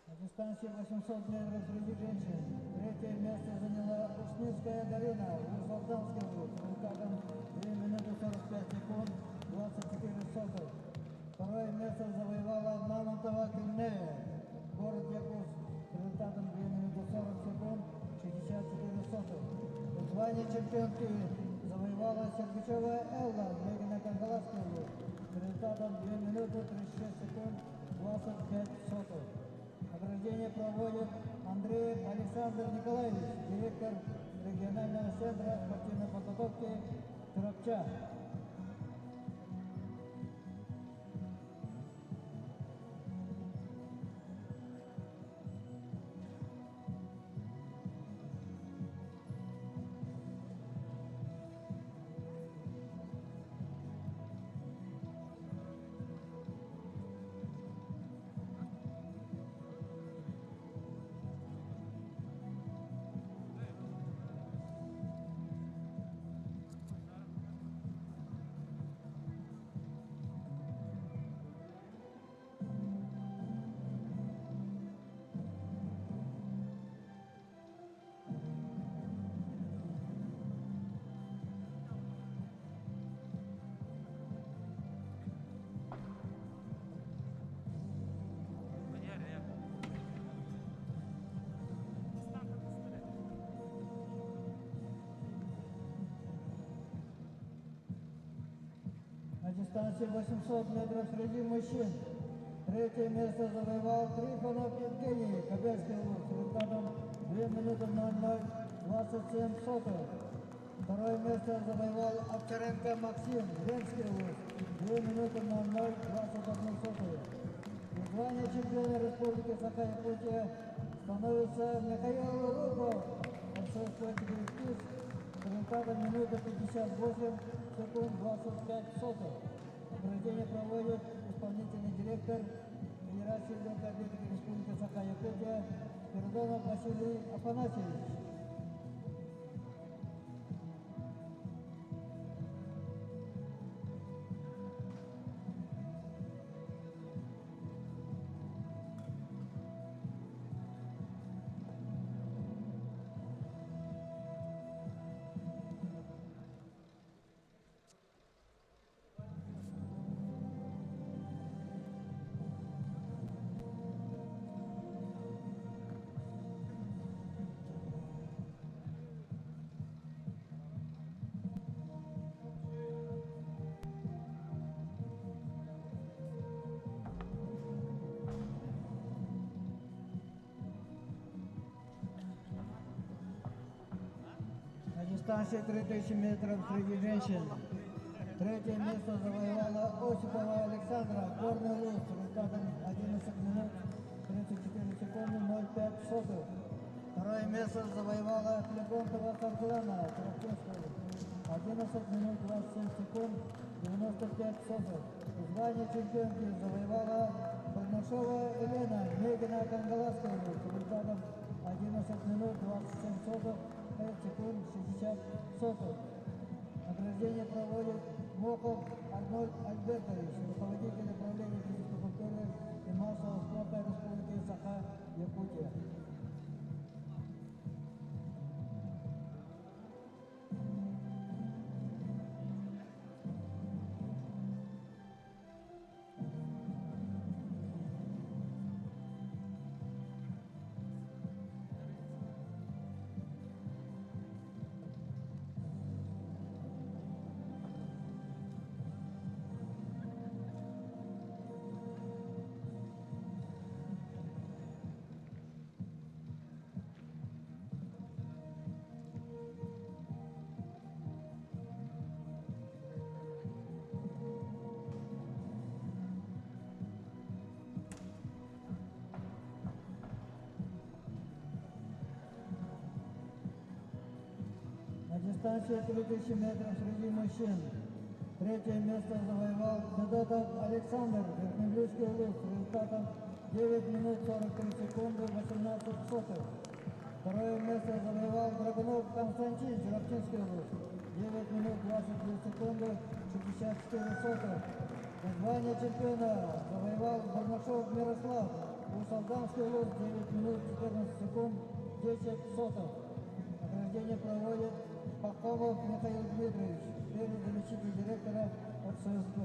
На дистанции 800 метров среди женщин. Третье место заняла Ушнинская Дарина, Волжанский улус, результатом 2 минуты 45 секунд 24 сотых. Второе место завоевала Мамонтова Кремнея, город Якутск, результатом 2 минуты 40 секунд 64 сотых. Звание чемпионки завоевала Сергачева Элла, Легина Кангаласский улус, результатом 2 минуты 36 секунд 25 сотых. Награждение проводит Андреев Александр Николаевич, директор регионального центра спортивной подготовки Трапча. На дистанции 800 метров среди мужчин. Третье место завоевал Трифонов Евгений, Кобельский улус, результатом 2 минуты 00:27 сотых. Второе место завоевал Овчаренко Максим, Ленский улус, 2 минуты 00:21 сотых. И звание чемпиона Республики Саха-Якутия становится Михаил Руков, ССП «Тигрис», результатом минута 58 секунд 25 сотых. Награждение проводит исполнительный директор Федерации легкой атлетики Республики Саха-Якутия Пердонов Василий Афанасьевич. На дистанции 3000 метров среди женщин. Третье место завоевала Осипова Александра, горный луз, результатом 11 минут 34 секунды 0,5 сотых. Второе место завоевала Флегонтова Сарглана, 11 минут 27 секунд 95 сотых. Звание чемпионки завоевала Барнашова Елена, Мегина Кангаласкова, результатом 11 минут 27 сотых 5 секунд 60 сотых. Награждение проводит Моков Арнольд Альбертович, руководитель управления физической культуры и массового спорта Республики Саха-Якутия. На дистанции 3000 метров среди мужчин. Третье место завоевал Медотов Александр, Верхнеблюдский луз, результатом 9 минут 43 секунды 18 сотых. Второе место завоевал Драгунов Константин, Журавчинский луз, 9 минут 22 секунды 64 сотых. Звание чемпиона завоевал Барнашов Мирослав, Усалданский луз, 9 минут 14 секунд 10 сотых. Награждение проводит Пахомов Михаил Дмитриевич, первый заместитель директора от ССБ.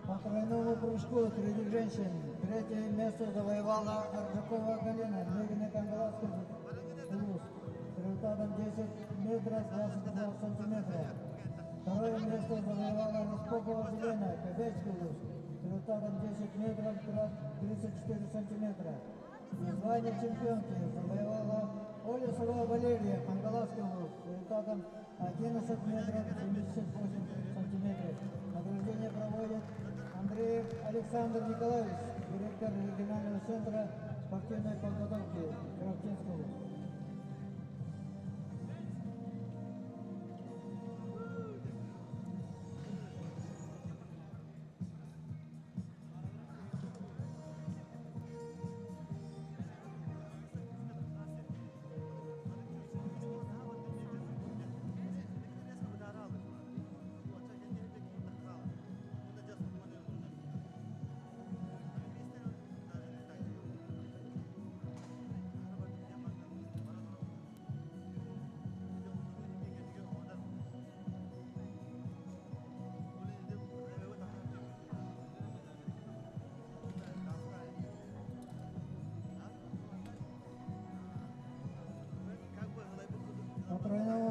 По тройному прыжку среди женщин третье место завоевала Аржакова Галина, Мегина Кангалаская луз, результатом 10 метров 22 сантиметра. Второе место завоевала Распопова Елена, Кобячский луз, результатом 10 метров 34 сантиметра. И звание чемпионки завоевала Олесова Валерия, Кангалаская луз, результатом 11 метров 78 сантиметров. Награждение проводит Андреев Александр Николаевич, директор регионального центра спортивной подготовки Кравчинского.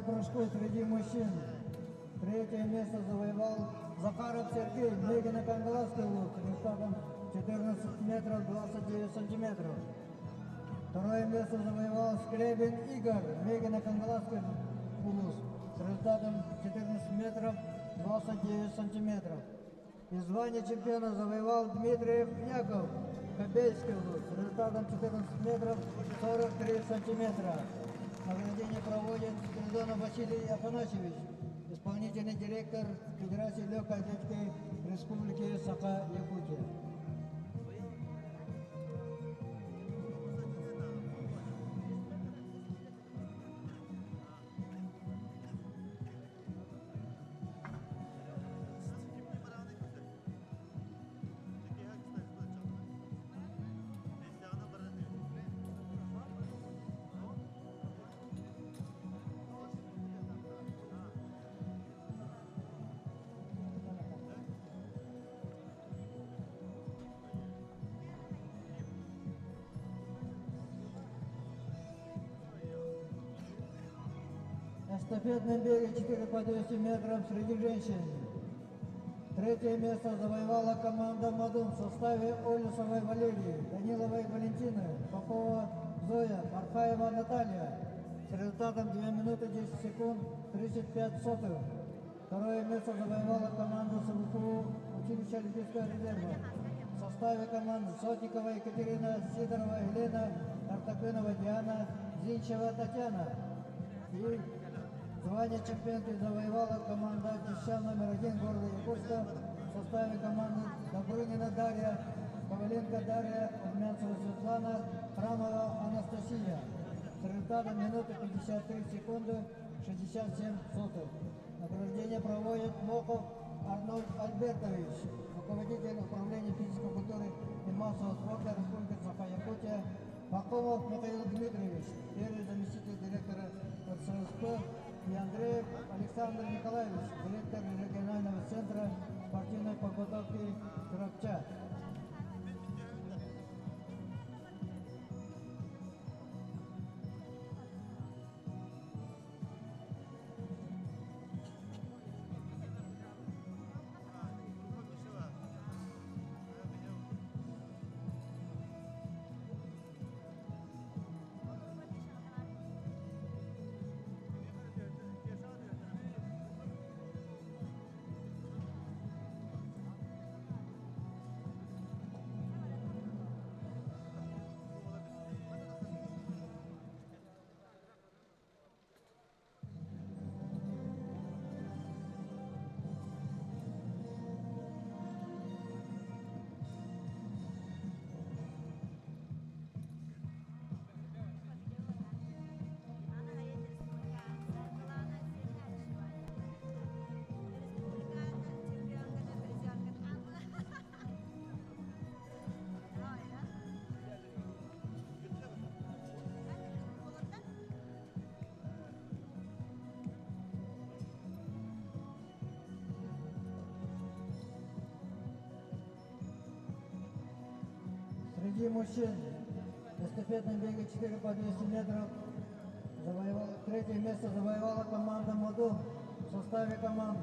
прыжку среди мужчин. Третье место завоевал Захаров Сергей, Мегина Кангаласский лук, результатом 14 метров 29 сантиметров. Второе место завоевал Скребин Игорь, Мегина Кангаласский лук, с результатом 14 метров 29 сантиметров. И звание чемпиона завоевал Дмитриев Яков, Кобельский лук, с результатом 14 метров 43 сантиметра. Награждение проводит Спиридонов Василий Афанасьевич, исполнительный директор Федерации легкой атлетики Республики Саха-Якутия. Эстафетном беге 4 по 200 метров среди женщин. Третье место завоевала команда «Мадун» в составе Олесовой Валерии, Даниловой Валентины, Попова Зоя, Архаева Наталья с результатом 2 минуты 10 секунд 35 сотых. Второе место завоевала команда СВФУ училища Олимпийского резерва в составе команд Сотникова Екатерина, Сидорова Елена, Артакынова Диана, Зинчева Татьяна. И звание чемпионки завоевала команда «Десчан» номер 1 города Якутска в составе команды Добрынина Дарья, Коваленко Дарья, Румянцева Светлана, Храмова Анастасия с результатом минуты 53 секунды 67 сотых. Награждение проводит Мохов Арнольд Альбертович, руководитель управления физической культуры и массового спорта Республики Саха-Якутия, Макомов Михаил Дмитриевич, первый заместитель директора РССП, и Андреев Александр Николаевич, директор регионального центра спортивной подготовки «Крапча». Среди мужчин в эстафетном беге 4 по 200 метров третье место завоевала команда «Мадун» в составе команд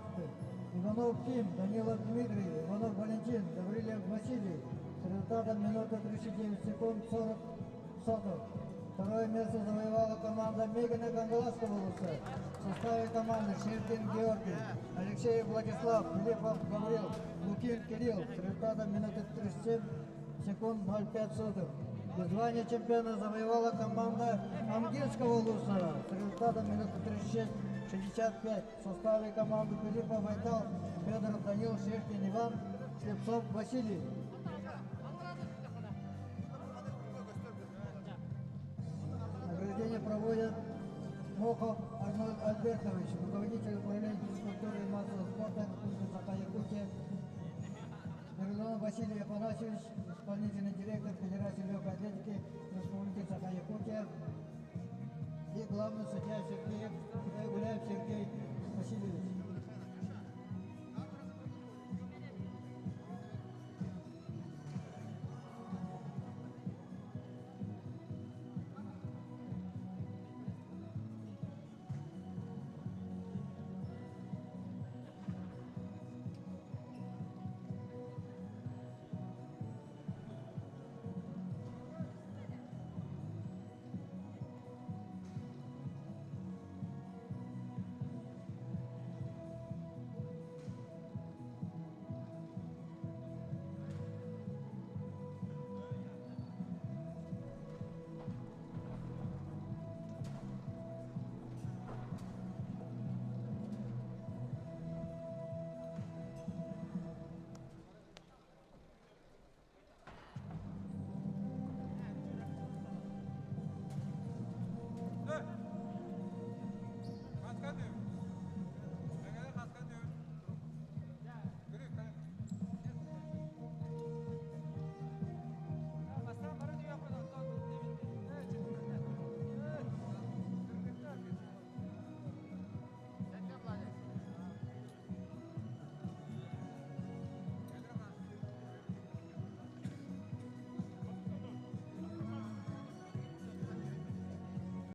Иванов Ким, Данилов Дмитрий, Иванов Валентин, Гаврилев Василий с результатом минуты 39 секунд 40 сотых. Второе место завоевала команда Мегина Кангаласского луса в составе команды Ширкин Георгий, Алексей Владислав, Филиппов Гаврил, Лукин Кирилл с результатом минуты 37 секунд 05 сотых. И звание чемпиона завоевала команда Амгинского луса с результатом минуты 36-65 в составе команды Филиппов Вайтал, Федоров Данил, Ширкин Иван, Слепцов Василий. Награждение проводит Мохов Арнольд Альбертович, руководитель управления физической культуры и массового спорта Республики Саха-Якутия, Спиридонов Василий Афанасьевич, исполнительный директор Федерации легкой атлетики Республики Саха-Якутия, и главный судья Гуляев Сергей Васильевич.